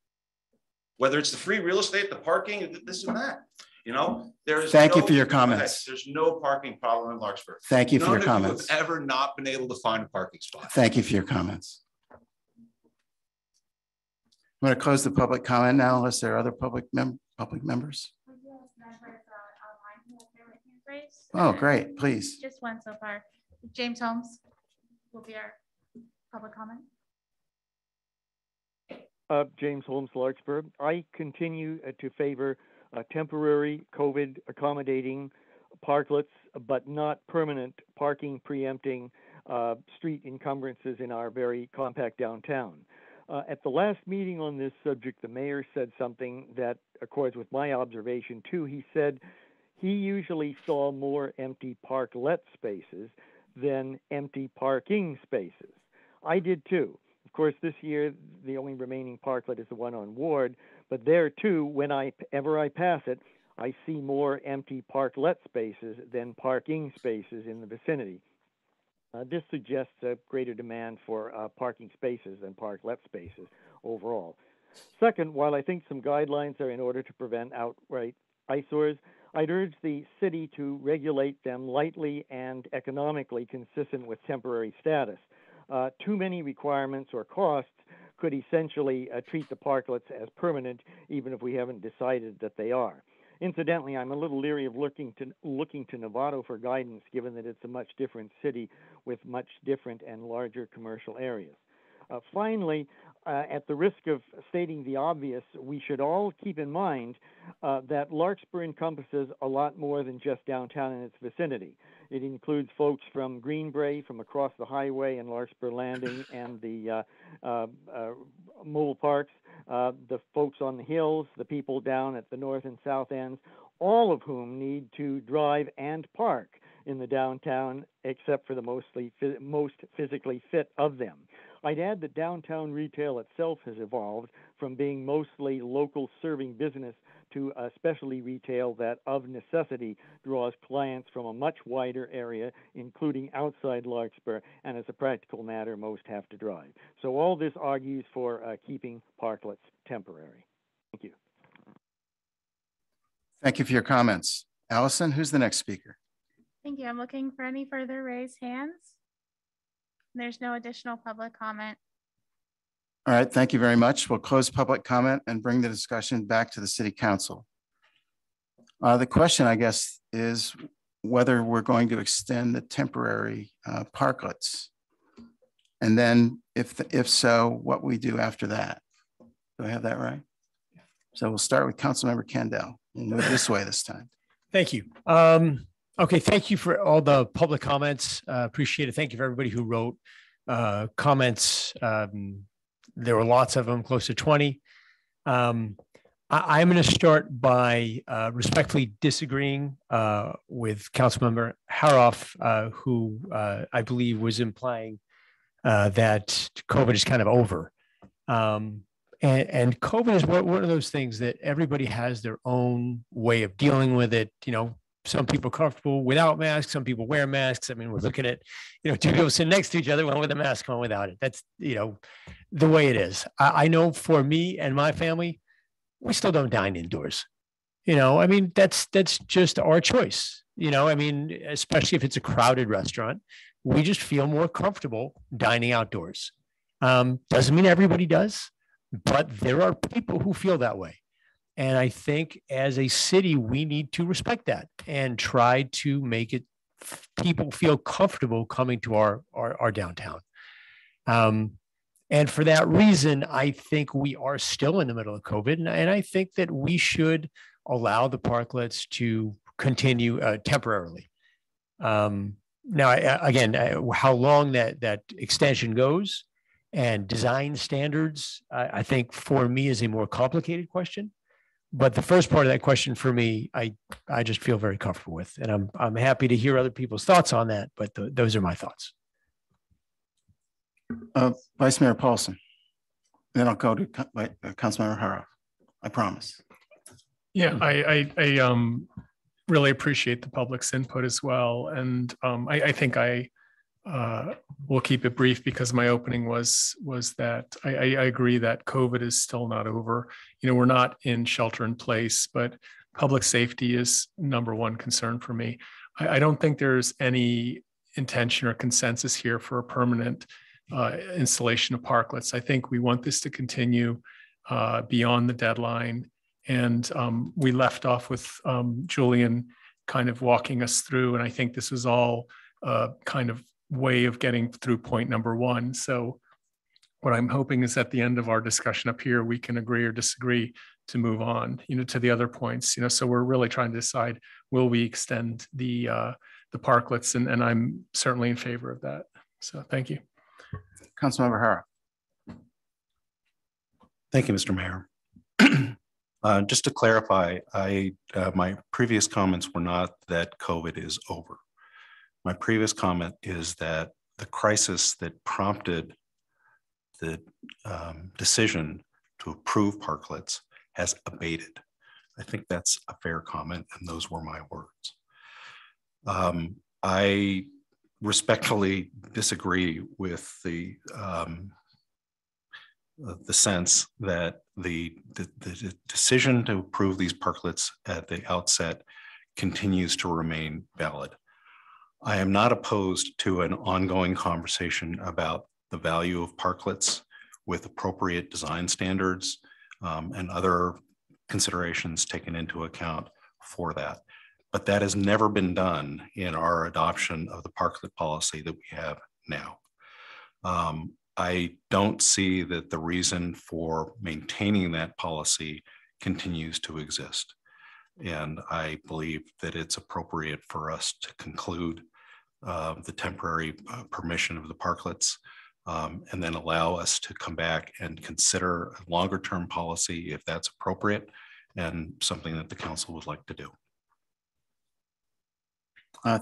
U: Whether it's the free real estate, the parking, this and that. You know, there's
A: Thank you for your comments.
U: There's no parking problem in Larkspur.
A: Thank you for your
U: None of
A: comments.
U: you have ever not been able to find a parking spot.
A: Thank you for your comments. I'm going to close the public comment now, unless there are other public members. Oh, great, please.
B: Just one so far. James Holmes will be our public comment.
M: James Holmes, Larkspur. I continue to favor temporary COVID accommodating parklets, but not permanent parking preempting street encumbrances in our very compact downtown. At the last meeting on this subject, the mayor said something that accords with my observation too. He said he usually saw more empty parklet spaces than empty parking spaces. I did too. Of course, this year, the only remaining parklet is the one on Ward, but there too, whenever I pass it, I see more empty parklet spaces than parking spaces in the vicinity. This suggests a greater demand for parking spaces than parklet spaces overall. Second, while I think some guidelines are in order to prevent outright eyesores, I'd urge the city to regulate them lightly and economically consistent with temporary status. Too many requirements or costs could essentially treat the parklets as permanent, even if we haven't decided that they are. Incidentally, I'm a little leery of looking to Novato for guidance, given that it's a much different city with much different and larger commercial areas. Finally, at the risk of stating the obvious, we should all keep in mind that Larkspur encompasses a lot more than just downtown and its vicinity. It includes folks from Greenbrae, from across the highway and Larkspur Landing and the mobile parks, the folks on the hills, the people down at the north and south ends, all of whom need to drive and park in the downtown, except for the most physically fit of them. I'd add that downtown retail itself has evolved from being mostly local serving business to a specialty retail that of necessity draws clients from a much wider area, including outside Larkspur, and as a practical matter, most have to drive. So all this argues for keeping parklets temporary. Thank you.
A: Thank you for your comments. Allison, who's the next speaker?
B: Thank you. I'm looking for any further raised hands. There's no additional public comment.
A: All right, thank you very much. We'll close public comment and bring the discussion back to the city council. The question, I guess, is whether we're going to extend the temporary parklets. And then if so, what we do after that. Do I have that right? So we'll start with Councilmember Kendall. We'll move this way this time.
D: Thank you. Okay, thank you for all the public comments. Appreciate it. Thank you for everybody who wrote comments. There were lots of them, close to 20. I'm going to start by respectfully disagreeing with Councilmember Haroff, who I believe was implying that COVID is kind of over. And COVID is one of those things that everybody has their own way of dealing with it. You know, some people are comfortable without masks, some people wear masks. I mean, we're looking at, two people sitting next to each other, one with a mask, one without it. That's, the way it is. I know for me and my family, we still don't dine indoors. I mean, that's just our choice. I mean, especially if it's a crowded restaurant, we just feel more comfortable dining outdoors. Doesn't mean everybody does, but there are people who feel that way. And I think as a city, we need to respect that and try to make it people feel comfortable coming to our downtown. And for that reason, I think we are still in the middle of COVID. And I think that we should allow the parklets to continue temporarily. Now, again, how long that extension goes and design standards, I think for me is a more complicated question. But the first part of that question for me, I just feel very comfortable with, and I'm happy to hear other people's thoughts on that. But those are my thoughts.
A: Vice Mayor Paulson, then I'll go to Councilmember Hara. I promise.
F: Yeah, I really appreciate the public's input as well, and I think I will keep it brief because my opening was that I agree that COVID is still not over. We're not in shelter in place, but public safety is number one concern for me. I don't think there's any intention or consensus here for a permanent installation of parklets. I think we want this to continue beyond the deadline. And we left off with Julian kind of walking us through, and I think this was all kind of way of getting through point number one. So what I'm hoping is at the end of our discussion up here, we can agree or disagree to move on, to the other points. So we're really trying to decide, will we extend the parklets? And I'm certainly in favor of that. So thank you.
A: Councilmember Hara.
G: Thank you, Mr. Mayor. Just to clarify, my previous comments were not that COVID is over. My previous comment is that the crisis that prompted the decision to approve parklets has abated. I think that's a fair comment, and those were my words. I respectfully disagree with the sense that the decision to approve these parklets at the outset continues to remain valid. I am not opposed to an ongoing conversation about the value of parklets with appropriate design standards and other considerations taken into account for that. But that has never been done in our adoption of the parklet policy that we have now. I don't see that the reason for maintaining that policy continues to exist. And I believe that it's appropriate for us to conclude the temporary permission of the parklets and then allow us to come back and consider a longer term policy if that's appropriate and something that the council would like to do.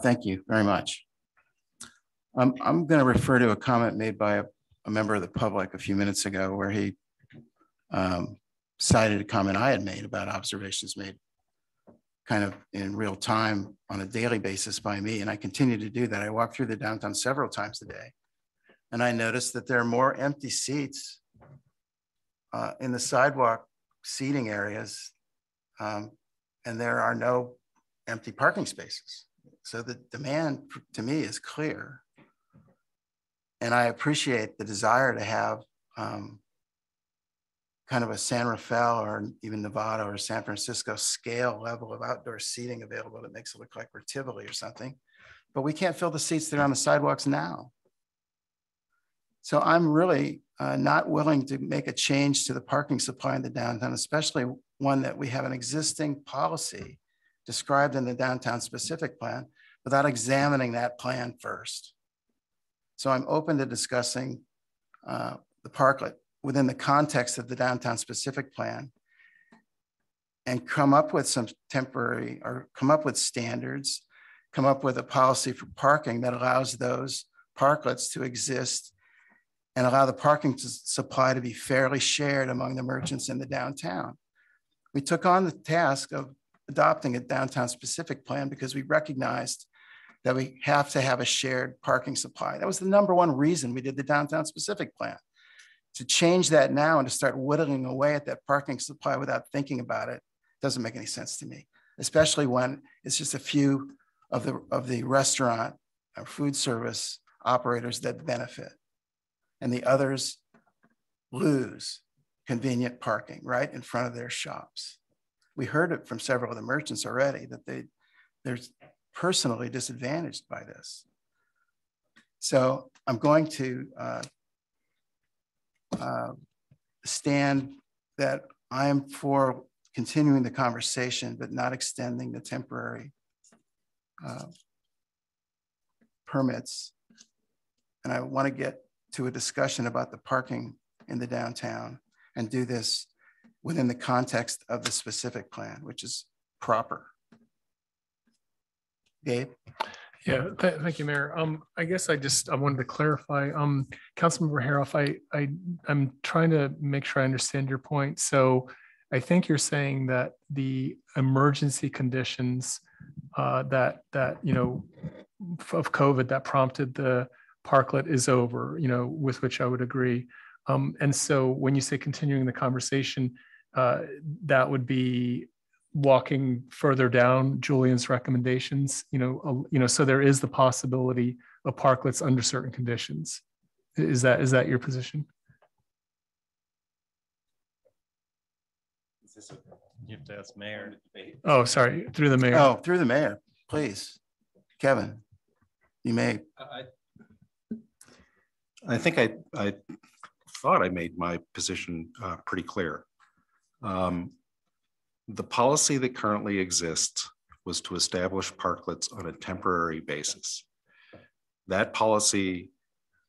A: Thank you very much. I'm going to refer to a comment made by a member of the public a few minutes ago where he cited a comment I had made about observations made kind of in real time on a daily basis by me. And I continue to do that. I walk through the downtown several times a day. And I noticed that there are more empty seats in the sidewalk seating areas. And there are no empty parking spaces. So the demand to me is clear. And I appreciate the desire to have kind of a San Rafael or even Nevada or San Francisco scale level of outdoor seating available that makes it look like we're Tivoli or something. But we can't fill the seats that are on the sidewalks now. So I'm really not willing to make a change to the parking supply in the downtown, especially one that we have an existing policy described in the downtown specific plan without examining that plan first. So I'm open to discussing the parklet within the context of the downtown specific plan and come up with some temporary or come up with standards, come up with a policy for parking that allows those parklets to exist and allow the parking supply to be fairly shared among the merchants in the downtown. We took on the task of adopting a downtown specific plan because we recognized that we have to have a shared parking supply. That was the number one reason we did the downtown specific plan. To change that now and to start whittling away at that parking supply without thinking about it doesn't make any sense to me, especially when it's just a few of the restaurant or food service operators that benefit and the others lose convenient parking right in front of their shops. We heard it from several of the merchants already that they're personally disadvantaged by this. So I'm going to stand that I am for continuing the conversation, but not extending the temporary permits. And I want to get to a discussion about the parking in the downtown and do this within the context of the specific plan, which is proper. Gabe?
F: Yeah, thank you, Mayor. I guess I wanted to clarify, Councilmember Haroff, I'm trying to make sure I understand your point. So I think you're saying that the emergency conditions that you know of COVID that prompted the Parklet is over, you know, with which I would agree. And so when you say continuing the conversation, that would be walking further down Julian's recommendations, so there is the possibility of parklets under certain conditions. Is that your position?
C: You have to ask Mayor.
F: Oh, sorry, through the mayor.
A: Oh, through the mayor, please. Kevin, you may.
G: I think I thought I made my position pretty clear. The policy that currently exists was to establish parklets on a temporary basis. That policy,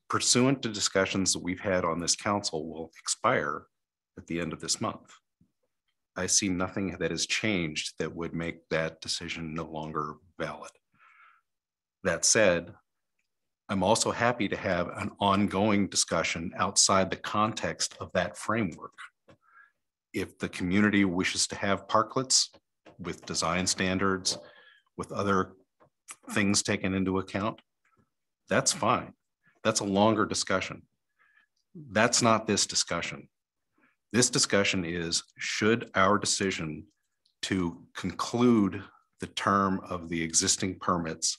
G: pursuant to discussions that we've had on this council, will expire at the end of this month. I see nothing that has changed that would make that decision no longer valid. That said, I'm also happy to have an ongoing discussion outside the context of that framework. If the community wishes to have parklets with design standards, with other things taken into account, that's fine. That's a longer discussion. That's not this discussion. This discussion is, should our decision to conclude the term of the existing permits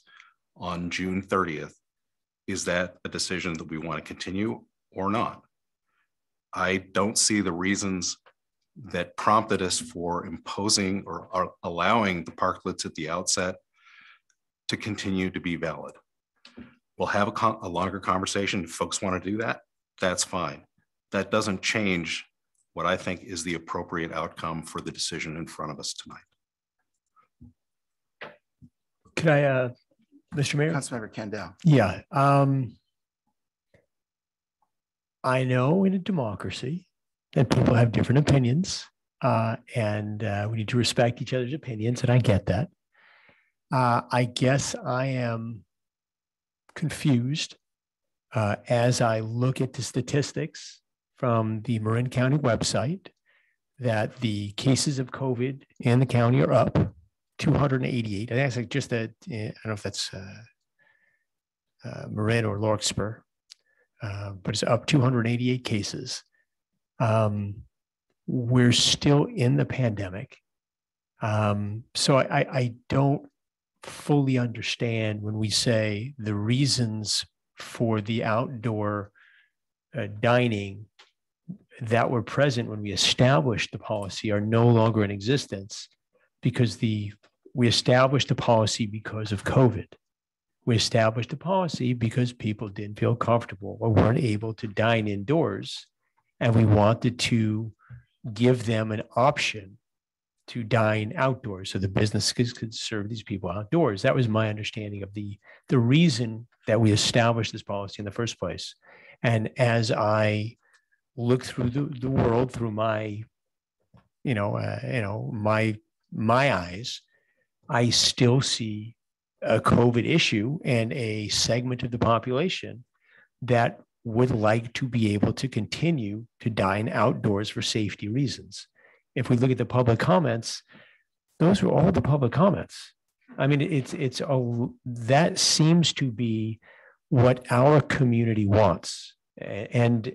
G: on June 30th, is that a decision that we want to continue or not? I don't see the reasons that prompted us for imposing or allowing the parklets at the outset to continue to be valid. We'll have a longer conversation. If folks want to do that, that's fine. That doesn't change what I think is the appropriate outcome for the decision in front of us tonight.
D: Could I, Mr. Mayor?
A: Councilmember Kendall.
D: Yeah. I know in a democracy that people have different opinions and we need to respect each other's opinions, and I get that. I guess I am confused as I look at the statistics from the Marin County website that the cases of COVID in the county are up 288. I think it's like just I don't know if that's Marin or Larkspur, but it's up 288 cases. We're still in the pandemic. So I don't fully understand when we say the reasons for the outdoor dining that were present when we established the policy are no longer in existence, because we established the policy because of COVID. We established the policy because people didn't feel comfortable or weren't able to dine indoors, and we wanted to give them an option to dine outdoors so the businesses could serve these people outdoors. That was my understanding of the reason that we established this policy in the first place. And as I look through the world through my, my eyes, I still see a COVID issue and a segment of the population that would like to be able to continue to dine outdoors for safety reasons. If we look at the public comments, those were all the public comments. I mean, that seems to be what our community wants. And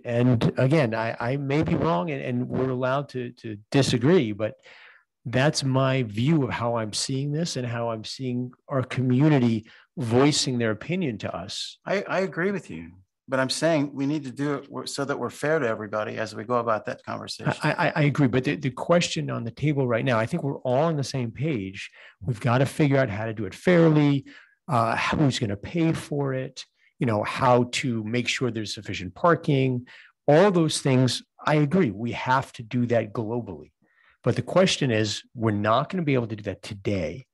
D: again, I may be wrong, and we're allowed to disagree, but that's my view of how I'm seeing this and how I'm seeing our community voicing their opinion to us.
A: I agree with you, but I'm saying we need to do it so that we're fair to everybody as we go about that conversation.
D: I agree, but the question on the table right now, I think we're all on the same page. We've got to figure out how to do it fairly, who's going to pay for it, how to make sure there's sufficient parking, all those things. I agree. We have to do that globally. But the question is, we're not going to be able to do that today.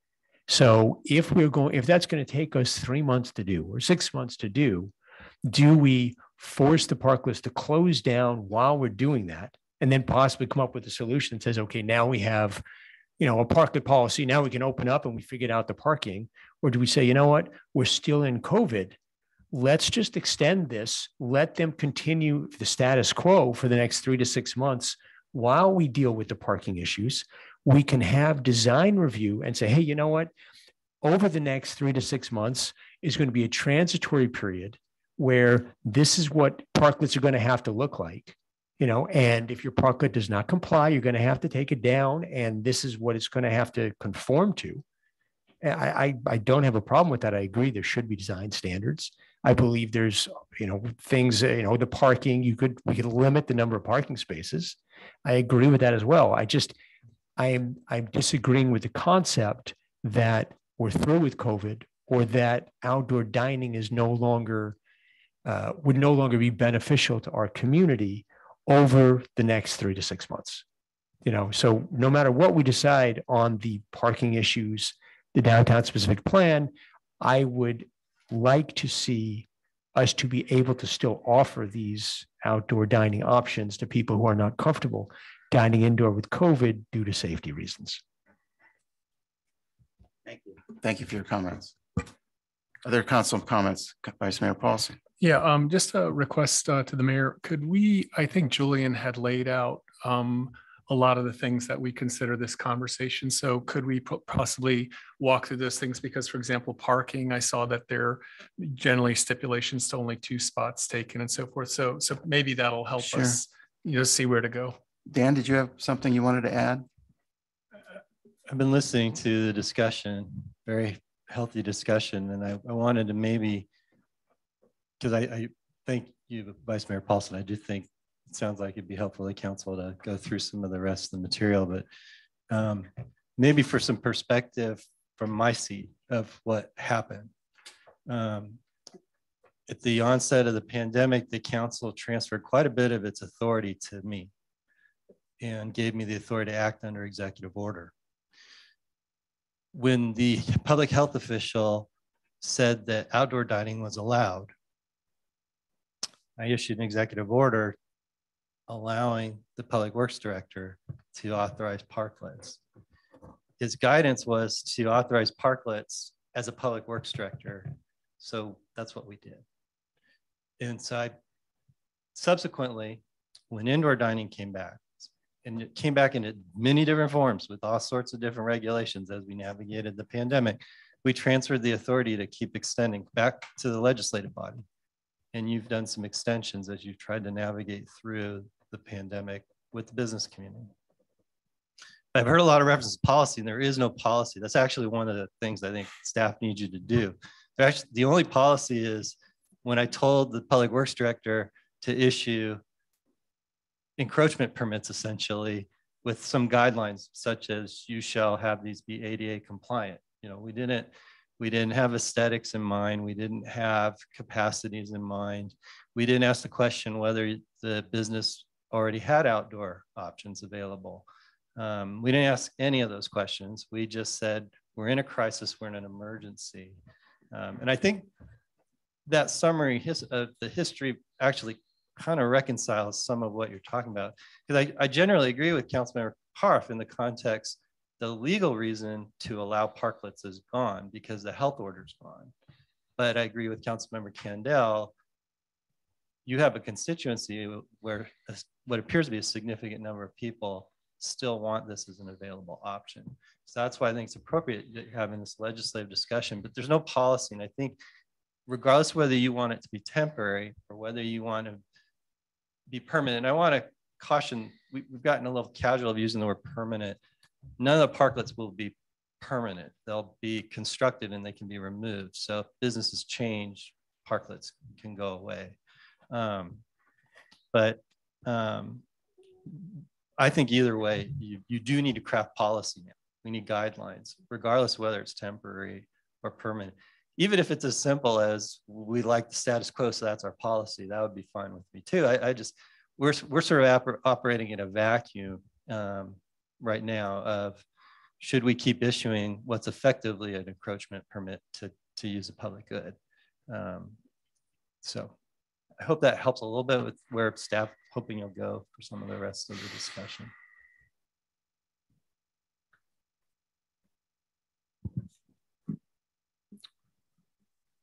D: So if that's going to take us 3 months to do or 6 months to do we force the Parklets to close down while we're doing that, and then possibly come up with a solution that says, okay, now we have, a Parklet policy. Now we can open up and we figured out the parking. Or do we say, you know what, we're still in COVID. Let's just extend this. Let them continue the status quo for the next 3 to 6 months while we deal with the parking issues. We can have design review and say, hey, you know what, over the next 3 to 6 months is going to be a transitory period where this is what Parklets are going to have to look like, and if your Parklet does not comply, you're going to have to take it down, and this is what it's going to have to conform to. I don't have a problem with that. I agree there should be design standards. I believe there's, things, the parking, we could limit the number of parking spaces. I agree with that as well. I'm disagreeing with the concept that we're through with COVID, or that outdoor dining is would no longer be beneficial to our community over the next 3 to 6 months. So no matter what we decide on the parking issues, the downtown specific plan, I would like to see us to be able to still offer these outdoor dining options to people who are not comfortable dining indoor with COVID due to safety reasons.
A: Thank you. Thank you for your comments. Other council comments, Vice Mayor Paulson?
F: Yeah, just a request to the mayor. I think Julian had laid out a lot of the things that we consider this conversation. So could we possibly walk through those things? Because, for example, parking, I saw that there are generally stipulations to only 2 spots taken and so forth. So maybe that'll help us, see where to go.
A: Dan, did you have something you wanted to add?
C: I've been listening to the discussion, very healthy discussion, and I wanted to maybe, because I thank you, Vice Mayor Paulson. I do think it sounds like it'd be helpful to council to go through some of the rest of the material, but maybe for some perspective from my seat of what happened. At the onset of the pandemic, the council transferred quite a bit of its authority to me and gave me the authority to act under executive order. When the public health official said that outdoor dining was allowed, I issued an executive order allowing the public works director to authorize parklets. His guidance was to authorize parklets as a public works director. So that's what we did. And so subsequently, when indoor dining came back, and it came back in many different forms with all sorts of different regulations as we navigated the pandemic, we transferred the authority to keep extending back to the legislative body. And you've done some extensions as you've tried to navigate through the pandemic with the business community. I've heard a lot of references to policy, and there is no policy. That's actually one of the things I think staff needs you to do. Actually, the only policy is when I told the public works director to issue encroachment permits, essentially, with some guidelines, such as you shall have these be ADA compliant. We didn't have aesthetics in mind. We didn't have capacities in mind. We didn't ask the question whether the business already had outdoor options available. We didn't ask any of those questions. We just said, we're in a crisis, we're in an emergency. And I think that summary of the history actually kind of reconciles some of what you're talking about. Because I generally agree with Councilmember Parf in the context, the legal reason to allow parklets is gone because the health order is gone. But I agree with Councilmember Candell, you have a constituency where what appears to be a significant number of people still want this as an available option. So that's why I think it's appropriate having this legislative discussion, but there's no policy. And I think regardless of whether you want it to be temporary or whether you want to be permanent, I want to caution, we've gotten a little casual of using the word permanent. None of the parklets will be permanent. They'll be constructed and they can be removed. So if businesses change, parklets can go away. I think either way, you do need to craft policy now. We need guidelines, regardless of whether it's temporary or permanent. Even if it's as simple as we like the status quo, so that's our policy, that would be fine with me too. We're sort of operating in a vacuum right now of should we keep issuing what's effectively an encroachment permit to use a public good. So I hope that helps a little bit with where staff hoping you'll go for some of the rest of the discussion.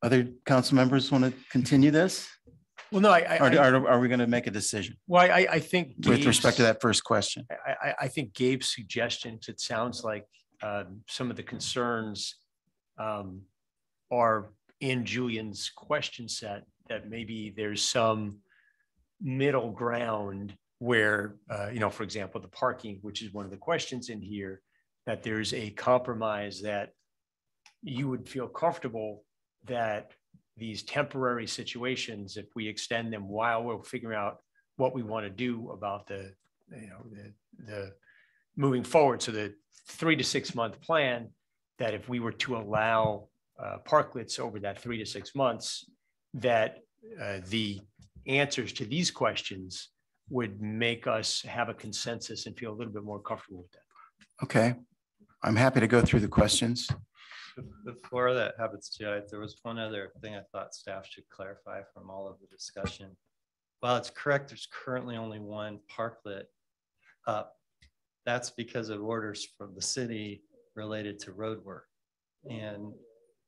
A: Other council members want to continue this?
D: Well, no,
A: are we going to make a decision?
D: Well, I think
A: with respect to that first question,
D: I think Gabe's suggestions, it sounds like some of the concerns are in Julian's question set, that maybe there's some middle ground where, for example, the parking, which is one of the questions in here, that there's a compromise that you would feel comfortable that these temporary situations, if we extend them while we're figuring out what we want to do about the moving forward. So the 3 to 6 month plan, that if we were to allow parklets over that 3 to 6 months, that the answers to these questions would make us have a consensus and feel a little bit more comfortable with that.
A: Okay, I'm happy to go through the questions.
C: Before that happens too, there was one other thing I thought staff should clarify from all of the discussion. While it's correct, there's currently only one parklet up. That's because of orders from the city related to road work. And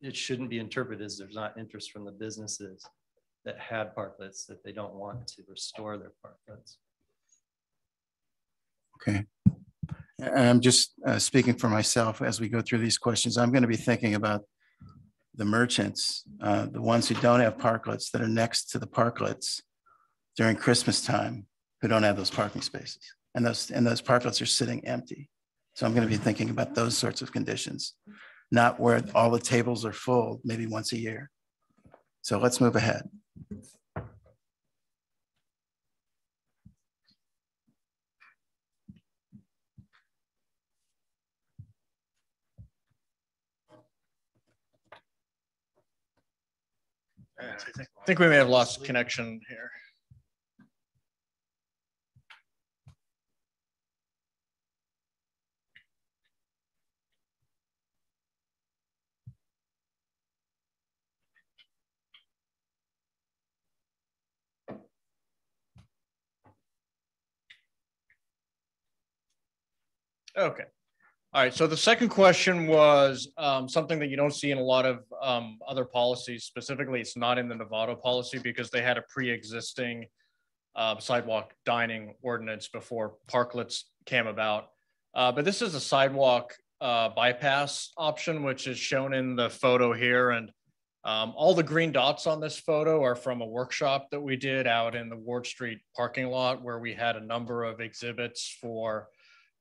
C: it shouldn't be interpreted as there's not interest from the businesses that had parklets, that they don't want to restore their parklets.
A: Okay. And I'm just speaking for myself as we go through these questions. I'm going to be thinking about the merchants, the ones who don't have parklets that are next to the parklets during Christmas time, who don't have those parking spaces. And those parklets are sitting empty. So I'm going to be thinking about those sorts of conditions, not where all the tables are full, maybe once a year. So let's move ahead.
P: I think we may have lost connection here. Okay. All right. So the second question was something that you don't see in a lot of other policies. Specifically, it's not in the Nevada policy because they had a pre-existing sidewalk dining ordinance before parklets came about. But this is a sidewalk bypass option, which is shown in the photo here. And all the green dots on this photo are from a workshop that we did out in the Ward Street parking lot, where we had a number of exhibits for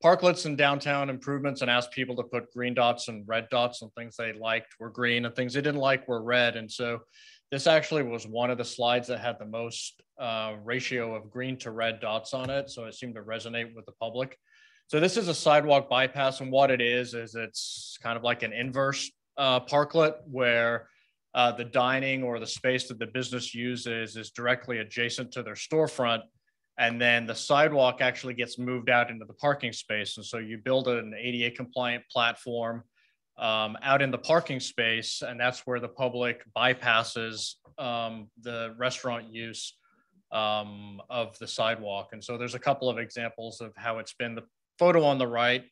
P: parklets and downtown improvements and asked people to put green dots and red dots, and things they liked were green and things they didn't like were red. And so this actually was one of the slides that had the most ratio of green to red dots on it. So it seemed to resonate with the public. So this is a sidewalk bypass, and what it is it's kind of like an inverse parklet where the dining or the space that the business uses is directly adjacent to their storefront. And then the sidewalk actually gets moved out into the parking space. And so you build an ADA compliant platform out in the parking space, and that's where the public bypasses the restaurant use of the sidewalk. And so there's a couple of examples of how it's been. The photo on the right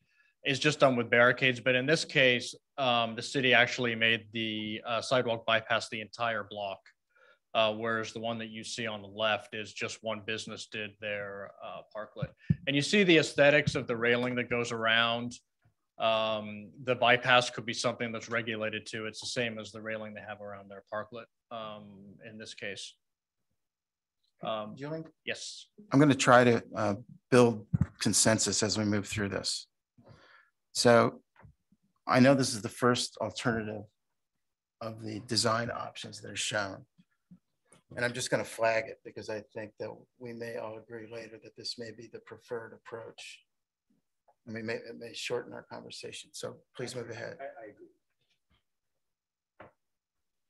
P: is just done with barricades, but in this case, the city actually made the sidewalk bypass the entire block. whereas the one that you see on the left is just one business did their parklet. And you see the aesthetics of the railing that goes around. The bypass could be something that's regulated too. It's the same as the railing they have around their parklet in this case.
A: Julian?
P: Yes.
A: I'm going to try to build consensus as we move through this. So I know this is the first alternative of the design options that are shown. And I'm just going to flag it because I think that we may all agree later that this may be the preferred approach. And it may shorten our conversation. So please move ahead.
P: I agree.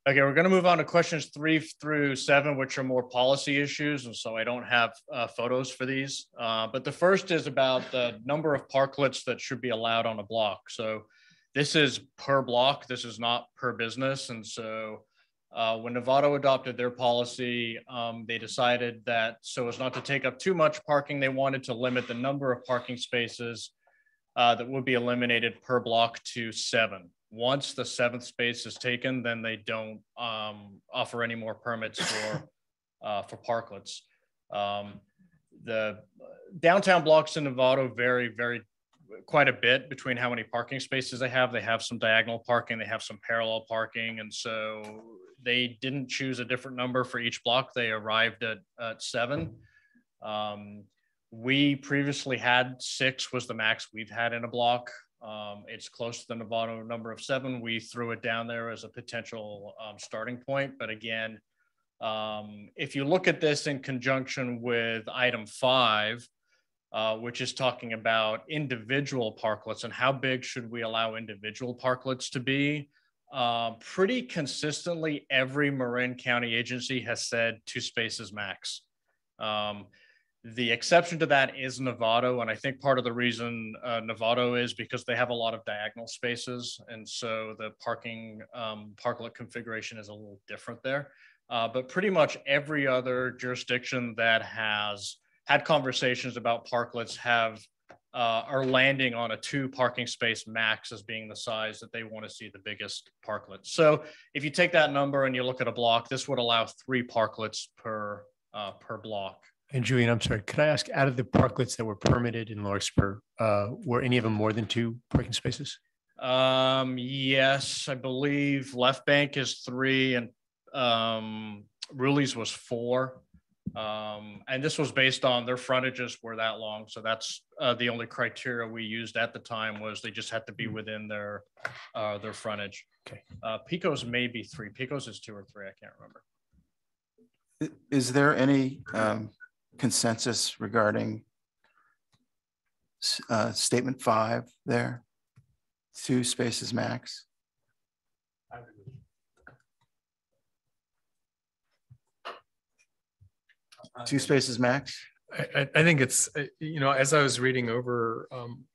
P: Okay, we're going to move on to questions 3 through 7, which are more policy issues. And so I don't have photos for these. But the first is about the number of parklets that should be allowed on a block. So this is per block. This is not per business. And so when Novato adopted their policy, they decided that so as not to take up too much parking, they wanted to limit the number of parking spaces that would be eliminated per block to 7. Once the 7th space is taken, then they don't offer any more permits for parklets. The downtown blocks in Novato vary quite a bit between how many parking spaces they have. They have some diagonal parking, they have some parallel parking, and so they didn't choose a different number for each block. They arrived at 7. We previously had 6 was the max we've had in a block. It's close to the Novato number of 7. We threw it down there as a potential starting point. But again, if you look at this in conjunction with item 5, which is talking about individual parklets and how big should we allow individual parklets to be, pretty consistently, every Marin County agency has said 2 spaces max. The exception to that is Novato, and I think part of the reason Novato is because they have a lot of diagonal spaces, and so the parklet configuration is a little different there. But pretty much every other jurisdiction that has had conversations about parklets are landing on a 2 parking space max as being the size that they want to see the biggest parklet. So if you take that number and you look at a block, this would allow 3 parklets per block.
D: And Julian, I'm sorry, could I ask, out of the parklets that were permitted in Larkspur, were any of them more than 2 parking spaces?
P: Yes, I believe Left Bank is 3 and Ruli's was 4. And this was based on their frontages were that long. So that's the only criteria we used at the time was they just had to be within their frontage.
D: Okay.
P: Pico's may be 3. Pico's is 2 or 3. I can't remember.
A: Is there any consensus regarding statement 5 there? 2 spaces max? 2 spaces max?
F: I think it's, as I was reading over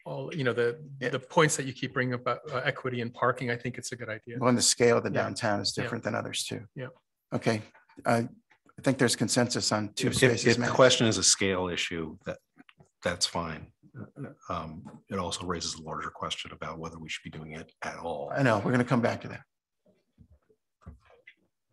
F: all, the points that you keep bringing up about equity and parking, I think it's a good idea.
A: Well, and the scale of the downtown is different than others too.
F: Yeah.
A: Okay. I think there's consensus on 2 spaces.
G: If the question is a scale issue, that's fine. It also raises a larger question about whether we should be doing it at all.
A: I know, we're going to come back to that.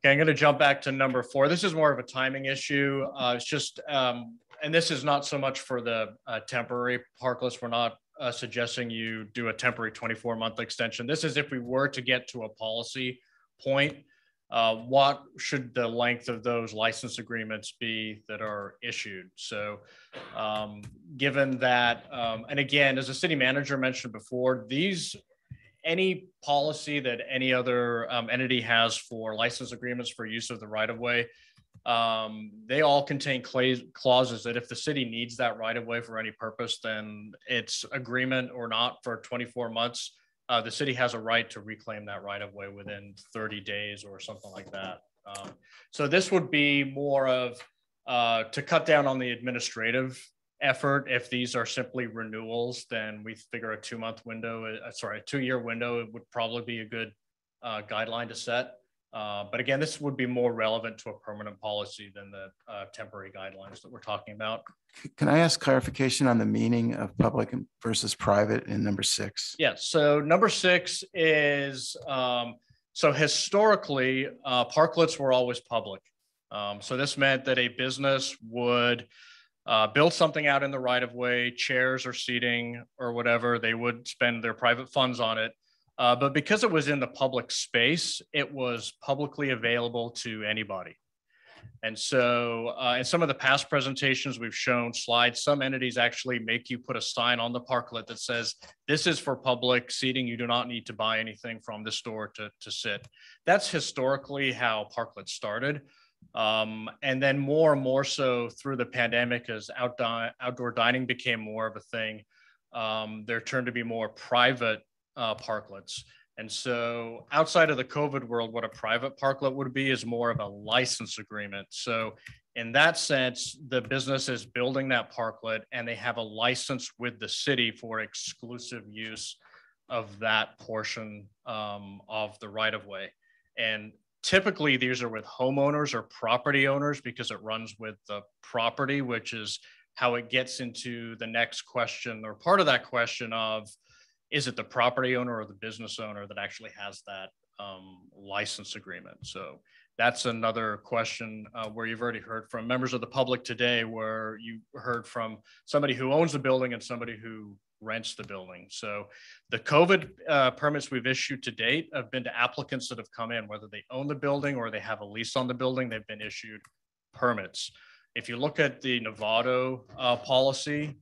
P: Okay, I'm going to jump back to number 4. This is more of a timing issue. It's just, and this is not so much for the temporary parklets. We're not suggesting you do a temporary 24-month extension. This is if we were to get to a policy point, what should the length of those license agreements be that are issued? So given that, and again, as the city manager mentioned before, any policy that any other entity has for license agreements for use of the right-of-way, they all contain clauses that if the city needs that right-of-way for any purpose, then it's agreement or not for 24 months, the city has a right to reclaim that right-of-way within 30 days or something like that. So this would be more of to cut down on the administrative effort. If these are simply renewals, then we figure a 2-month window, a 2-year window would probably be a good guideline to set. But again, this would be more relevant to a permanent policy than the temporary guidelines that we're talking about.
A: Can I ask clarification on the meaning of public versus private in number 6?
P: Yes. So number 6 is, so historically, parklets were always public. So this meant that a business would build something out in the right of way, chairs or seating or whatever, they would spend their private funds on it. But because it was in the public space, it was publicly available to anybody. And so in some of the past presentations, we've shown slides. Some entities actually make you put a sign on the parklet that says, this is for public seating. You do not need to buy anything from the store to sit. That's historically how Parklet started. And then more and more so through the pandemic, as outdoor dining became more of a thing, there turned to be more private parklets. And so outside of the COVID world, what a private parklet would be is more of a license agreement. So in that sense, the business is building that parklet and they have a license with the city for exclusive use of that portion of the right of way. And typically these are with homeowners or property owners because it runs with the property, which is how it gets into the next question or part of that question of, is it the property owner or the business owner that actually has that license agreement? So that's another question where you've already heard from members of the public today, where you heard from somebody who owns the building and somebody who rents the building. So the COVID permits we've issued to date have been to applicants that have come in, whether they own the building or they have a lease on the building, they've been issued permits. If you look at the Novato policy,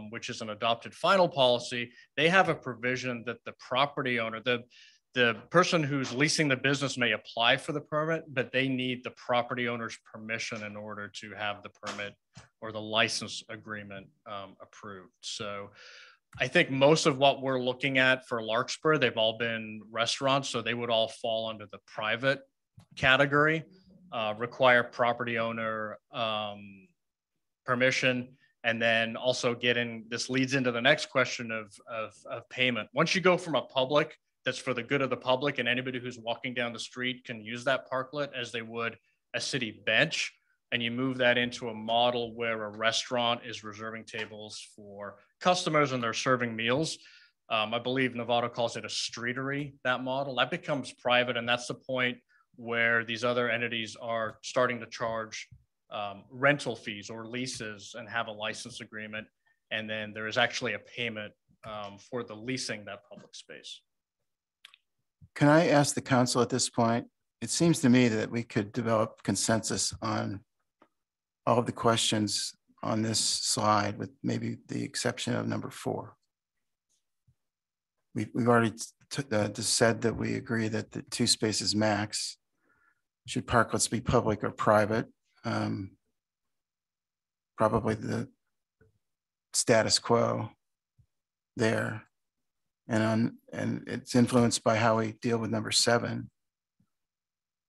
P: which is an adopted final policy, they have a provision that the property owner, the person who's leasing the business may apply for the permit, but they need the property owner's permission in order to have the permit or the license agreement approved. So I think most of what we're looking at for Larkspur, they've all been restaurants, so they would all fall under the private category. Require property owner permission, and then also this leads into the next question of payment. Once you go from a public that's for the good of the public and anybody who's walking down the street can use that parklet as they would a city bench, and you move that into a model where a restaurant is reserving tables for customers and they're serving meals. I believe Novato calls it a streetery, that model. That becomes private, and that's the point where these other entities are starting to charge rental fees or leases and have a license agreement. And then there is actually a payment for the leasing that public space.
A: Can I ask the council at this point? It seems to me that we could develop consensus on all of the questions on this slide, with maybe the exception of number 4. We've already just said that we agree that the 2 spaces max. Should parklets be public or private? Probably the status quo there. And it's influenced by how we deal with number 7.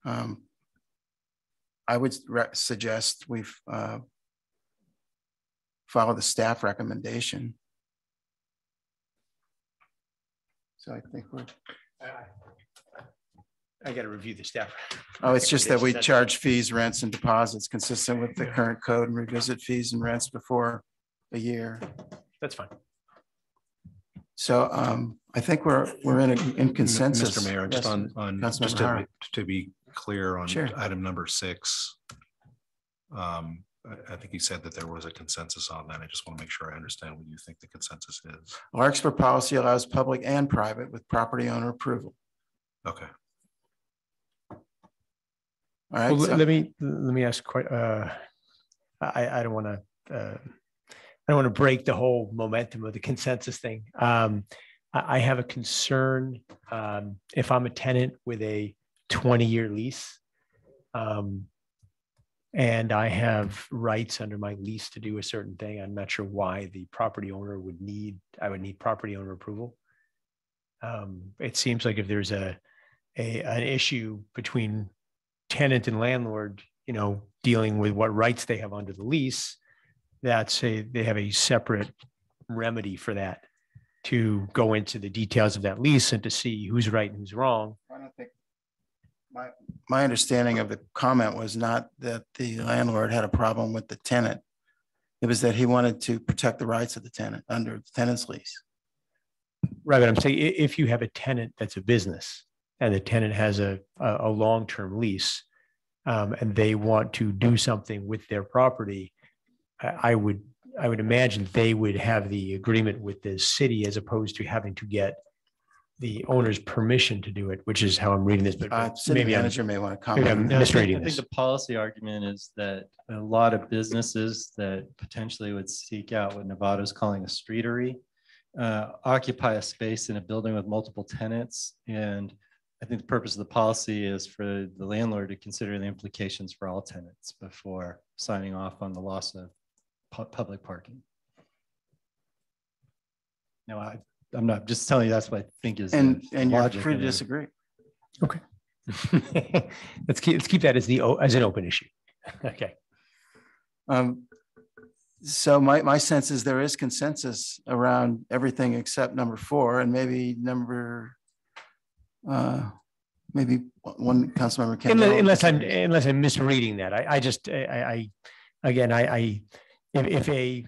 A: I would suggest we follow the staff recommendation. So I think we're.
D: I got to review the staff.
A: Oh, it's just that we charge fees, rents, and deposits consistent with the current code, and revisit fees and rents before a year.
D: That's fine.
A: So I think we're in consensus.
G: Mr. Mayor, just
A: Yes,
G: just to be clear on item number 6. I think you said that there was a consensus on that. I just want to make sure I understand what you think the consensus is.
A: Larkspur policy allows public and private with property owner approval.
G: Okay.
A: All right.
D: Well,
A: So
D: let me ask. I don't want to break the whole momentum of the consensus thing. I have a concern if I'm a tenant with a 20-year lease, and I have rights under my lease to do a certain thing. I'm not sure why the property owner would need. I would need property owner approval. It seems like if there's an issue between tenant and landlord, dealing with what rights they have under the lease, they have a separate remedy for that, to go into the details of that lease and to see who's right and who's wrong.
A: I don't think my understanding of the comment was not that the landlord had a problem with the tenant. It was that he wanted to protect the rights of the tenant under the tenant's lease.
D: Right, but I'm saying if you have a tenant that's a business and the tenant has a long-term lease, and they want to do something with their property, I would imagine they would have the agreement with the city as opposed to having to get the owner's permission to do it, which is how I'm reading this. But
A: City
D: maybe
A: manager may want to
D: maybe I'm
A: comment.
C: Yeah,
D: misreading
C: I think
D: this.
C: the policy argument is that a lot of businesses that potentially would seek out what Nevada's calling a streetery occupy a space in a building with multiple tenants. And I think the purpose of the policy is for the landlord to consider the implications for all tenants before signing off on the loss of public parking. No, I'm not just telling you that's what I think is
A: And
C: the
A: you're
C: logic
A: free to
C: of it.
A: disagree.
D: Okay. let's keep that as as an open issue. Okay.
A: So my sense is there is consensus around everything except number 4, and maybe maybe one council member can.
D: Unless I'm misreading that. If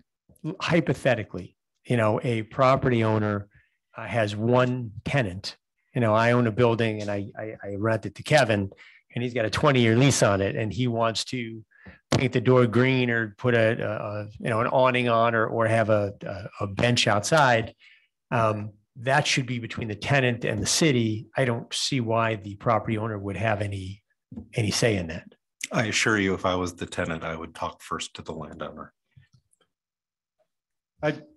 D: hypothetically, a property owner has one tenant, I own a building and I rent it to Kevin, and he's got a 20-year lease on it, and he wants to paint the door green or put an awning on or have a bench outside. That should be between the tenant and the city. I don't see why the property owner would have any say in that.
G: I assure you, if I was the tenant, I would talk first to the landowner.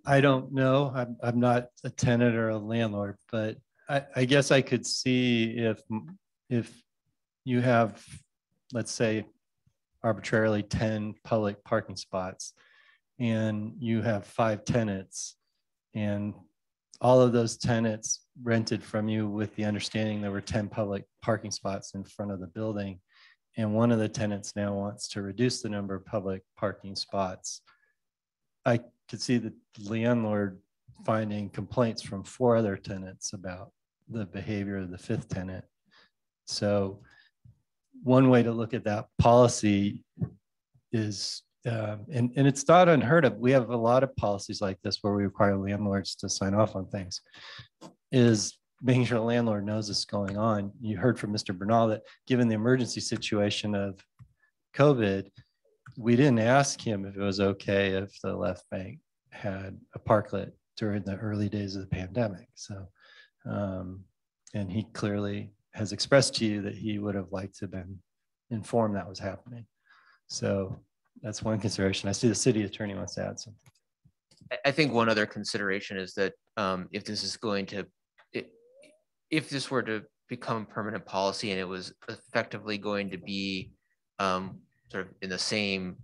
C: I don't know. I'm not a tenant or a landlord, but I guess I could see if you have, let's say, arbitrarily 10 public parking spots and you have 5 tenants, and all of those tenants rented from you with the understanding there were 10 public parking spots in front of the building, and one of the tenants now wants to reduce the number of public parking spots. I could see the landlord finding complaints from 4 other tenants about the behavior of the 5th tenant. So one way to look at that policy is, and it's not unheard of. We have a lot of policies like this where we require landlords to sign off on things, is making sure the landlord knows what's going on. You heard from Mr. Bernal that given the emergency situation of COVID, we didn't ask him if it was okay if the left bank had a parklet during the early days of the pandemic. So, and he clearly has expressed to you that he would have liked to have been informed that was happening. So that's one consideration. I see the city attorney wants to add something.
I: I think one other consideration is that if this were to become permanent policy and it was effectively going to be sort of in the same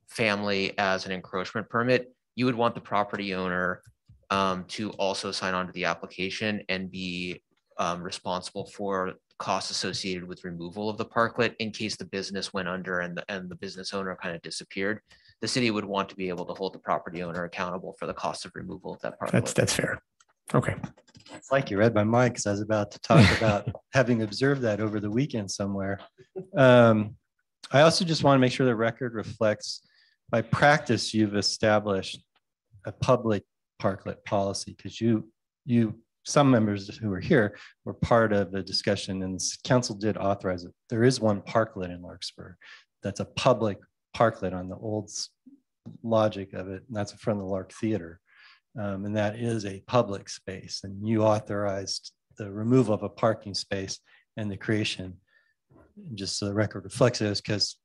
I: family as an encroachment permit, you would want the property owner to also sign on to the application and be responsible for costs associated with removal of the parklet in case the business went under and the business owner kind of disappeared. The city would want to be able to hold the property owner accountable for the cost of removal of that parklet.
D: That's fair. Okay.
C: It's like you read my mind because I was about to talk about having observed that over the weekend somewhere. I also just want to make sure the record reflects, by practice, you've established a public parklet policy, because some members who were here were part of the discussion, and council did authorize it. There is one parklet in Larkspur that's a public parklet on the old logic of it, and that's in front of the Lark Theater. And that is a public space, and you authorized the removal of a parking space and the creation. And just so the record reflects it, is because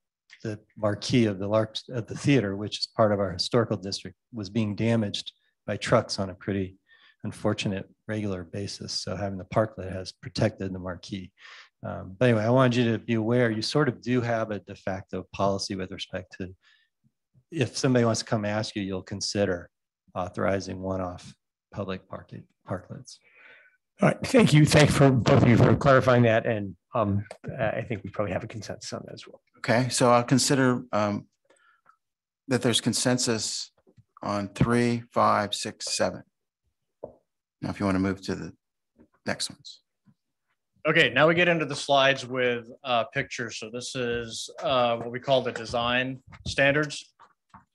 C: the marquee of the theater, which is part of our historical district, was being damaged by trucks on a pretty unfortunate regular basis. So having the parklet has protected the marquee. But anyway, I wanted you to be aware, you sort of do have a de facto policy with respect to, if somebody wants to come ask you, you'll consider authorizing one-off public parklets.
D: All right, thank you. Thank you for both of you for clarifying that. And I think we probably have a consensus on that as well.
A: Okay, so I'll consider that there's consensus on 3, 5, 6, 7. Now, if you want to move to the next ones.
P: Okay, now we get into the slides with pictures. So this is what we call the design standards.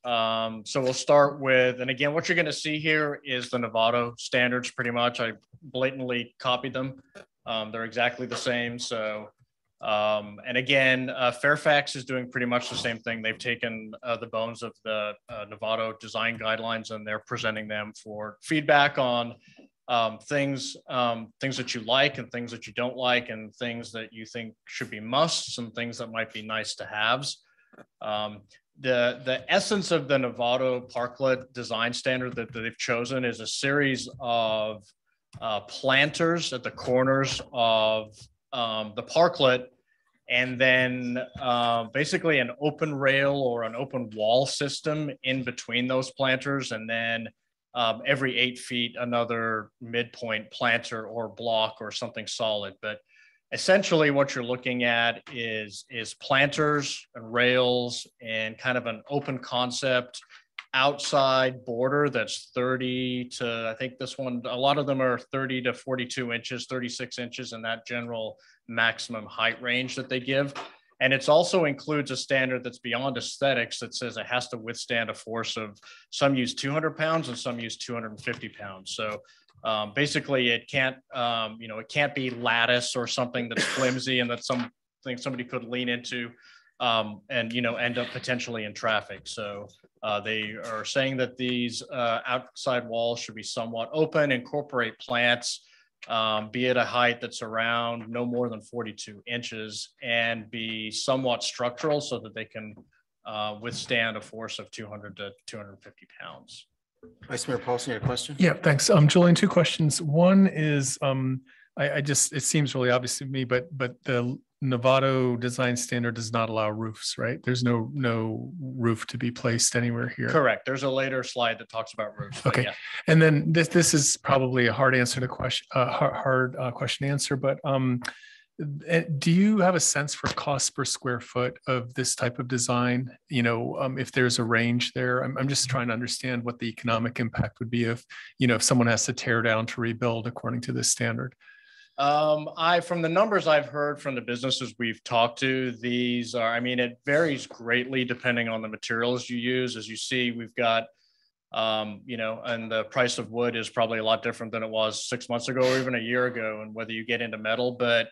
P: So we'll start with, and again, what you're going to see here is the Nevada standards pretty much. I blatantly copied them. They're exactly the same. So And again, Fairfax is doing pretty much the same thing. They've taken the bones of the Novato design guidelines and they're presenting them for feedback on things that you like and things that you don't like and things that you think should be musts and things that might be nice to haves. The essence of the Novato Parklet design standard that they've chosen is a series of planters at the corners of the parklet, and then basically an open rail or an open wall system in between those planters, and then every 8 feet another midpoint planter or block or something solid. But essentially what you're looking at is planters and rails and kind of an open concept outside border that's 30 to, I think this one, a lot of them are 30 to 42 inches, 36 inches in that general maximum height range that they give. And it also includes a standard that's beyond aesthetics that says it has to withstand a force of, some use 200 pounds and some use 250 pounds. So basically it can't, it can't be lattice or something that's flimsy and that somebody could lean into and, end up potentially in traffic. So they are saying that these outside walls should be somewhat open, incorporate plants, be at a height that's around no more than 42 inches and be somewhat structural so that they can withstand a force of 200 to 250 pounds.
A: Vice Mayor Paulson, you have a question?
F: Yeah, thanks. Julian, 2 questions. One is, it seems really obvious to me, but the Novato design standard does not allow roofs, right? There's no roof to be placed anywhere here.
P: Correct. There's a later slide that talks about roofs.
F: Okay.
P: Yeah.
F: And then this is probably a hard answer to question, hard question to answer, but do you have a sense for cost per square foot of this type of design? If there's a range there, I'm just trying to understand what the economic impact would be if someone has to tear down to rebuild according to this standard.
P: From the numbers I've heard from the businesses we've talked to, these are, it varies greatly depending on the materials you use. As you see, we've got, and the price of wood is probably a lot different than it was 6 months ago or even a year ago, and whether you get into metal. But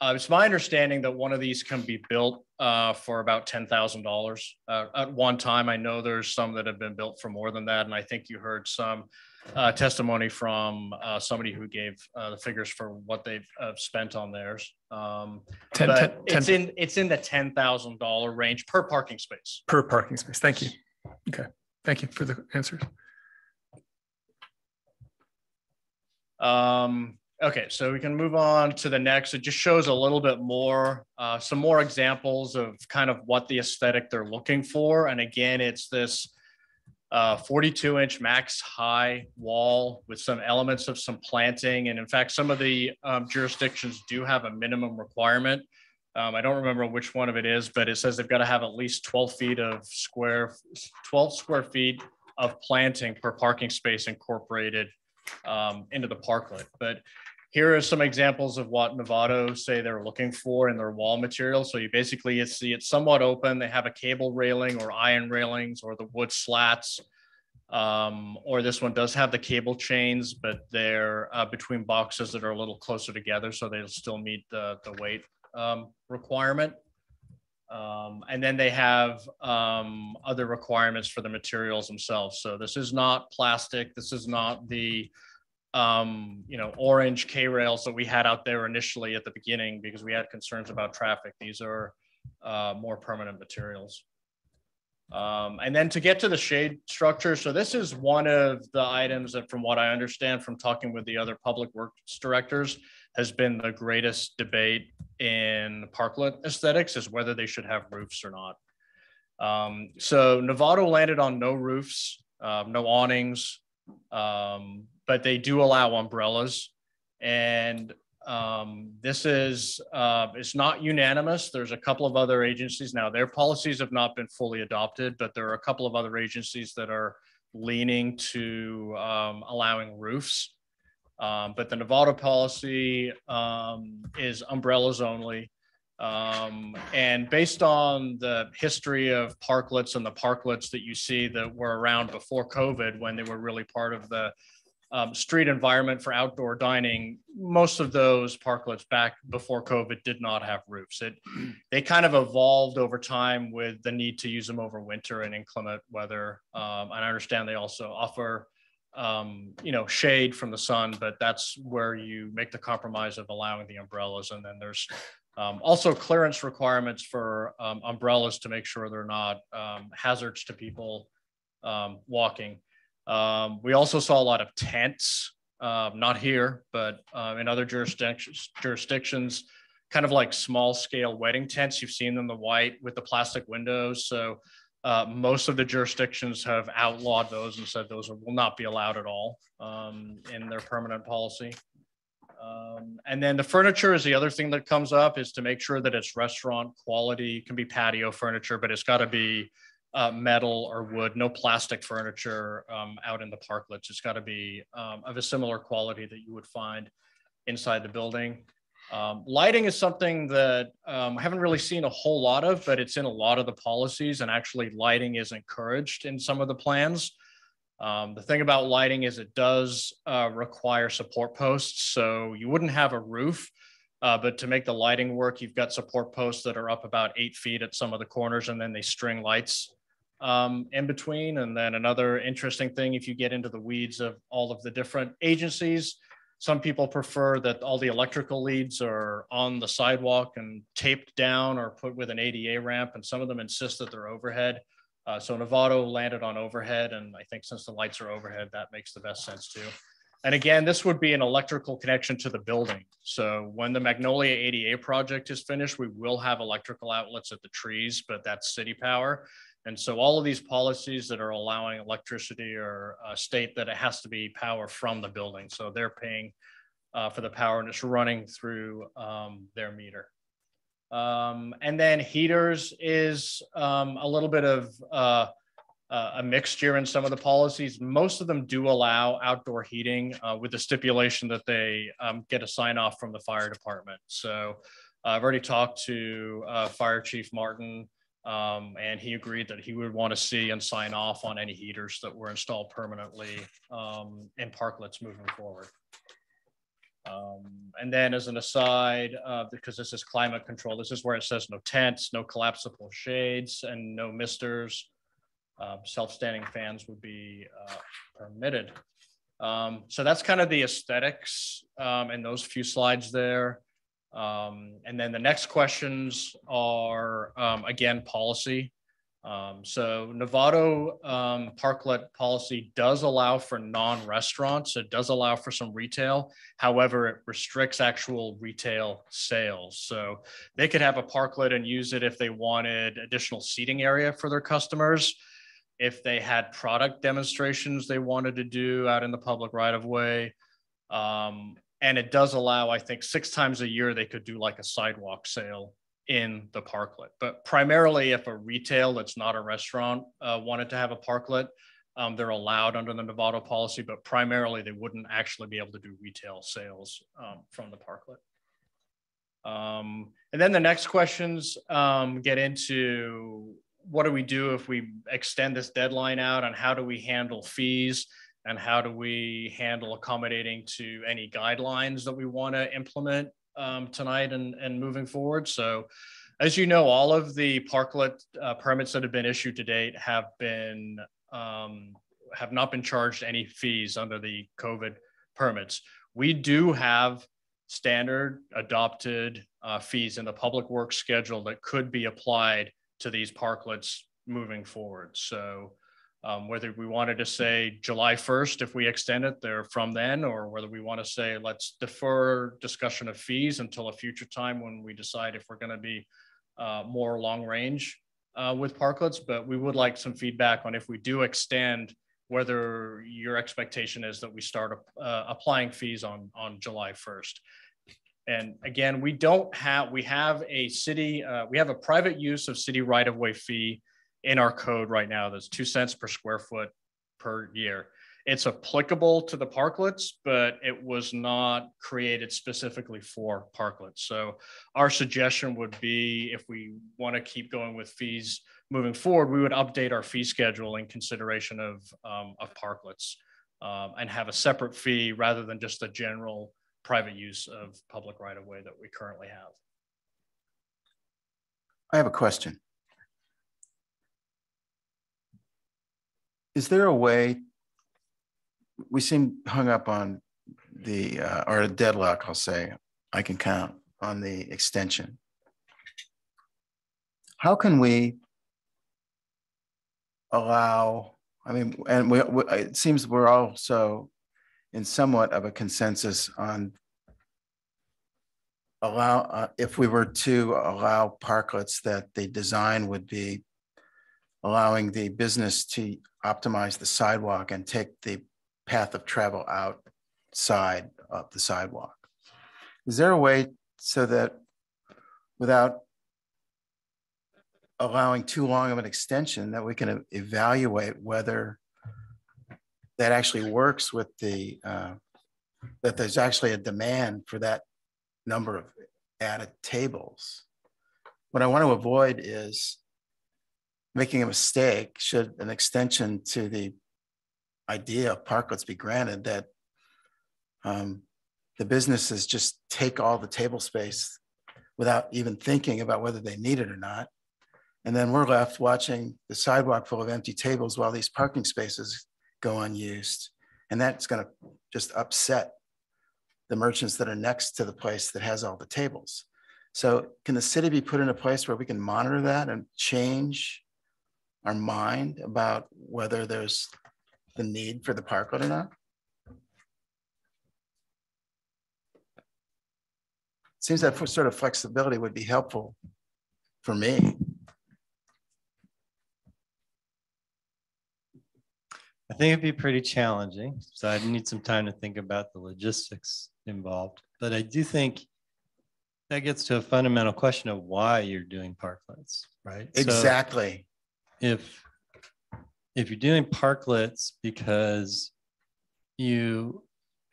P: it's my understanding that one of these can be built for about $10,000 at one time. I know there's some that have been built for more than that, and I think you heard some testimony from somebody who gave the figures for what they've spent on theirs. It's in the $10,000 range per parking space.
F: Per parking space. Thank you. Okay. Thank you for the answers.
P: Okay, so we can move on to the next. It just shows a little bit more, some more examples of kind of what the aesthetic they're looking for. And again, it's this 42-inch max high wall with some elements of some planting. And in fact, some of the jurisdictions do have a minimum requirement. I don't remember which one of it is, but it says they've got to have at least 12 square feet of planting per parking space incorporated into the parklet. But here are some examples of what Novato say they're looking for in their wall material. So you basically see it's somewhat open. They have a cable railing or iron railings or the wood slats. Or this one does have the cable chains, but they're between boxes that are a little closer together, so they'll still meet the weight requirement. And then they have other requirements for the materials themselves. So this is not plastic. This is not the orange K-rails that we had out there initially at the beginning because we had concerns about traffic. These are more permanent materials. And then to get to the shade structure, so this is one of the items that, from what I understand from talking with the other public works directors, has been the greatest debate in parklet aesthetics, is whether they should have roofs or not. So Novato landed on no roofs, no awnings, but they do allow umbrellas. And this is, it's not unanimous. There's a couple of other agencies. Now, their policies have not been fully adopted, but there are a couple of other agencies that are leaning to allowing roofs. But the Novato policy is umbrellas only. And based on the history of parklets and the parklets that you see that were around before COVID, when they were really part of the street environment for outdoor dining, most of those parklets back before COVID did not have roofs. They kind of evolved over time with the need to use them over winter and inclement weather. And I understand they also offer, shade from the sun, but that's where you make the compromise of allowing the umbrellas. And then there's also clearance requirements for umbrellas to make sure they're not hazards to people walking. We also saw a lot of tents, not here, but in other jurisdictions, kind of like small scale wedding tents. You've seen them, the white with the plastic windows. So most of the jurisdictions have outlawed those and said those will not be allowed at all in their permanent policy. And then the furniture is the other thing that comes up, is to make sure that it's restaurant quality. It can be patio furniture, but it's got to be metal or wood, no plastic furniture out in the parklets. It's got to be of a similar quality that you would find inside the building. Lighting is something that I haven't really seen a whole lot of, but it's in a lot of the policies, and actually lighting is encouraged in some of the plans. The thing about lighting is it does require support posts. So you wouldn't have a roof, but to make the lighting work, you've got support posts that are up about 8 feet at some of the corners, and then they string lights in between. And then another interesting thing, if you get into the weeds of all of the different agencies, some people prefer that all the electrical leads are on the sidewalk and taped down or put with an ADA ramp, and some of them insist that they're overhead. So Novato landed on overhead, and I think since the lights are overhead, that makes the best sense too. And again, this would be an electrical connection to the building. So when the Magnolia ADA project is finished, we will have electrical outlets at the trees, but that's city power. And so all of these policies that are allowing electricity or state that it has to be power from the building. So they're paying for the power, and it's running through their meter. And then heaters is a little bit of a mixture in some of the policies. Most of them do allow outdoor heating with the stipulation that they get a sign off from the fire department. So I've already talked to Fire Chief Martin, and he agreed that he would want to see and sign off on any heaters that were installed permanently in parklets moving forward. And then as an aside, because this is climate control, this is where it says no tents, no collapsible shades, and no misters. Self-standing fans would be permitted. So that's kind of the aesthetics in those few slides there. And then the next questions are, again, policy. So Novato Parklet policy does allow for non-restaurants. It does allow for some retail. However, it restricts actual retail sales. So they could have a parklet and use it if they wanted additional seating area for their customers. If they had product demonstrations they wanted to do out in the public right of way. And it does allow, I think, 6 times a year, they could do like a sidewalk sale in the parklet. But primarily if a retail that's not a restaurant wanted to have a parklet, they're allowed under the Novato policy, but primarily they wouldn't actually be able to do retail sales from the parklet. And then the next questions get into what do we do if we extend this deadline out, and how do we handle fees, and how do we handle accommodating to any guidelines that we want to implement tonight and moving forward. So as you know, all of the parklet permits that have been issued to date have not been charged any fees under the COVID permits. We do have standard adopted fees in the public works schedule that could be applied to these parklets moving forward. So whether we wanted to say July 1st, if we extend it there from then, or whether we want to say, let's defer discussion of fees until a future time when we decide if we're going to be more long range with parklets. But we would like some feedback on if we do extend, whether your expectation is that we start applying fees on July 1st. And again, we have a private use of city right-of-way fee in our code right now. That's 2 cents per square foot per year. It's applicable to the parklets, but it was not created specifically for parklets. So our suggestion would be, if we want to keep going with fees moving forward, we would update our fee schedule in consideration of parklets. and have a separate fee rather than just a general private use of public right of way that we currently have.
A: I have a question. Is there a way, we seem hung up on the, or a deadlock, I'll say, I can count on the extension. How can we allow, I mean, and it seems we're also in somewhat of a consensus on if we were to allow parklets, that the design would be allowing the business to optimize the sidewalk and take the path of travel outside of the sidewalk. Is there a way so that without allowing too long of an extension that we can evaluate whether that actually works with the, that there's actually a demand for that number of added tables? What I want to avoid is making a mistake should an extension to the idea of parklets be granted, that the businesses just take all the table space without even thinking about whether they need it or not. And then we're left watching the sidewalk full of empty tables while these parking spaces go unused. And that's going to just upset the merchants that are next to the place that has all the tables. So can the city be put in a place where we can monitor that and change our mind about whether there's the need for the parklet or not? Seems that sort of flexibility would be helpful for me.
C: I think it'd be pretty challenging. So I'd need some time to think about the logistics involved. But I do think that gets to a fundamental question of why you're doing parklets, right?
A: Exactly.
C: So if you're doing parklets because you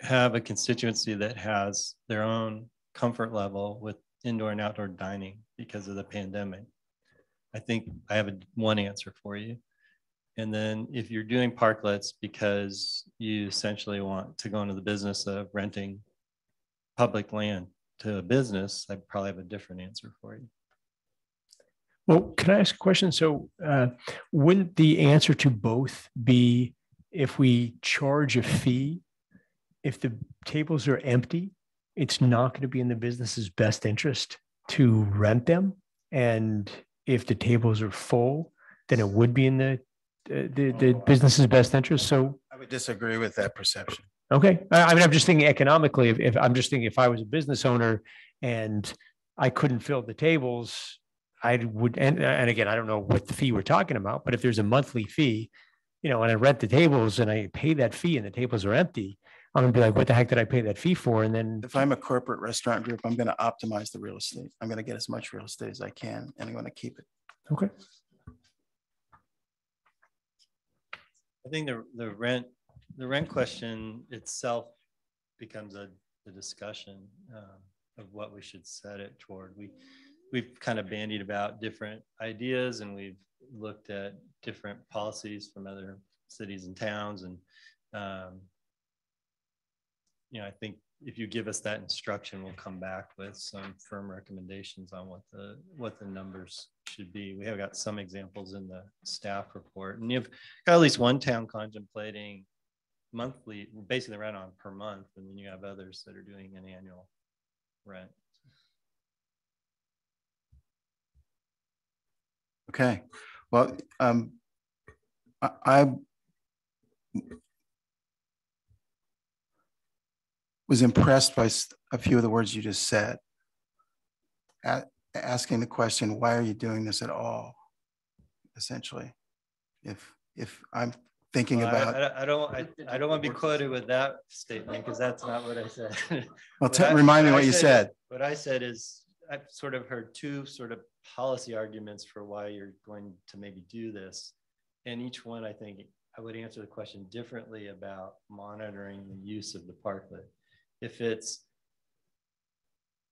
C: have a constituency that has their own comfort level with indoor and outdoor dining because of the pandemic, I think I have one answer for you. And then if you're doing parklets because you essentially want to go into the business of renting public land to a business, I probably have a different answer for you.
D: Well, can I ask a question? So wouldn't the answer to both be if we charge a fee, if the tables are empty, it's not going to be in the business's best interest to rent them? And if the tables are full, then it would be in the business's best interest. So
A: I would disagree with that perception.
D: Okay. I mean, I'm just thinking economically, if I'm just thinking if I was a business owner and I couldn't fill the tables, I would, and again, I don't know what the fee we're talking about, but if there's a monthly fee, and I rent the tables and I pay that fee and the tables are empty, I'm gonna be like, what the heck did I pay that fee for? And then
A: if I'm a corporate restaurant group, I'm gonna optimize the real estate. I'm gonna get as much real estate as I can and I'm gonna keep it.
D: Okay.
C: I think the rent question itself becomes a discussion of what we should set it toward. We've kind of bandied about different ideas and we've looked at different policies from other cities and towns. And, I think if you give us that instruction, we'll come back with some firm recommendations on what the numbers should be. We have got some examples in the staff report, and you've got at least one town contemplating monthly, basically rent on per month, and then you have others that are doing an annual rent.
A: Okay, well, I was impressed by a few of the words you just said. Asking the question, why are you doing this at all? Essentially, if I'm thinking about,
C: I don't want to be quoted with that statement because that's not what I said.
A: Well, remind me what you said.
C: What I said is I've sort of heard two sort of policy arguments for why you're going to maybe do this, and each one I think I would answer the question differently about monitoring the use of the parklet. If it's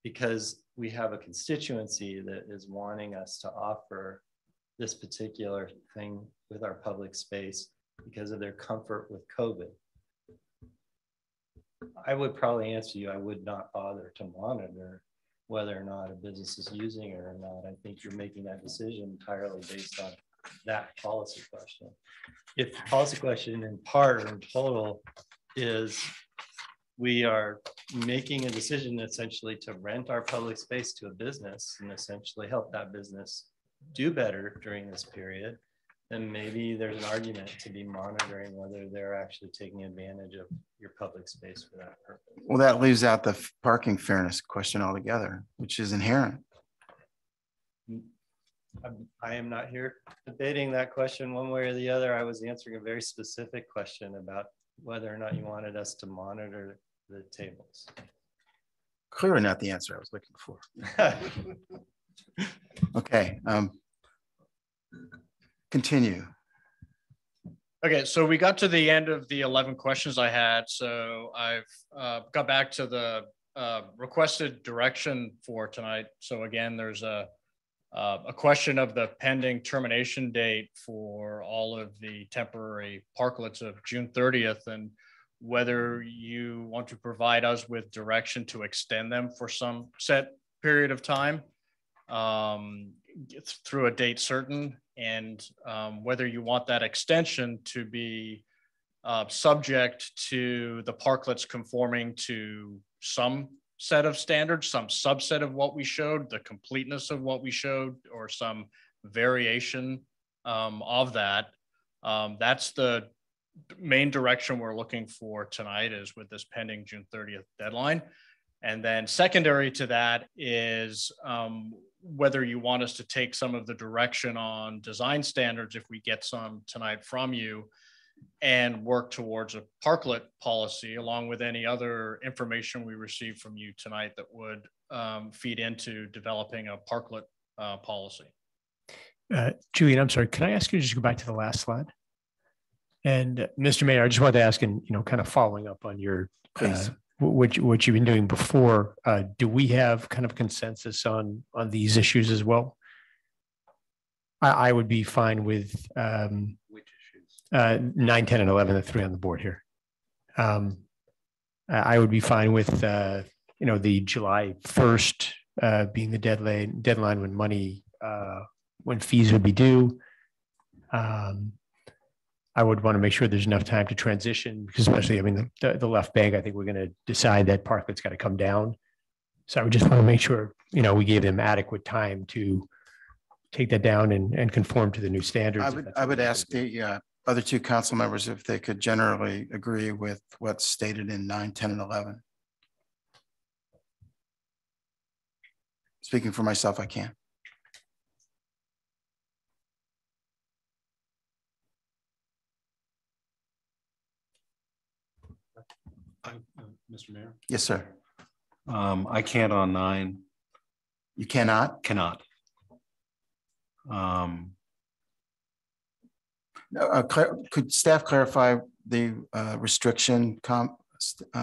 C: because we have a constituency that is wanting us to offer this particular thing with our public space because of their comfort with COVID, I would probably answer you, I would not bother to monitor whether or not a business is using it or not. I think you're making that decision entirely based on that policy question. If the policy question in part or in total is we are making a decision essentially to rent our public space to a business and essentially help that business do better during this period, then maybe there's an argument to be monitoring whether they're actually taking advantage of your public space for that purpose.
A: Well, that leaves out the parking fairness question altogether, which is inherent.
C: I am not here debating that question one way or the other. I was answering a very specific question about whether or not you wanted us to monitor the tables.
A: Clearly not the answer I was looking for. Okay, continue.
P: Okay, so we got to the end of the 11 questions I had. So I've got back to the requested direction for tonight. So again, there's a question of the pending termination date for all of the temporary parklets of June 30th, and whether you want to provide us with direction to extend them for some set period of time through a date certain, and whether you want that extension to be subject to the parklets conforming to some set of standards, some subset of what we showed, the completeness of what we showed, or some variation of that. That's the main direction we're looking for tonight, is with this pending June 30th deadline. And then secondary to that is whether you want us to take some of the direction on design standards, if we get some tonight from you, and work towards a parklet policy, along with any other information we receive from you tonight that would feed into developing a parklet policy.
D: Julian, I'm sorry, can I ask you to just go back to the last slide? And Mr. Mayor, I just wanted to ask, and kind of following up on your what you've been doing before, do we have kind of consensus on these issues as well? I would be fine with which issues? 9, 10, and 11, the three on the board here. I would be fine with the July 1st being the deadline when money when fees would be due. I would want to make sure there's enough time to transition, because especially, I mean, the left bank, I think we're going to decide that Parklet's got to come down. So I would just want to make sure, we gave them adequate time to take that down and conform to the new standards.
A: I would ask the other two council members if they could generally agree with what's stated in 9, 10, and 11. Speaking for myself, I can.
G: Mr. Mayor?
A: Yes, sir.
G: I can't on 9.
A: You cannot?
G: Cannot.
A: Could staff clarify the restriction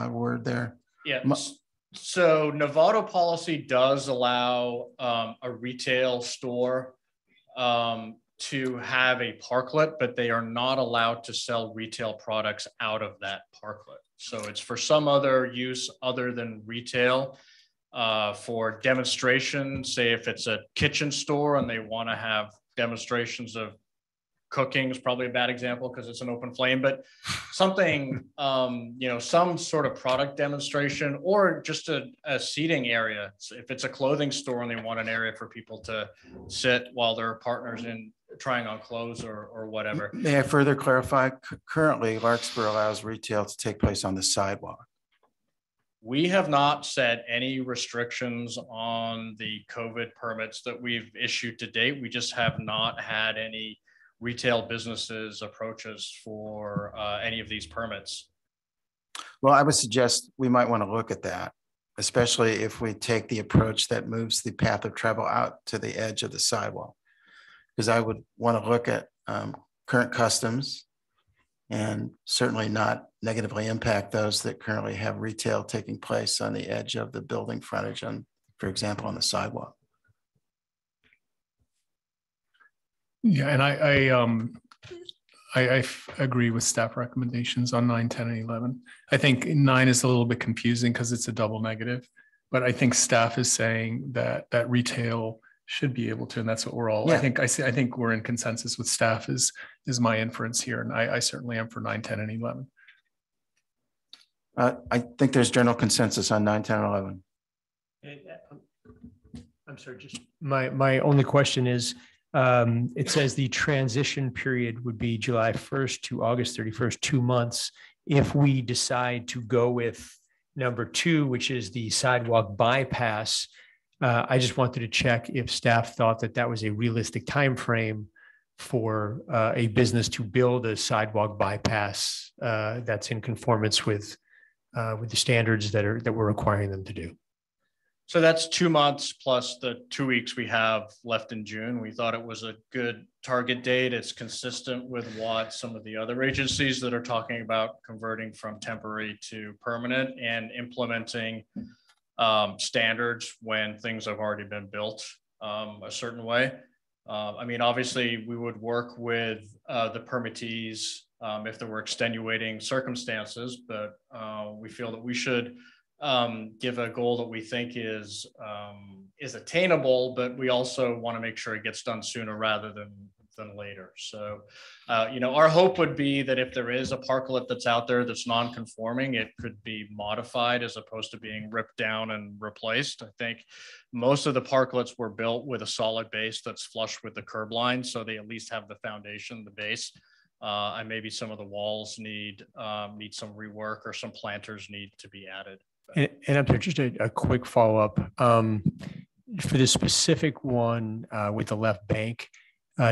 A: word there?
P: Yeah. So Novato policy does allow a retail store to have a parklet, but they are not allowed to sell retail products out of that parklet. So it's for some other use other than retail, for demonstration. Say if it's a kitchen store and they want to have demonstrations of cooking, is probably a bad example because it's an open flame, but something, some sort of product demonstration, or just a seating area. So if it's a clothing store and they want an area for people to sit while their partners in trying on clothes or whatever.
A: May I further clarify? Currently, Larkspur allows retail to take place on the sidewalk.
P: We have not set any restrictions on the COVID permits that we've issued to date. We just have not had any retail businesses approach us for any of these permits.
A: Well, I would suggest we might want to look at that, especially if we take the approach that moves the path of travel out to the edge of the sidewalk. Because I would want to look at current customs and certainly not negatively impact those that currently have retail taking place on the edge of the building frontage, for example, on the sidewalk.
F: Yeah, and agree with staff recommendations on 9, 10, and 11. I think 9 is a little bit confusing because it's a double negative, but I think staff is saying that retail should be able to, and that's what we're all.
A: Yeah.
F: I think we're in consensus with staff is my inference here, and I certainly am for 9, 10, and 11.
A: I think there's general consensus on 9, 10, and 11.
D: I'm sorry, just my only question is, it says the transition period would be July 1st to August 31st, 2 months. If we decide to go with number 2, which is the sidewalk bypass, I just wanted to check if staff thought that that was a realistic time frame for a business to build a sidewalk bypass that's in conformance with the standards that we're requiring them to do.
P: So that's 2 months plus the 2 weeks we have left in June. We thought it was a good target date. It's consistent with what some of the other agencies that are talking about converting from temporary to permanent and implementing standards when things have already been built a certain way. I mean, obviously we would work with the permittees if there were extenuating circumstances, but we feel that we should give a goal that we think is attainable, but we also want to make sure it gets done sooner rather than later. So, our hope would be that if there is a parklet that's out there that's non-conforming, it could be modified as opposed to being ripped down and replaced. I think most of the parklets were built with a solid base that's flush with the curb line, so they at least have the foundation, the base. And maybe some of the walls need some rework, or some planters need to be added.
D: And I'm sorry, just a quick follow-up. For the specific one with the left bank,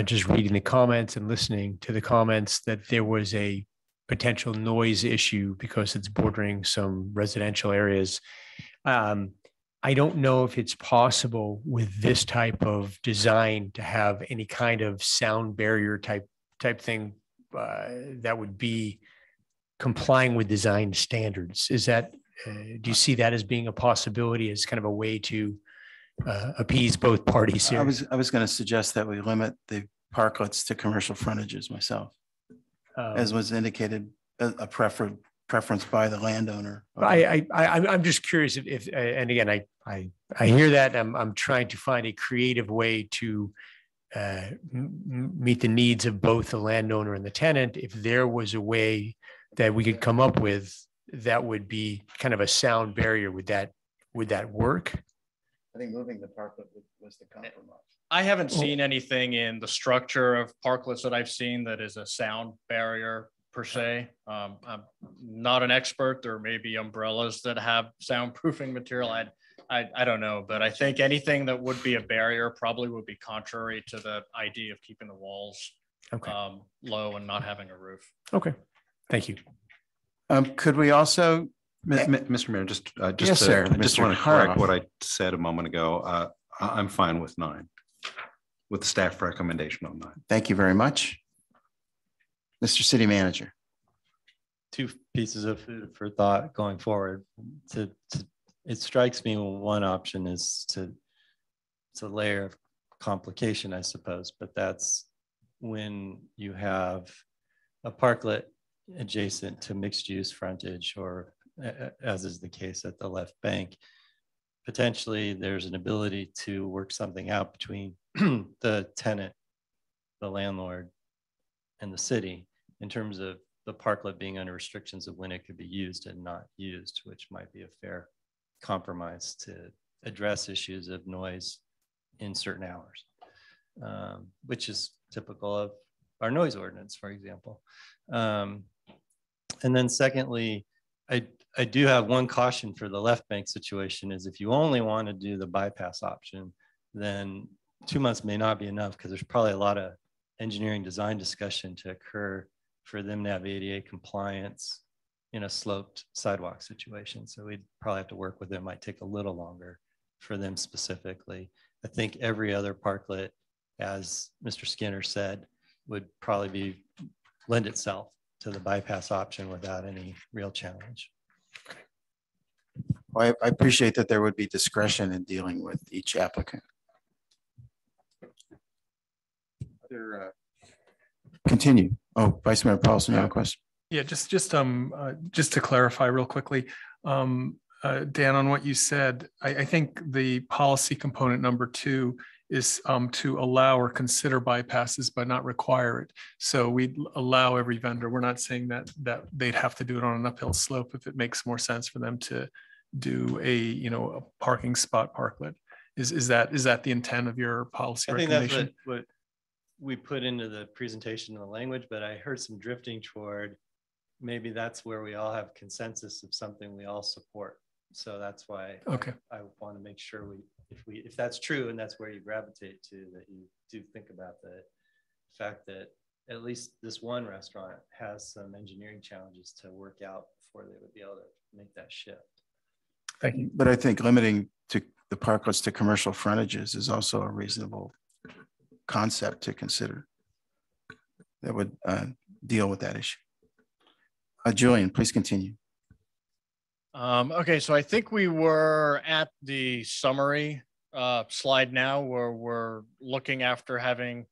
D: just reading the comments and listening to the comments, that there was a potential noise issue because it's bordering some residential areas. I don't know if it's possible with this type of design to have any kind of sound barrier type thing that would be complying with design standards. Is that, do you see that as being a possibility, as kind of a way to appease both parties here?
A: I was going to suggest that we limit the parklets to commercial frontages myself, as was indicated, a preference by the landowner.
D: I'm just curious if and again, I hear that. I'm trying to find a creative way to meet the needs of both the landowner and the tenant. If there was a way that we could come up with that would be kind of a sound barrier, would that work?
A: I think moving the parklet was the compromise.
P: I haven't seen anything in the structure of parklets that I've seen that is a sound barrier per se. I'm not an expert. There may be umbrellas that have soundproofing material. I don't know, but I think anything that would be a barrier probably would be contrary to the idea of keeping the walls low and not having a roof.
D: Okay, thank you.
A: Could we also,
G: Mr. Mayor, just
A: yes, sir.
G: I just want to correct what I said a moment ago. I'm fine with 9, with the staff recommendation on 9.
A: Thank you very much. Mr. City Manager.
C: 2 pieces of food for thought going forward. It strikes me one option is it's a layer of complication, I suppose, but that's when you have a parklet adjacent to mixed use frontage, or as is the case at the left bank. Potentially there's an ability to work something out between the tenant, the landlord, and the city in terms of the parklet being under restrictions of when it could be used and not used, which might be a fair compromise to address issues of noise in certain hours, which is typical of our noise ordinance, for example. And then secondly, I do have one caution for the left bank situation is if you only want to do the bypass option, then 2 months may not be enough, because there's probably a lot of engineering design discussion to occur for them to have ADA compliance in a sloped sidewalk situation. So we'd probably have to work with them. Might take a little longer for them specifically. I think every other parklet, as Mr. Skinner said, would probably lend itself to the bypass option without any real challenge.
A: Well, I appreciate that there would be discretion in dealing with each applicant. Continue. Oh, Vice Mayor Paulson, you have a question?
F: Yeah, just to clarify real quickly, Dan, on what you said, I think the policy component number 2 is to allow or consider bypasses but not require it. So we allow every vendor. We're not saying that they'd have to do it on an uphill slope if it makes more sense for them to do a parking spot parklet. Is that the intent of your policy recommendation?
C: I think that's what we put into the presentation in the language, but I heard some drifting toward maybe that's where we all have consensus of something we all support. So that's why I want to make sure if that's true and that's where you gravitate to, that you do think about the fact that at least this one restaurant has some engineering challenges to work out before they would be able to make that shift.
F: Thank you.
A: But I think limiting to the parklets to commercial frontages is also a reasonable concept to consider that would deal with that issue. Julian, please continue.
P: Okay, so I think we were at the summary slide now, where we're looking after having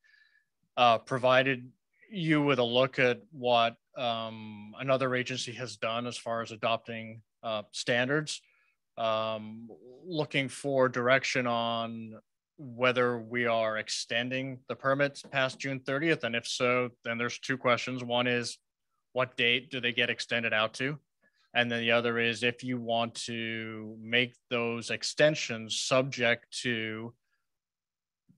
P: provided you with a look at what another agency has done as far as adopting standards, looking for direction on whether we are extending the permits past June 30th. And if so, then there's 2 questions. One is, what date do they get extended out to? And then the other is, if you want to make those extensions subject to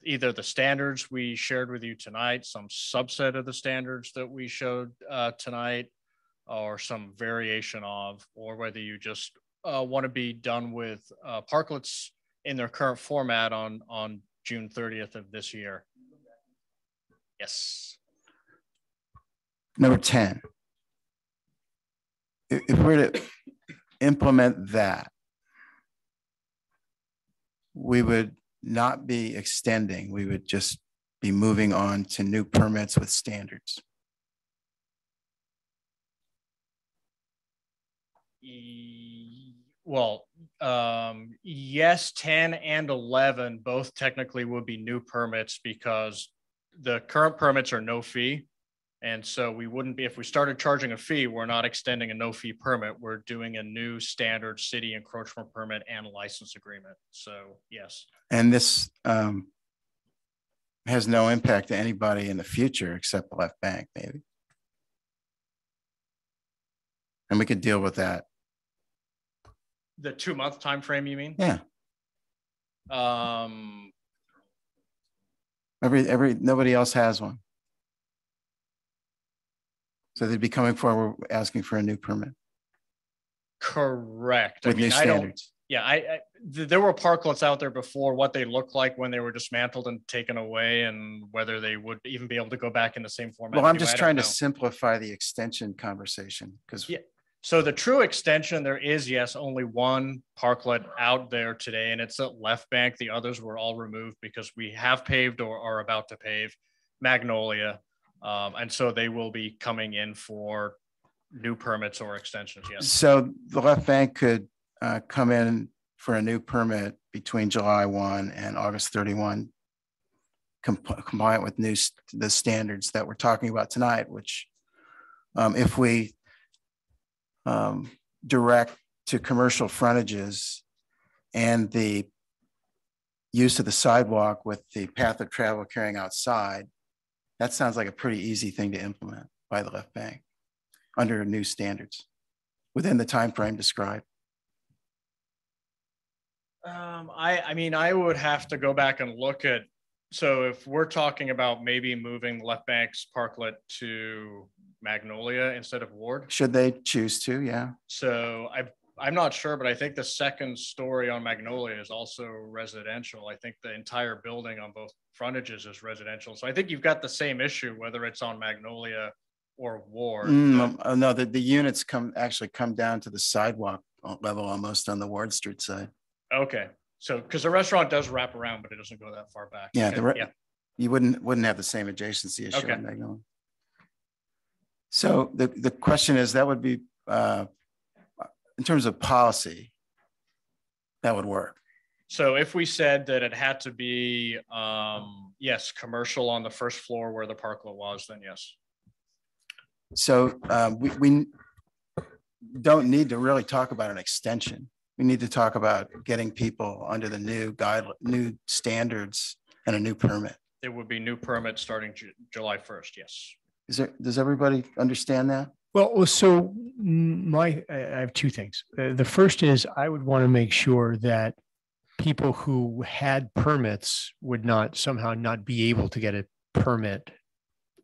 P: either the standards we shared with you tonight, some subset of the standards that we showed tonight, or some variation of, or whether you just want to be done with parklets in their current format on June 30th of this year. Yes.
A: Number 10. If we're to implement that, we would not be extending, we would just be moving on to new permits with standards.
P: Well, yes, 10 and 11 both technically would be new permits, because the current permits are no fee. And so we wouldn't be, if we started charging a fee, we're not extending a no fee permit. We're doing a new standard city encroachment permit and license agreement. So yes.
A: And this has no impact to anybody in the future except the left bank, maybe. And we could deal with that.
P: The 2-month time frame, you mean?
A: Yeah. Nobody else has one. So they'd be coming forward asking for a new permit.
P: Correct.
A: With new standards.
P: There were parklets out there before, what they looked like when they were dismantled and taken away, and whether they would even be able to go back in the same format.
A: Well, I'm just trying to simplify the extension conversation, because
P: so the true extension, there is, yes, only one parklet out there today, and it's at Left Bank. The others were all removed because we have paved or are about to pave Magnolia. And so they will be coming in for new permits or extensions, yes.
A: So the Left Bank could come in for a new permit between July 1 and August 31, compliant with the standards that we're talking about tonight, which if we direct to commercial frontages and the use of the sidewalk with the path of travel carrying outside, that sounds like a pretty easy thing to implement by the Left Bank under new standards within the time frame described.
P: I mean, I would have to go back and look at, so if we're talking about maybe moving Left Bank's parklet to Magnolia instead of Ward.
A: Should they choose to, yeah.
P: So I'm not sure, but I think the second story on Magnolia is also residential. I think the entire building on both frontages is residential. So I think you've got the same issue, whether it's on Magnolia or Ward.
A: No, the units actually come down to the sidewalk level almost on the Ward Street side.
P: Okay. So, because the restaurant does wrap around, but it doesn't go that far back.
A: Yeah,
P: Okay.
A: You wouldn't have the same adjacency issue
P: Okay.
A: on Magnolia. So the question is, that would be, in terms of policy, that would work.
P: So if we said that it had to be, yes, commercial on the first floor where the parklet was, then yes.
A: So we don't need to really talk about an extension. We need to talk about getting people under the new standards and a new permit.
P: There would be new permits starting July 1st, yes.
A: Does everybody understand that?
D: Well, so I have two things. The first is I would want to make sure that people who had permits would not somehow not be able to get a permit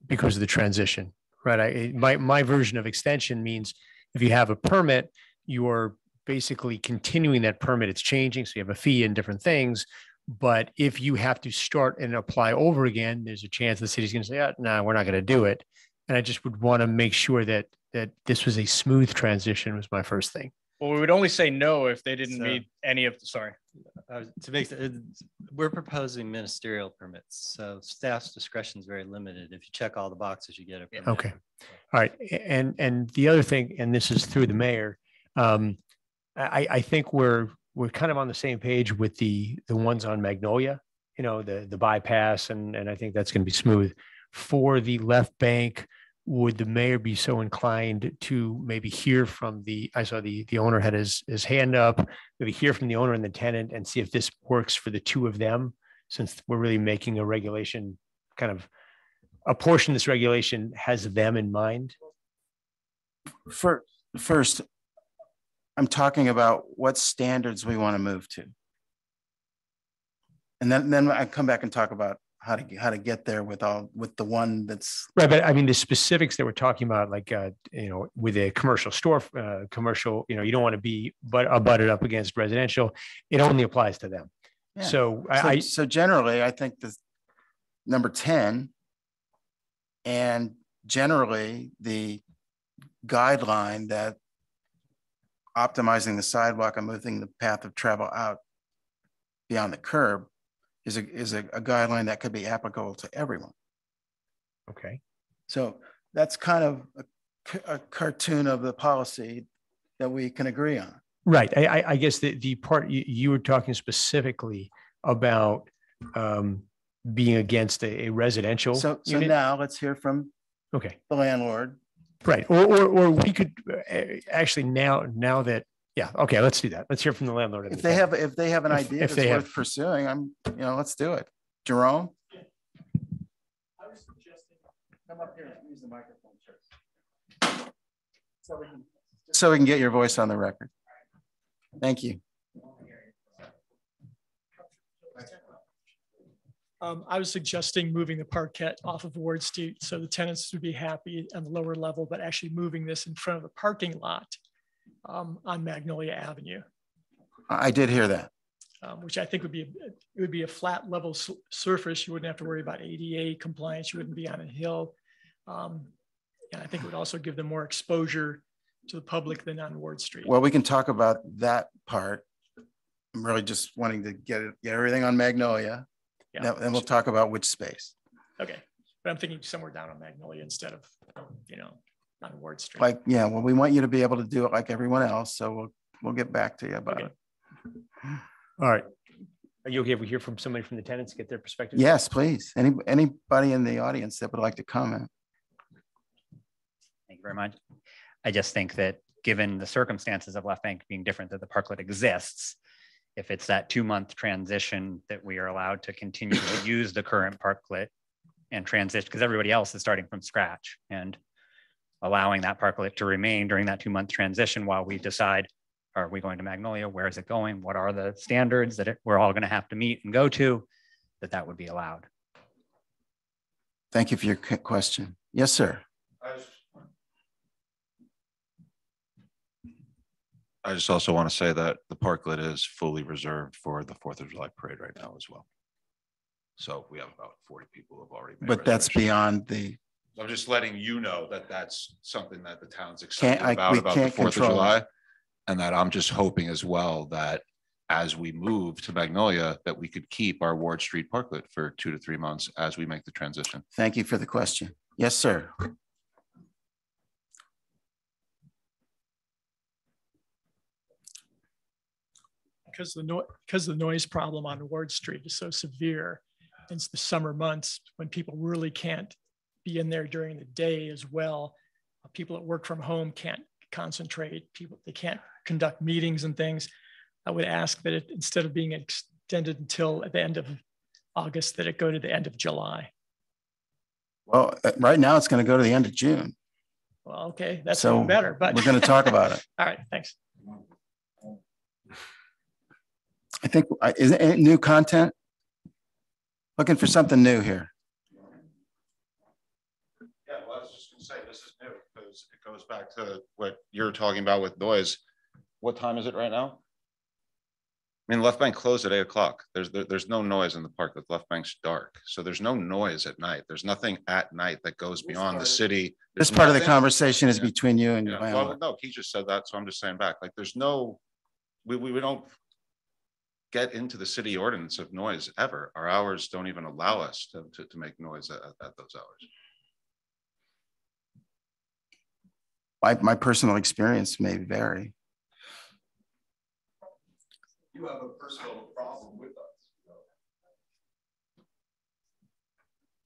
D: because of the transition, right? My version of extension means if you have a permit, you're basically continuing that permit. It's changing, so you have a fee and different things. But if you have to start and apply over again, there's a chance the city's going to say, oh, no, we're not going to do it. And I just would want to make sure that this was a smooth transition was my first thing.
P: Well, we would only say no if they didn't meet any of the, sorry.
C: We're proposing ministerial permits. So staff's discretion is very limited. If you check all the boxes, you get a permit.
D: Okay. All right. And the other thing, and this is through the mayor, I think we're kind of on the same page with the ones on Magnolia, you know, the bypass, and I think that's going to be smooth. For the left bank, would the mayor be so inclined to maybe hear from I saw the owner had his hand up, maybe hear from the owner and the tenant and see if this works for the two of them, since we're really making a regulation, kind of a portion of this regulation has them in mind?
A: First, I'm talking about what standards we want to move to. And then I come back and talk about how to get there with the one that's
D: right. But I mean, the specifics that we're talking about, like, with a commercial store, you don't want to be butted up against residential. It only applies to them.
A: Yeah.
D: So
A: generally, I think the number 10 and generally the guideline that optimizing the sidewalk and moving the path of travel out beyond the curb is a guideline that could be applicable to everyone.
D: Okay.
A: So that's kind of a cartoon of the policy that we can agree on.
D: Right. I guess the part you were talking specifically about being against a residential.
A: So
D: unit.
A: now let's hear from
D: the
A: landlord.
D: Right. Or we could actually now that, yeah. Okay. Let's do that. Let's hear from the landlord.
A: If they have an idea that's worth pursuing, let's do it. Jerome.
S: I was suggesting
A: come up here and use the microphone first. So we can get your voice on the record. Thank you.
S: I was suggesting moving the parquet off of Ward Street so the tenants would be happy on the lower level, but actually moving this in front of the parking lot on Magnolia Avenue.
A: I did hear that.
S: Which I think would be a flat level surface. You wouldn't have to worry about ADA compliance. You wouldn't be on a hill. And I think it would also give them more exposure to the public than on Ward Street.
A: Well, we can talk about that part. I'm really just wanting to get everything on Magnolia. Yeah. Then we'll talk about which space.
S: Okay. But I'm thinking somewhere down on Magnolia instead of, on Ward Street.
A: Well, we want you to be able to do it like everyone else. So we'll get back to you about it.
D: All right. Are you okay if we hear from somebody from the tenants to get their perspective?
A: Yes, please. Anybody in the audience that would like to comment?
R: Thank you very much. I just think that given the circumstances of Left Bank being different, that the parklet exists, if it's that 2-month transition that we are allowed to continue to use the current parklet and transition, because everybody else is starting from scratch, and allowing that parklet to remain during that 2-month transition while we decide, are we going to Magnolia? Where is it going? What are the standards that we're all going to have to meet and go to, that would be allowed?
A: Thank you for your question. Yes, sir.
U: I just also want to say that the parklet is fully reserved for the 4th of July parade right now as well. So we have about 40 people who have already made
A: But that's beyond the...
U: I'm just letting you know that that's something that the town's excited about the 4th of July. And that I'm just hoping as well that as we move to Magnolia, that we could keep our Ward Street parklet for 2 to 3 months as we make the transition.
A: Thank you for the question. Yes, sir.
S: Because the noise problem on Ward Street is so severe, it's the summer months when people really can't be in there during the day as well. people that work from home can't concentrate, they can't conduct meetings and things. I would ask that it, instead of being extended until at the end of August, that it go to the end of July.
A: Well, right now it's going to go to the end of June.
S: Well, okay, that's
A: So
S: even better, but
A: we're going to talk about it.
S: All right, thanks.
A: I think, is it new content? Looking for something new here.
U: Yeah, well, I was just gonna say, this is new because it goes back to what you're talking about with noise. What time is it right now? I mean, Left Bank closed at 8 o'clock. There's no noise in the park. The Left Bank's dark. So there's no noise at night. There's nothing at night that goes beyond the city.
A: This part of the conversation is between you and your
U: Well,
A: landlord.
U: no, he just said that. So I'm just saying back, like, there's no, we don't get into the city ordinance of noise ever. Our hours don't even allow us to make noise at those hours.
A: My personal experience may vary.
E: You have a personal problem with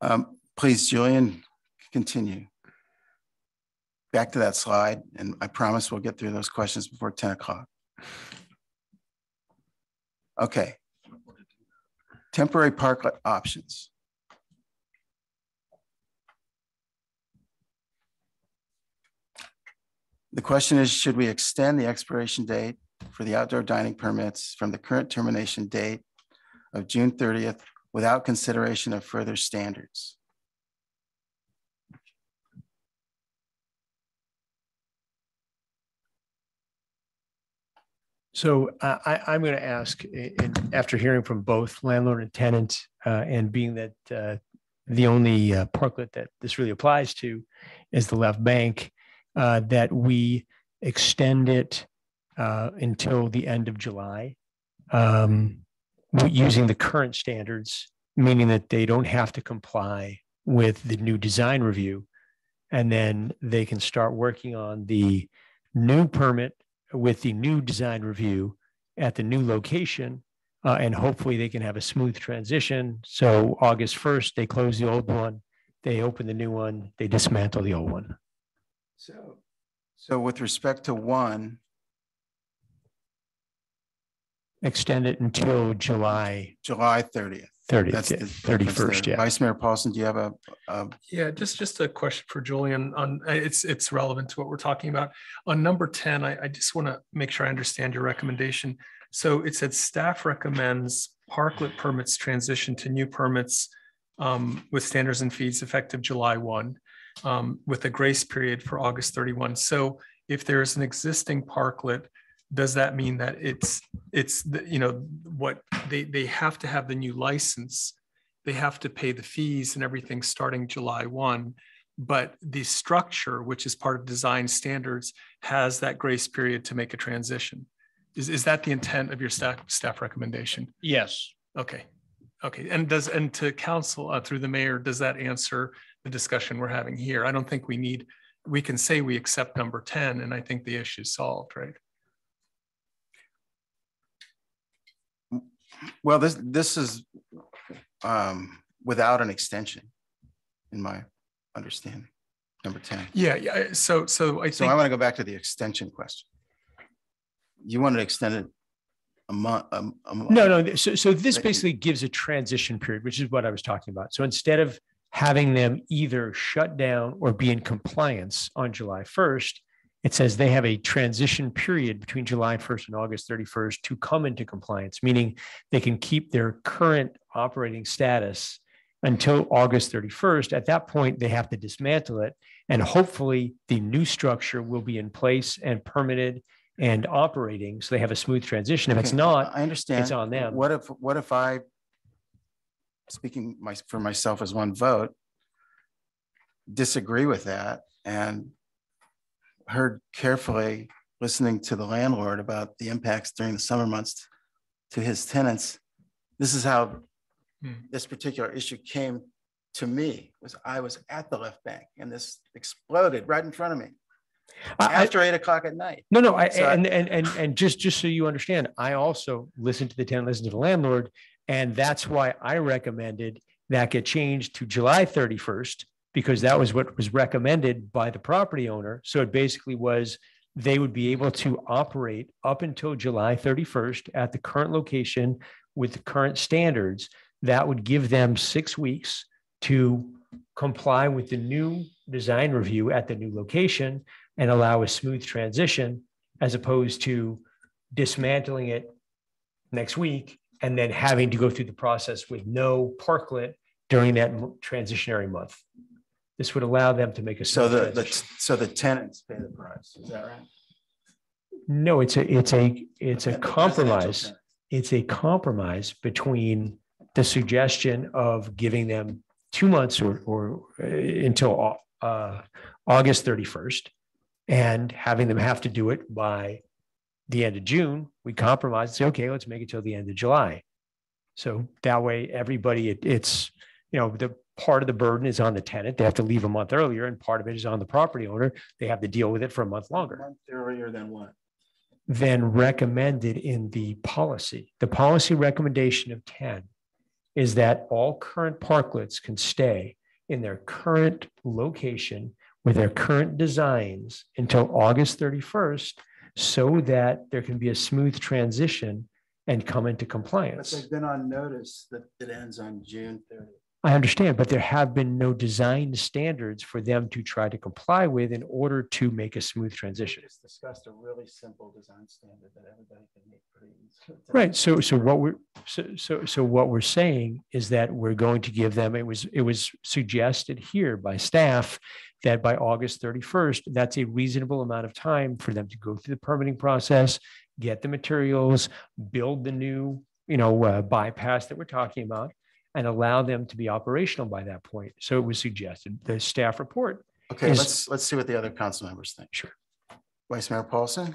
E: us.
A: Please, Julian, continue. Back to that slide, and I promise we'll get through those questions before 10 o'clock. Okay. Temporary parklet options. The question is, should we extend the expiration date for the outdoor dining permits from the current termination date of June 30th without consideration of further standards?
D: So I'm going to ask, after hearing from both landlord and tenant, and being that the only parklet that this really applies to is the Left Bank, that we extend it until the end of July, using the current standards, meaning that they don't have to comply with the new design review. And then they can start working on the new permit with the new design review at the new location. And hopefully they can have a smooth transition. So August 1st, they close the old one, they open the new one, they dismantle the old one.
A: So with respect to one,
D: extend it until July
A: 30th.
D: 30th,
A: That's the
D: 31st, yeah.
A: Vice Mayor Paulson, do you have a
F: Yeah, just a question for Julian on, it's relevant to what we're talking about. On number 10, I just want to make sure I understand your recommendation. So it said staff recommends parklet permits transition to new permits with standards and fees effective July 1 with a grace period for August 31. So if there is an existing parklet, does that mean that it's you know, what they have to have the new license, they have to pay the fees and everything starting July 1, but the structure, which is part of design standards, has that grace period to make a transition? Is that the intent of your staff recommendation?
P: Yes.
F: Okay. And to council through the mayor, does that answer the discussion we're having here? I don't think we can say we accept number 10, and I think the issue is solved, right?
A: Well, this is without an extension, in my understanding, number 10.
F: Yeah. So I think
A: I want to go back to the extension question. You want to extend it a month?
D: No. So this basically gives a transition period, which is what I was talking about. So instead of having them either shut down or be in compliance on July 1st, it says they have a transition period between July 1st and August 31st to come into compliance, meaning they can keep their current operating status until August 31st. At that point, they have to dismantle it. And hopefully the new structure will be in place and permitted and operating, so they have a smooth transition. If it's not,
A: I understand.
D: It's on them.
A: What if I, speaking for myself as one vote, disagree with that and heard carefully, listening to the landlord about the impacts during the summer months to his tenants? This is how this particular issue came to me. I was at the Left Bank and this exploded right in front of me after 8 o'clock at night.
D: No. And just so you understand, I also listened to the tenant, listened to the landlord, and that's why I recommended that get changed to July 31st, because that was what was recommended by the property owner. So it basically was they would be able to operate up until July 31st at the current location with the current standards. That would give them 6 weeks to comply with the new design review at the new location and allow a smooth transition, as opposed to dismantling it next week and then having to go through the process with no parklet during that transitionary month. This would allow them to make a
A: So
D: transition.
A: so the tenants pay the price, is that right?
D: No, it's a
A: The
D: compromise.
A: tenant.
D: It's a compromise between the suggestion of giving them 2 months or until August 31st and having them have to do it by the end of June. We compromise and say, okay, let's make it till the end of July. So that way, everybody, it's, you know, the part of the burden is on the tenant. They have to leave a month earlier, and part of it is on the property owner. They have to deal with it for a month longer.
A: A month earlier than what?
D: Than recommended in the policy. The policy recommendation of 10 is that all current parklets can stay in their current location with their current designs until August 31st, so that there can be a smooth transition and come into
A: But
D: compliance.
A: they've been on notice that it ends on June 30th.
D: I understand, but there have been no design standards for them to try to comply with in order to make a smooth transition.
A: Just discussed a really simple design standard that everybody can make pretty easy.
D: Right. So what we're saying is that we're going to give them, it was suggested here by staff that by August 31st, that's a reasonable amount of time for them to go through the permitting process, get the materials, build the new, bypass that we're talking about, and allow them to be operational by that point. So it was suggested. The staff report.
A: Okay,
D: is-
A: let's see what the other council members think.
D: Sure.
A: Vice Mayor Paulson?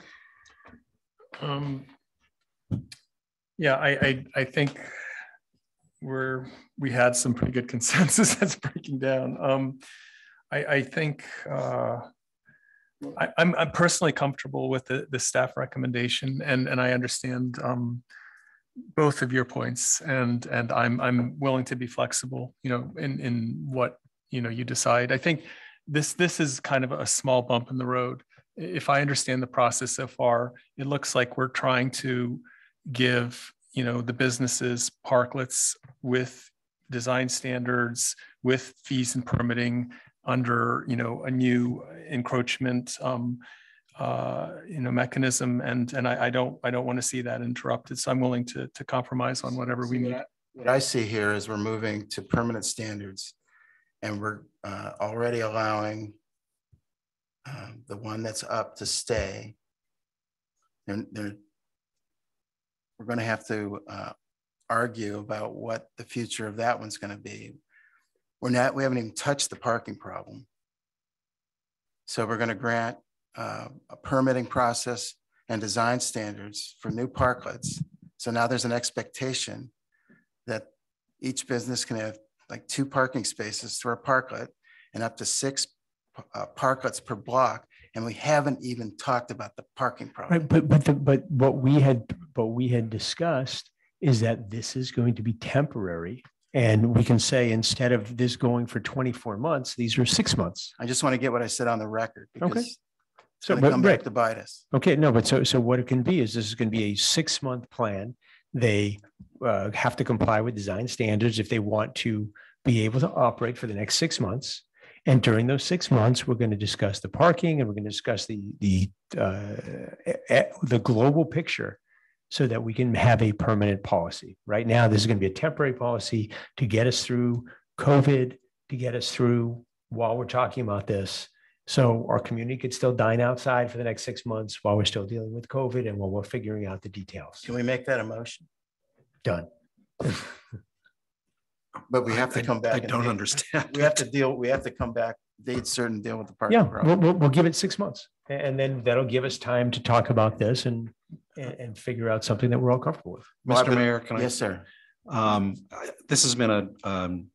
F: Yeah, I think we had some pretty good consensus that's breaking down. I think I'm personally comfortable with the staff recommendation, and I understand both of your points, and I'm willing to be flexible, in what you decide. I think this is kind of a small bump in the road. If I understand the process so far, it looks like we're trying to give the businesses parklets with design standards, with fees and permitting under a new encroachment mechanism, and I don't want to see that interrupted. So I'm willing to compromise on whatever we need.
A: What I see here is we're moving to permanent standards, and we're already allowing the one that's up to stay. We're going to have to argue about what the future of that one's going to be. We haven't even touched the parking problem. So we're going to grant a permitting process and design standards for new parklets. So now there's an expectation that each business can have like 2 parking spaces for a parklet and up to 6 parklets per block. And we haven't even talked about the parking problem.
D: Right, but what we had discussed is that this is going to be temporary. And we can say, instead of this going for 24 months, these are 6 months.
A: I just want to get what I said on the record, because
D: Okay.
A: it's going to come back to bite us.
D: Okay, no, but so what it can be is this is going to be a 6-month plan. They have to comply with design standards if they want to be able to operate for the next 6 months. And during those 6 months, we're going to discuss the parking, and we're going to discuss the global picture, so that we can have a permanent policy. Right now, this is going to be a temporary policy to get us through COVID, to get us through while we're talking about this. So our community could still dine outside for the next 6 months while we're still dealing with COVID and while we're figuring out the details.
A: Can we make that a motion?
D: Done.
A: But we have to come back.
G: I don't understand.
A: We have to come back, date certain, deal with the parking
D: Yeah,
A: problem.
D: we'll give it 6 months. And then that'll give us time to talk about this and figure out something that we're all comfortable with.
G: Mr. Mayor, can I?
A: Yes, sir.
G: This has been an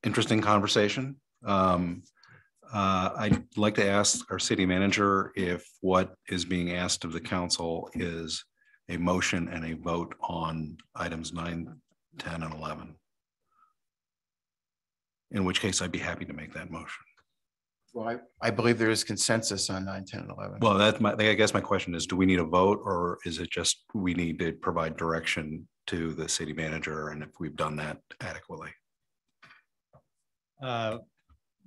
G: interesting conversation. I'd like to ask our city manager if what is being asked of the council is a motion and a vote on items 9, 10, and 11. In which case I'd be happy to make that motion.
A: Well, I believe there is consensus on 9, 10, and 11.
G: Well, I guess my question is, do we need a vote, or is it just we need to provide direction to the city manager, and if we've done that adequately?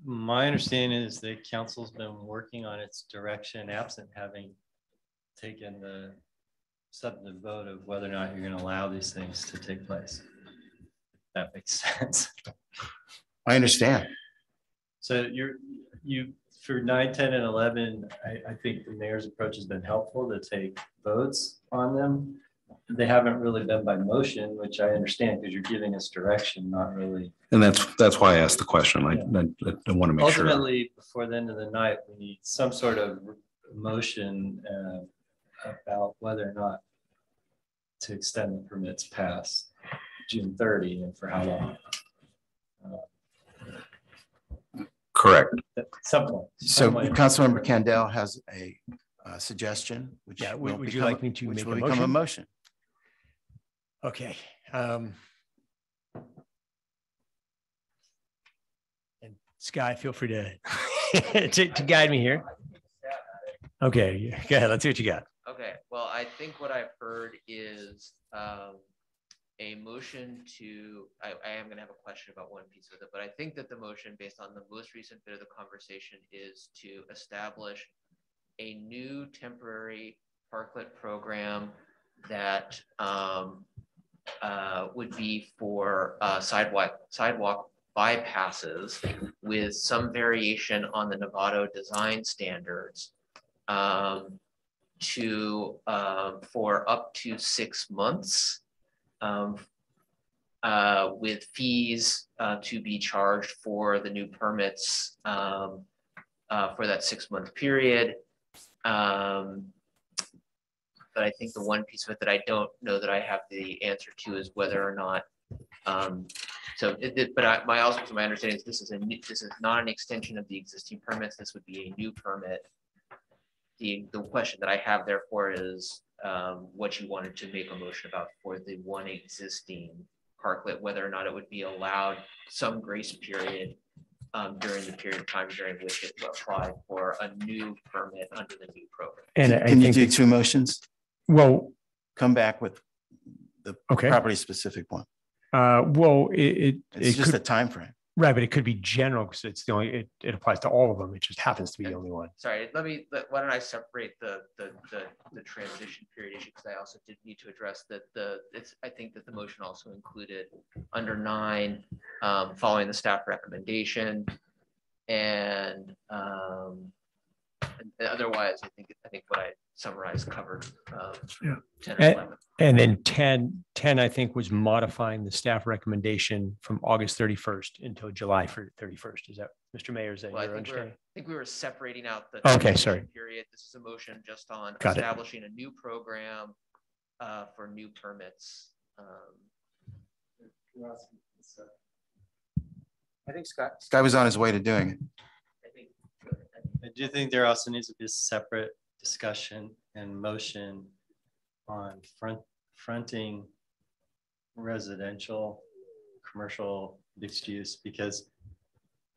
C: My understanding is that council's been working on its direction absent having taken the substantive vote of whether or not you're going to allow these things to take place. That makes sense.
A: I understand.
C: So you for 9, 10, and 11, I think the mayor's approach has been helpful to take votes on them. They haven't really been by motion, which I understand because you're giving us direction, not really.
G: And that's why I asked the question. I want to make sure.
C: Ultimately, before the end of the night, we need some sort of motion about whether or not to extend the permits past June 30 and for how long.
G: Correct.
A: So Councilmember Candell has a suggestion, which
D: would you like me to make a
A: become a motion?
D: Okay. And Sky, feel free to to guide me here. Okay, go ahead. Let's see what you got.
I: Okay. Well, I think what I've heard is a motion to. I am going to have a question about one piece of it, but I think that the motion, based on the most recent bit of the conversation, is to establish a new temporary parklet program that would be for sidewalk bypasses with some variation on the Novato design standards for up to 6 months with fees to be charged for the new permits for that 6-month period. But I think the one piece of it that I don't know that I have the answer to is whether or not. My understanding is this is not an extension of the existing permits. This would be a new permit. The question that I have therefore is what you wanted to make a motion about for the one existing parklet, whether or not it would be allowed some grace period during the period of time during which it applied for a new permit under the new program.
A: And can you do 2 motions?
D: Well,
A: come back with the property specific one.
D: Well,
A: it's just
D: could,
A: a time frame,
D: right? But it could be general because it's the only. It applies to all of them. It just happens to be the only one.
I: Sorry, why don't I separate the transition period issue, because I also did need to address that I think that the motion also included under 9 following the staff recommendation, and otherwise I think what I summarized covered 10 and 11.
D: And then 10 I think was modifying the staff recommendation from August 31st until July 31st. Is that, Mr. Mayor, is that your understanding?
I: I think we were separating out the period. This is a motion just on establishing a new program for new permits.
A: I think Scott was on his way to doing it.
C: I do think there also needs to be a separate discussion and motion on fronting residential, commercial, mixed use, because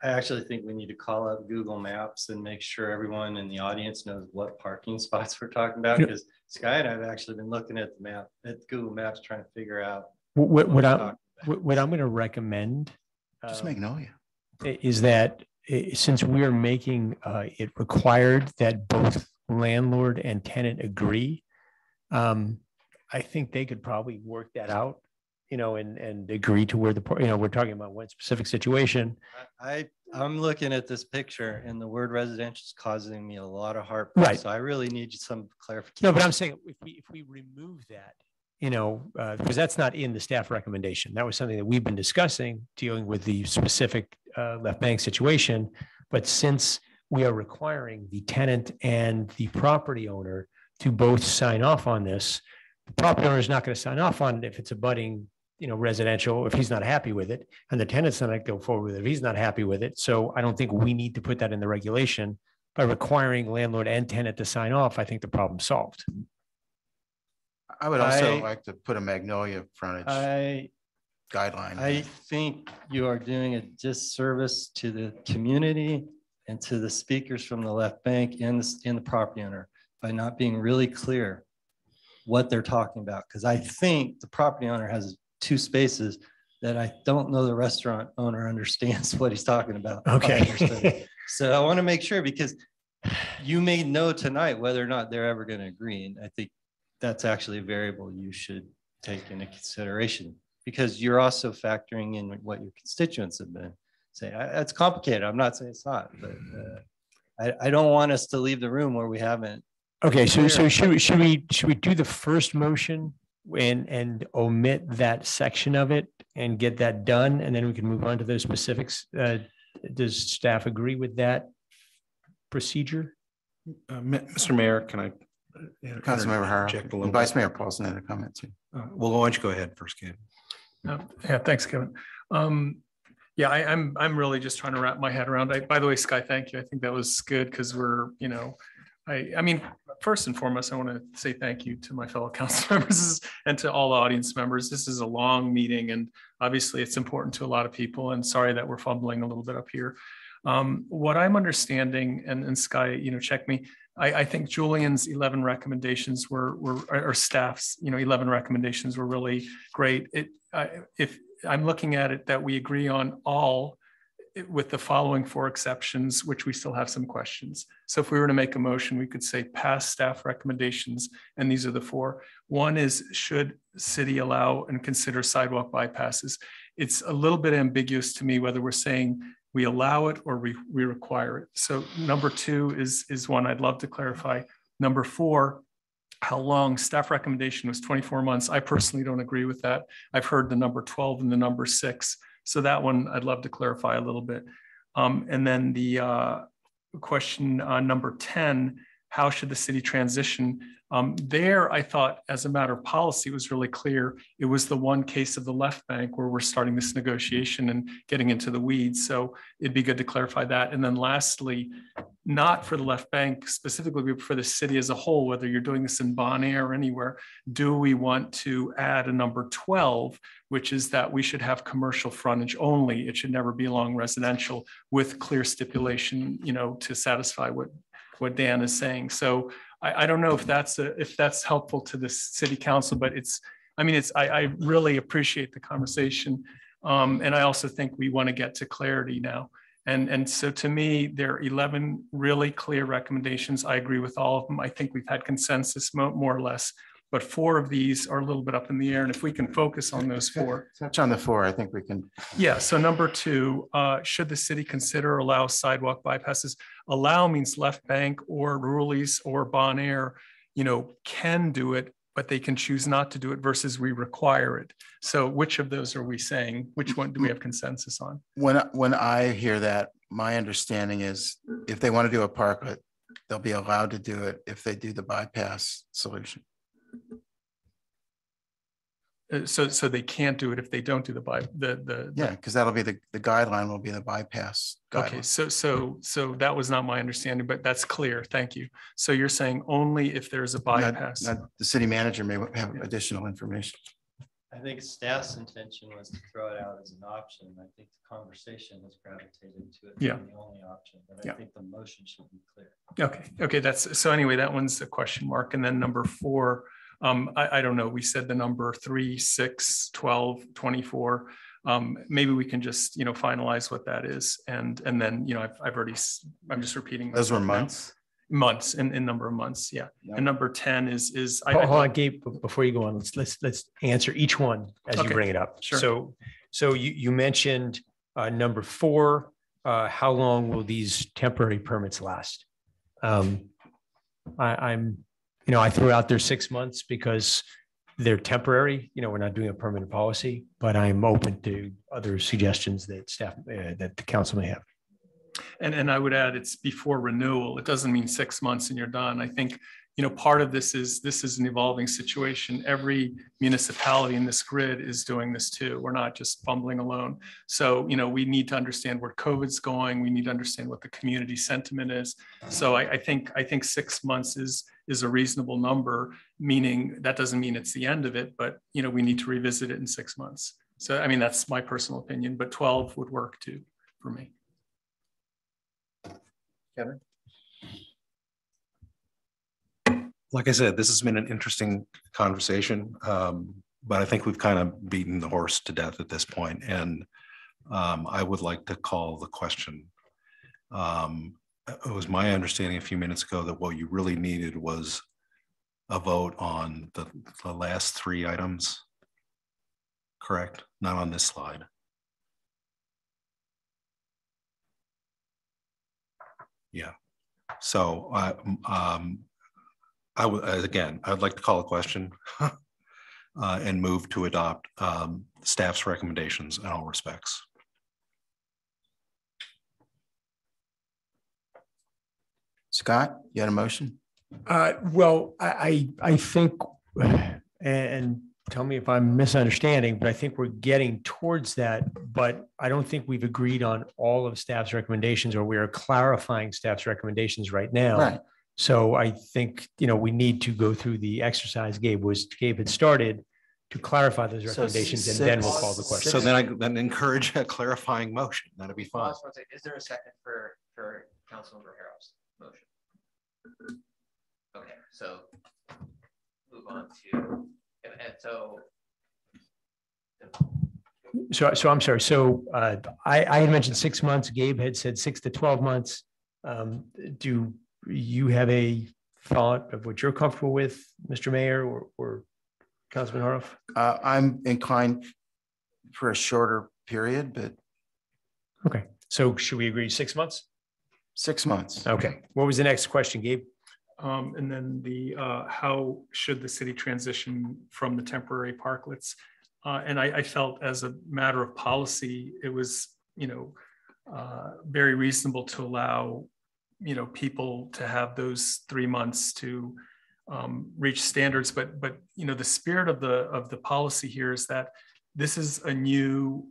C: I actually think we need to call up Google Maps and make sure everyone in the audience knows what parking spots we're talking about, because Sky and I have actually been looking at the map, at Google Maps, trying to figure out
D: what I'm going to recommend.
A: Just Magnolia.
D: Is that since we are making it required that both landlord and tenant agree, I think they could probably work that out, and agree to where we're talking about one specific situation.
C: I'm looking at this picture and the word residential is causing me a lot of heartburn.
D: Right.
C: So I really need some clarification.
D: No, but I'm saying if we remove that, because that's not in the staff recommendation. That was something that we've been discussing, dealing with the specific left bank situation. But since we are requiring the tenant and the property owner to both sign off on this, the property owner is not going to sign off on it if it's a budding, residential, if he's not happy with it, and the tenant's not going to go forward with it if he's not happy with it. So I don't think we need to put that in the regulation. By requiring landlord and tenant to sign off, I think the problem's solved.
A: I would also like to put a Magnolia frontage guideline.
C: I think you are doing a disservice to the community and to the speakers from the left bank and the property owner by not being really clear what they're talking about. Because I think the property owner has two spaces that I don't know the restaurant owner understands what he's talking about.
D: Okay.
C: So I want to make sure, because you may know tonight whether or not they're ever going to agree. And I think that's actually a variable you should take into consideration, because you're also factoring in what your constituents have been saying. It's complicated. I'm not saying it's not, but I don't want us to leave the room where we haven't.
D: Okay, so should we do the first motion and omit that section of it and get that done, and then we can move on to those specifics? Does staff agree with that procedure?
G: Mr. Mayor, can I?
A: Councilmember Hara, and Vice Mayor Paulson had a comment too.
G: Well, why don't you go ahead first, Kevin?
F: Yeah, thanks, Kevin. Yeah, I'm really just trying to wrap my head around. By the way, Sky, thank you. I think that was good, because we're, I mean, first and foremost, I want to say thank you to my fellow council members and to all the audience members. This is a long meeting, and obviously it's important to a lot of people, and sorry that we're fumbling a little bit up here. What I'm understanding, and Sky, check me, I think Julian's 11 recommendations or staff's, 11 recommendations were really great. If I'm looking at it, that we agree on all with the following 4 exceptions, which we still have some questions. So if we were to make a motion, we could say pass staff recommendations, and these are the 4. One is, should city allow and consider sidewalk bypasses? It's a little bit ambiguous to me whether we're saying we allow it or we require it. So number 2 is one I'd love to clarify. Number 4, how long? Staff recommendation was 24 months. I personally don't agree with that. I've heard the number 12 and the number 6. So that one I'd love to clarify a little bit. And then the question number 10, how should the city transition? There, I thought, as a matter of policy, was really clear. It was the one case of the left bank where we're starting this negotiation and getting into the weeds. So it'd be good to clarify that. And then lastly, not for the left bank specifically, but for the city as a whole, whether you're doing this in Bon Air or anywhere, do we want to add a number 12, which is that we should have commercial frontage only. It should never be along residential, with clear stipulation, to satisfy what Dan is saying. So I don't know if that's helpful to the city council, but I really appreciate the conversation. And I also think we want to get to clarity now. And so to me, there are 11 really clear recommendations. I agree with all of them. I think we've had consensus more or less, but 4 of these are a little bit up in the air. And if we can focus on those 4.
A: Touch on the 4, I think we can.
F: Yeah, so number 2, should the city consider allow sidewalk bypasses? Allow means left bank or Rulies or Bon Air, can do it, but they can choose not to do it versus we require it. So which of those are we saying? Which one do we have consensus on?
A: When I hear that, my understanding is if they want to do a parklet, they'll be allowed to do it if they do the bypass solution.
F: So they can't do it if they don't do the
A: yeah, because that'll be the guideline will be the bypass guideline.
F: Okay, so that was not my understanding, but that's clear. Thank you. So you're saying only if there's a bypass.
A: Not the city manager may have additional information.
C: I think staff's intention was to throw it out as an option. I think the conversation has gravitated to it being the only option, but I think the motion should be clear.
F: Okay, that's so anyway, that one's a question mark. And then number 4, I don't know, we said the number 3, 6, 12, 24. Maybe we can just, finalize what that is. And then, I'm just repeating.
A: Those were months?
F: Months, in number of months, yeah.
A: No.
F: And number 10 is.
D: Hold on, Gabe, before you go on, let's answer each one as you bring it up.
F: Sure.
D: So you mentioned number 4, how long will these temporary permits last? I threw out there 6 months because they're temporary. We're not doing a permanent policy, but I'm open to other suggestions that staff, that the council may have.
F: And I would add, it's before renewal. It doesn't mean 6 months and you're done. I think, part of this is an evolving situation. Every municipality in this grid is doing this too. We're not just fumbling alone. So, we need to understand where COVID's going. We need to understand what the community sentiment is. So I think 6 months is a reasonable number, meaning that doesn't mean it's the end of it, but, we need to revisit it in 6 months. So, that's my personal opinion, but 12 would work too for me.
A: Kevin?
G: Like I said, this has been an interesting conversation, but I think we've kind of beaten the horse to death at this point, and I would like to call the question. It was my understanding a few minutes ago that what you really needed was a vote on the last three items, correct? Not on this slide. Yeah. So I would, again, I'd like to call a question and move to adopt staff's recommendations in all respects.
A: Scott, you had a motion?
D: Well, I think, and tell me if I'm misunderstanding, but I think we're getting towards that, but I don't think we've agreed on all of staff's recommendations, or we are clarifying staff's recommendations right now.
A: Right.
D: So I think, we need to go through the exercise Gabe had started to clarify those recommendations, and then we'll call the question.
G: So then I encourage a clarifying motion. That'd be fine.
I: Is there a second for Councilmember Harrow's motion? Okay, so move on to, and
D: So I'm sorry. So I had mentioned 6 months. Gabe had said 6 to 12 months. Do you have a thought of what you're comfortable with, Mr. Mayor or Councilman Haroff?
A: I'm inclined for a shorter period, but.
D: Okay. So should we agree 6 months?
A: 6 months.
D: Okay. What was the next question, Gabe?
F: And then the how should the city transition from the temporary parklets? And I felt as a matter of policy, it was, very reasonable to allow, people to have those 3 months to reach standards. But the spirit of the policy here is that this is a new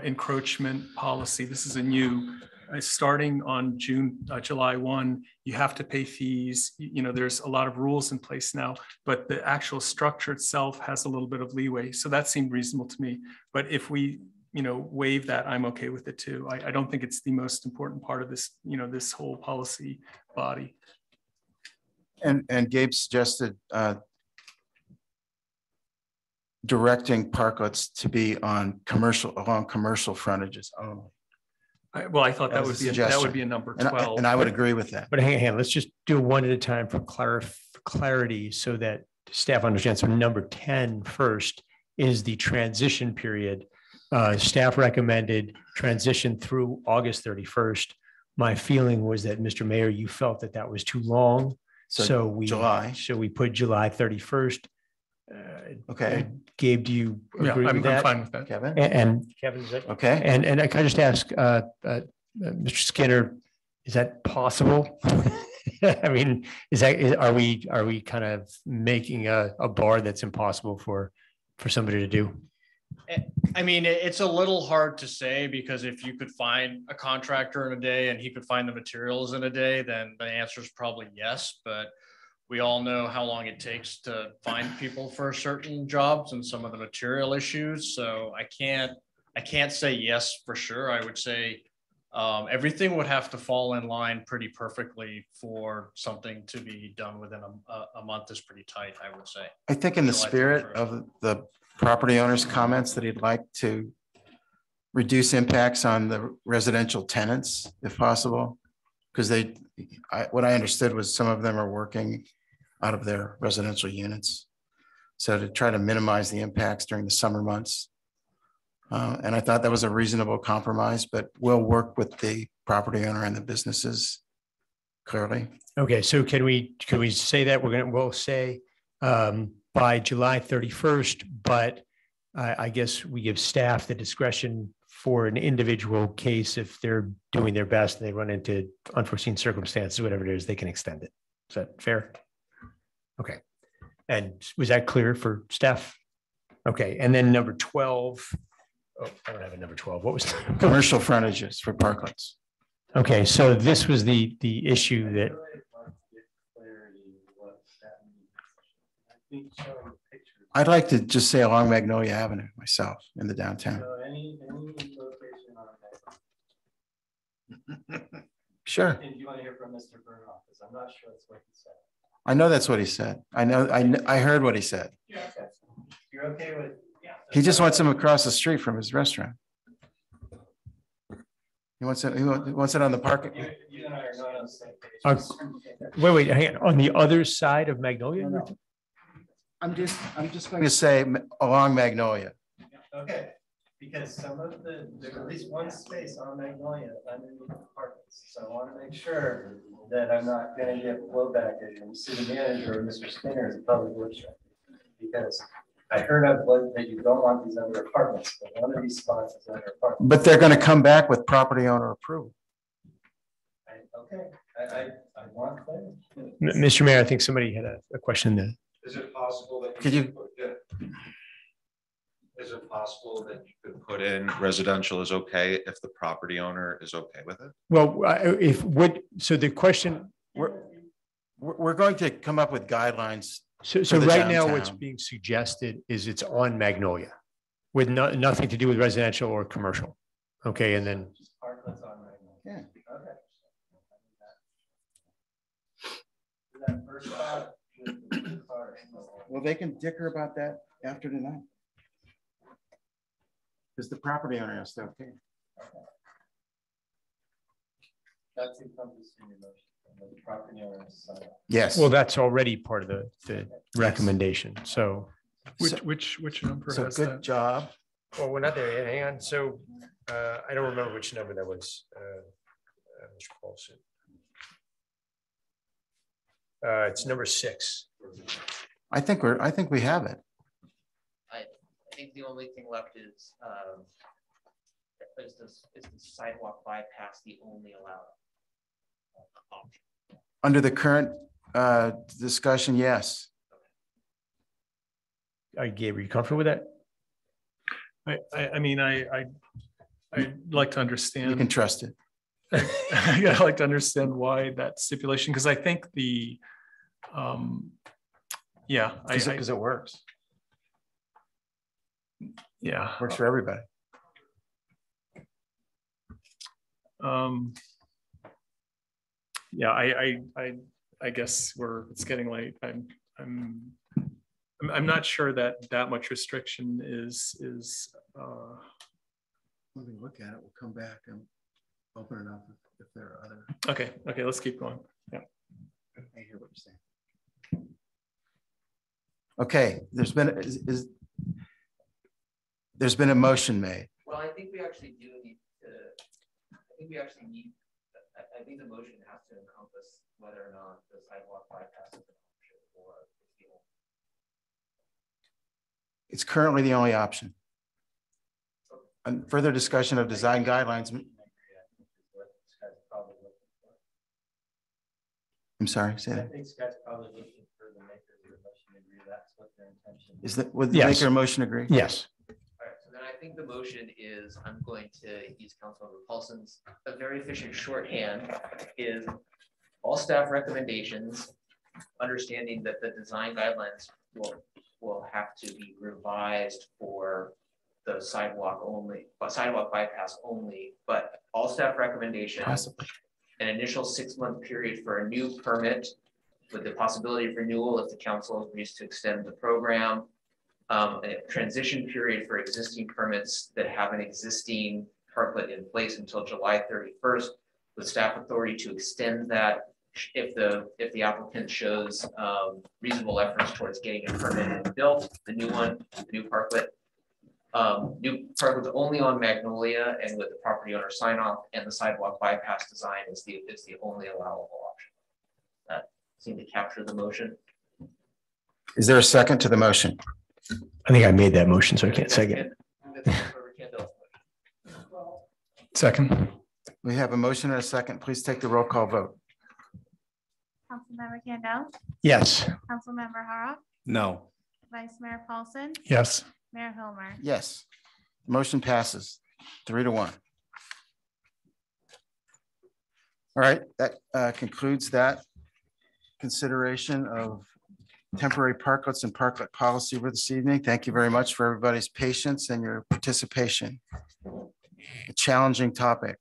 F: encroachment policy. This is a new, starting on July 1, you have to pay fees. There's a lot of rules in place now, but the actual structure itself has a little bit of leeway. So that seemed reasonable to me. But if we, waive that, I'm okay with it too. I don't think it's the most important part of this, this whole policy body.
A: And Gabe suggested directing parklets to be along commercial frontages only.
F: I thought that would be a number 12.
A: And I would agree with that.
D: But hang on, let's just do one at a time for clarity so that staff understands. So number 10 first is the transition period. Staff recommended transition through August 31st. My feeling was that, Mr. Mayor, you felt that was too long. So we put July 31st.
A: Okay.
D: Gabe, do you agree with that?
F: I'm fine with that.
A: Kevin?
D: And Kevin, is that
A: okay?
D: And I can just ask, Mr. Skinner, is that possible? I mean, are we kind of making a bar that's impossible for somebody to do?
P: I mean, it's a little hard to say, because if you could find a contractor in a day and he could find the materials in a day, then the answer is probably yes. But we all know how long it takes to find people for certain jobs and some of the material issues. So I can't say yes for sure. I would say everything would have to fall in line pretty perfectly for something to be done within a month is pretty tight, I would say.
A: I think in the spirit of the property owner's comments that he'd like to reduce impacts on the residential tenants if possible, because what I understood was some of them are working out of their residential units. So to try to minimize the impacts during the summer months. And I thought that was a reasonable compromise, but we'll work with the property owner and the businesses clearly.
D: Okay, so can we say that we'll say by July 31st, but I guess we give staff the discretion for an individual case. If they're doing their best and they run into unforeseen circumstances, whatever it is, they can extend it. Is that fair? Okay. And was that clear for staff? Okay. And then number 12. Oh, I don't have a number 12. What was that?
A: Commercial frontages for parklets.
D: Okay. So this was the issue that.
A: I'd like to just say along Magnolia Avenue myself in the downtown. Sure.
C: If you want to hear from Mr. Burnoff, because I'm not sure that's what he said.
A: I know that's what he said. I heard what he said.
C: You're okay with? Yeah.
A: He just wants him across the street from his restaurant. He wants it on the parking.
C: You and I are not on the same page.
D: Wait, hang on. On the other side of Magnolia?
A: No. I'm just going to say along Magnolia.
C: Okay, because some of there's at least one space on Magnolia underneath the apartments. So I want to make sure that I'm not going to get blowback from the city manager or Mr. Skinner as a public works director. Because I heard that you don't want these other apartments, but one of these spots is under apartments.
A: But they're going to come back with property owner approval.
C: Okay, I want that.
D: Mr. Mayor, I think somebody had a question there.
E: Is it possible that
A: Could you?
E: Is it possible that you could put in residential is okay if the property owner is okay with it?
D: Well, so the question.
A: We're going to come up with guidelines.
D: So right now what's being suggested is it's on Magnolia with nothing to do with residential or commercial. Okay, and then.
C: Parklets on Magnolia.
A: Yeah.
C: Okay. That first spot with the cars.
A: Well, they can dicker about that after tonight. Because the property owner has to okay.
C: That's encompassed in your motion. The property owner is signed off.
A: Yes.
D: Well, that's already part of the recommendation. So.
F: Which number
A: so
F: has
A: good
F: that?
A: job.
D: Well, we're not there yet. Hang on. So I don't remember which number that was, Mr. Paulson. It's number 6.
A: I think we have it.
I: I think the only thing left is the sidewalk bypass the only allowed option?
A: Under the current discussion, yes.
D: Gabe, are you comfortable with that?
F: I mean, I'd like to understand.
A: You can trust it.
F: I'd like to understand why that stipulation, because I think the, yeah.
A: Because it works.
F: Yeah.
A: Works for everybody.
F: Yeah, I guess it's getting late. I'm not sure that much restriction is
A: When we look at it, we'll come back and open it up if there are other.
F: Okay, let's keep going. Yeah.
A: I hear what you're saying. Okay, there's been a motion made.
I: Well, I think we actually do need to, I think the motion has to encompass whether or not the sidewalk bypass is an option or it's the only.
A: It's currently the only option. And further discussion of design guidelines. I'm sorry, say that.
C: I think Scott's probably looking for the makers of the motion to agree that's what their intention
A: is. That would the maker motion agree?
D: Yes.
I: All right, so then I think the motion is, I'm going to use Councilmember Paulson's, a very efficient shorthand is all staff recommendations, understanding that the design guidelines will have to be revised for the sidewalk bypass only, but all staff recommendations, possibly an initial 6-month period for a new permit with the possibility of renewal if the council agrees to extend the program, a transition period for existing permits that have an existing parklet in place until July 31st, with staff authority to extend that if the applicant shows reasonable efforts towards getting a permit and built, the new parklet. New parklet only on Magnolia and with the property owner sign off, and the sidewalk bypass design is the only allowable option. That seemed to capture the motion.
A: Is there a second to the motion?
D: I think I made that motion, so I can't second.
F: Second.
A: We have a motion and a second. Please take the roll call vote.
B: Councilmember Kendall?
D: Yes.
B: Councilmember Hara?
G: No.
B: Vice Mayor Paulson?
F: Yes.
B: Mayor Hilmer?
A: Yes. Motion passes 3-1. All right, that concludes that consideration of temporary parklets and parklet policy for this evening. Thank you very much for everybody's patience and your participation. A challenging topic.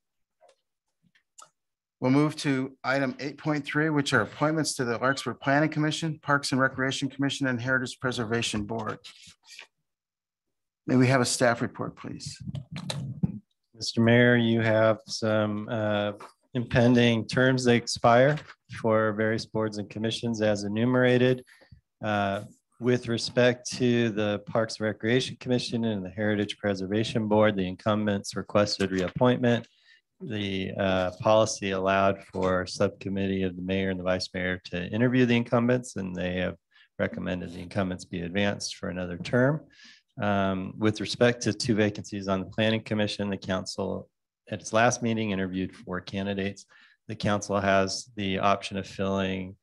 A: We'll move to item 8.3, which are appointments to the Larkspur Planning Commission, Parks and Recreation Commission, and Heritage Preservation Board. May we have a staff report, please?
C: Mr. Mayor, you have some impending terms that expire for various boards and commissions as enumerated. With respect to the Parks and Recreation Commission and the Heritage Preservation Board, the incumbents requested reappointment. The policy allowed for subcommittee of the mayor and the vice mayor to interview the incumbents, and they have recommended the incumbents be advanced for another term. With respect to 2 vacancies on the Planning Commission, the council at its last meeting interviewed 4 candidates. The council has the option of filling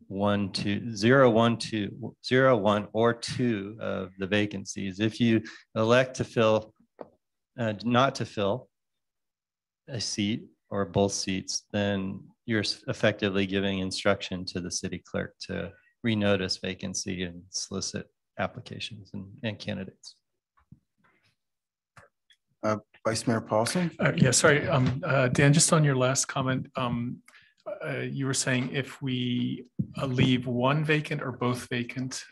C: 1, 2, 0, 1, 2, 0, 1, or 2 of the vacancies. If you elect to fill, not to fill a seat or both seats, then you're effectively giving instruction to the city clerk to renotice vacancy and solicit applications and candidates.
A: Vice Mayor Paulson?
F: Yeah, sorry, Dan, just on your last comment, you were saying if we leave one vacant or both vacant,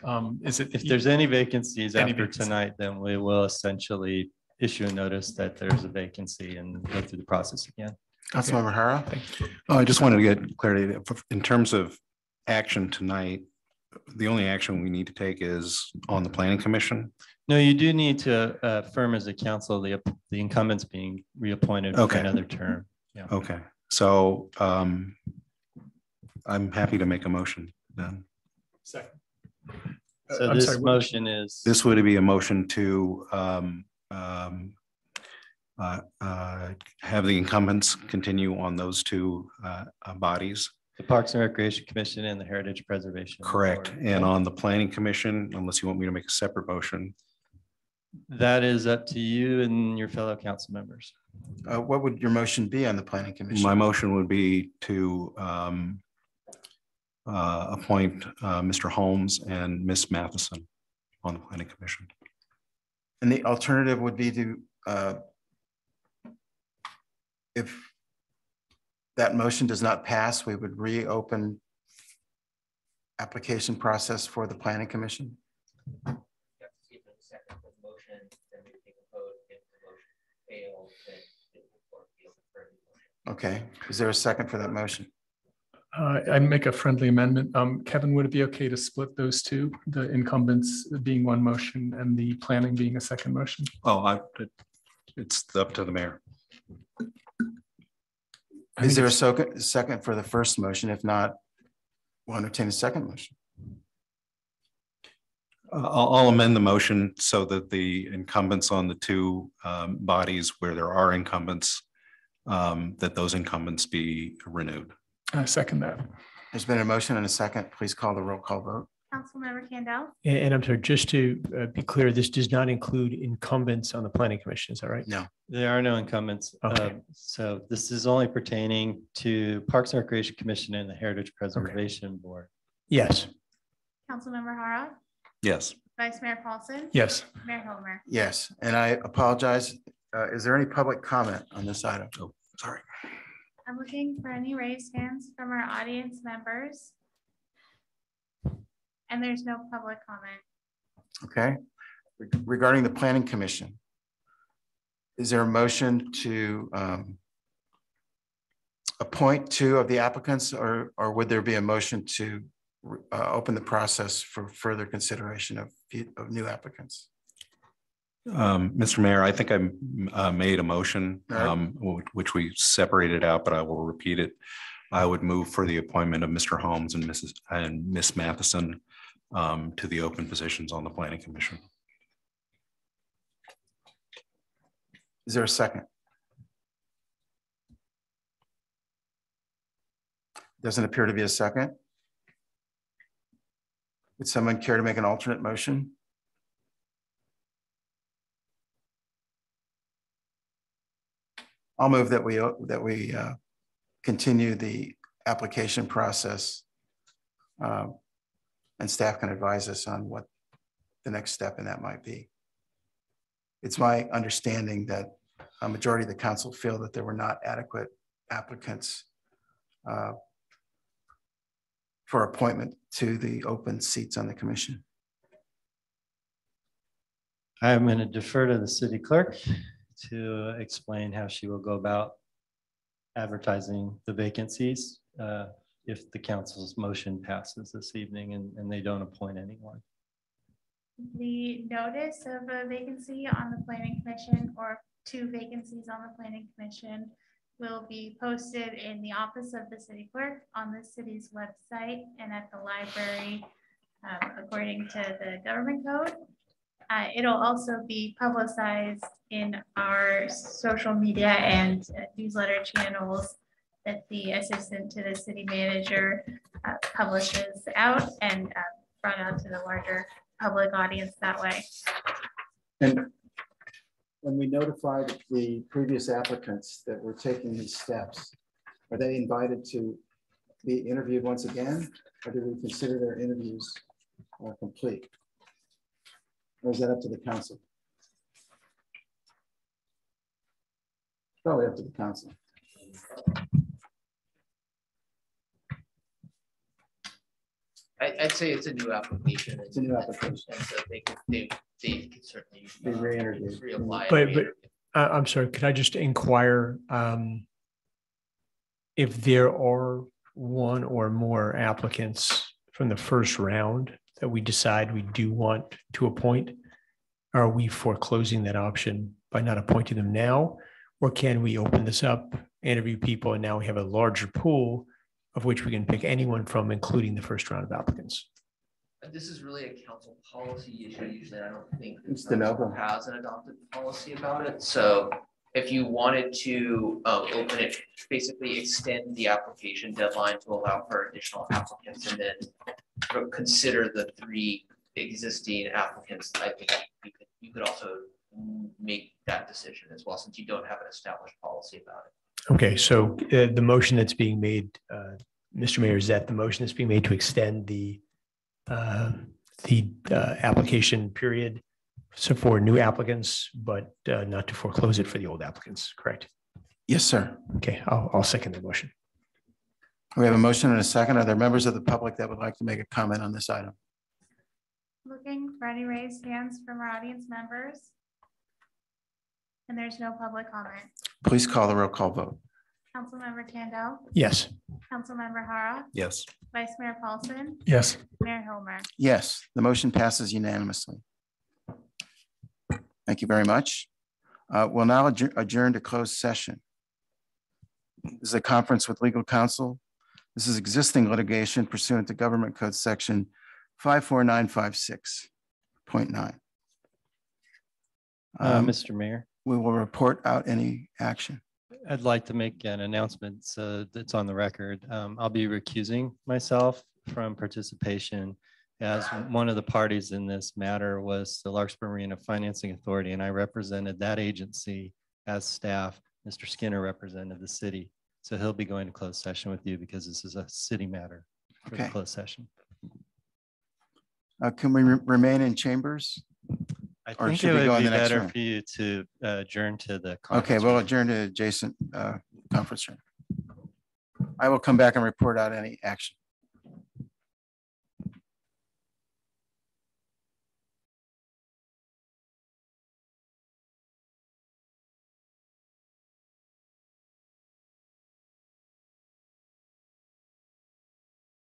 F: is it?
C: If there's any vacancies after tonight, then we will essentially issue a notice that there's a vacancy and go through the process again.
A: Councilmember Hara?
G: I just wanted to get clarity in terms of action tonight. The only action we need to take is on the Planning Commission.
C: No, you do need to affirm as a council the incumbents being reappointed for another term. Yeah.
G: Okay. So I'm happy to make a motion then.
F: Second.
C: So this motion is?
G: This would be a motion to have the incumbents continue on those 2 bodies.
C: The Parks and Recreation Commission and the Heritage Preservation.
G: Correct.
C: Board.
G: And on the Planning Commission, unless you want me to make a separate motion.
C: That is up to you and your fellow council members.
A: What would your motion be on the Planning Commission?
G: My motion would be to appoint Mr. Holmes and Miss Matheson on the Planning Commission.
A: And the alternative would be to, if that motion does not pass, we would reopen application process for the Planning Commission. Okay, is there a second for that motion?
F: I make a friendly amendment. Kevin, would it be okay to split those 2, the incumbents being one motion and the planning being a second motion?
G: Oh, it's up to the mayor.
A: Is there a second for the first motion? If not, we'll entertain a second motion.
G: I'll amend the motion so that the incumbents on the 2 bodies where there are incumbents, that those incumbents be renewed.
F: I second that.
A: There's been a motion and a second. Please call the roll call vote.
B: Councilmember Candell?
D: And I'm sorry, just to be clear, this does not include incumbents on the Planning Commission, is that right?
A: No.
C: There are no incumbents.
D: Okay.
C: So this is only pertaining to Parks and Recreation Commission and the Heritage Preservation Board.
D: Yes.
B: Councilmember Hara?
G: Yes.
B: Vice Mayor Paulson?
F: Yes.
B: Mayor Hilmer?
A: Yes, and I apologize. Is there any public comment on this item?
G: Oh, sorry.
B: I'm looking for any raised hands from our audience members. And there's no public comment.
A: Okay. Regarding the Planning Commission, is there a motion to appoint 2 of the applicants, or would there be a motion to open the process for further consideration of new applicants?
G: Mr. Mayor, I think I made a motion, which we separated out, but I will repeat it. I would move for the appointment of Mr. Holmes and Miss Matheson to the open positions on the Planning Commission.
A: Is there a second? Doesn't appear to be a second. Would someone care to make an alternate motion? I'll move that we continue the application process, and staff can advise us on what the next step in that might be. It's my understanding that a majority of the council feel that there were not adequate applicants for appointment to the open seats on the commission.
C: I'm going to defer to the city clerk to explain how she will go about advertising the vacancies if the council's motion passes this evening and they don't appoint anyone.
B: The notice of a vacancy on the planning commission or 2 vacancies on the planning commission will be posted in the office of the city clerk, on the city's website, and at the library according to the government code. It'll also be publicized in our social media and newsletter channels that the assistant to the city manager publishes out and brought out to the larger public audience that way.
A: And when we notified the previous applicants that we're taking these steps, are they invited to be interviewed once again, or do we consider their interviews complete? Or is that up to the council? Probably up to the council.
I: I'd say it's a new application.
A: It's a new application.
I: And so they can certainly
A: be re-interviewed.
I: reapply.
D: But I'm sorry, could I just inquire if there are one or more applicants from the first round that we decide we do want to appoint? Are we foreclosing that option by not appointing them now? Or can we open this up, interview people, and now we have a larger pool of which we can pick anyone from, including the first round of applicants?
I: This is really a council policy issue. Usually I don't think
A: It's
I: the
A: de
I: council
A: novo.
I: has an adopted policy about it. So if you wanted to open it, basically extend the application deadline to allow for additional applicants and then consider the 3 existing applicants, I think you could also make that decision as well, since you don't have an established policy about it.
D: Okay, so the motion that's being made, Mr. Mayor, is that the motion that's being made to extend the application period so for new applicants, but not to foreclose it for the old applicants, correct?
A: Yes, sir.
D: Okay, I'll second the motion.
A: We have a motion and a second. Are there members of the public that would like to make a comment on this item?
B: Looking for any raised hands from our audience members. And there's no public comment.
A: Please call the roll call vote.
B: Councilmember Candell.
D: Yes.
B: Councilmember Hara.
G: Yes.
B: Vice Mayor Paulson.
F: Yes.
B: Mayor Hilmer.
A: Yes, the motion passes unanimously. Thank you very much. We'll now adjourn to closed session. This is a conference with legal counsel. This is existing litigation pursuant to Government Code Section 54956.9.
C: Mr. Mayor,
A: we will report out any action.
C: I'd like to make an announcement that's on the record. I'll be recusing myself from participation as one of the parties in this matter was the Larkspur Marina Financing Authority, and I represented that agency as staff. Mr. Skinner represented the city. So he'll be going to closed session with you because this is a city matter for the closed session.
A: Can we remain in chambers?
C: I think it would be better for you to adjourn to the conference
A: Okay, we'll
C: room.
A: adjourn to adjacent conference room. I will come back and report out any action.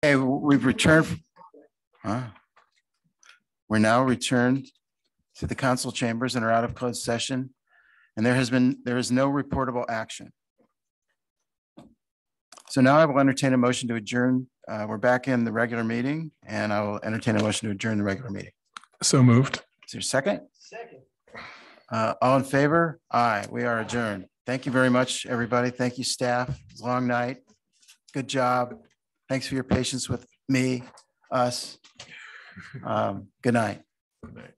A: Okay, we've returned. We're now returned to the council chambers and are out of closed session. And there is no reportable action. So now I will entertain a motion to adjourn. We're back in the regular meeting and I will entertain a motion to adjourn the regular meeting.
F: So moved.
A: Is there a second? Second. All in favor? Aye, we are adjourned. Thank you very much, everybody. Thank you, staff. It's a long night. Good job. Thanks for your patience with me, us. Good night.
F: Good night.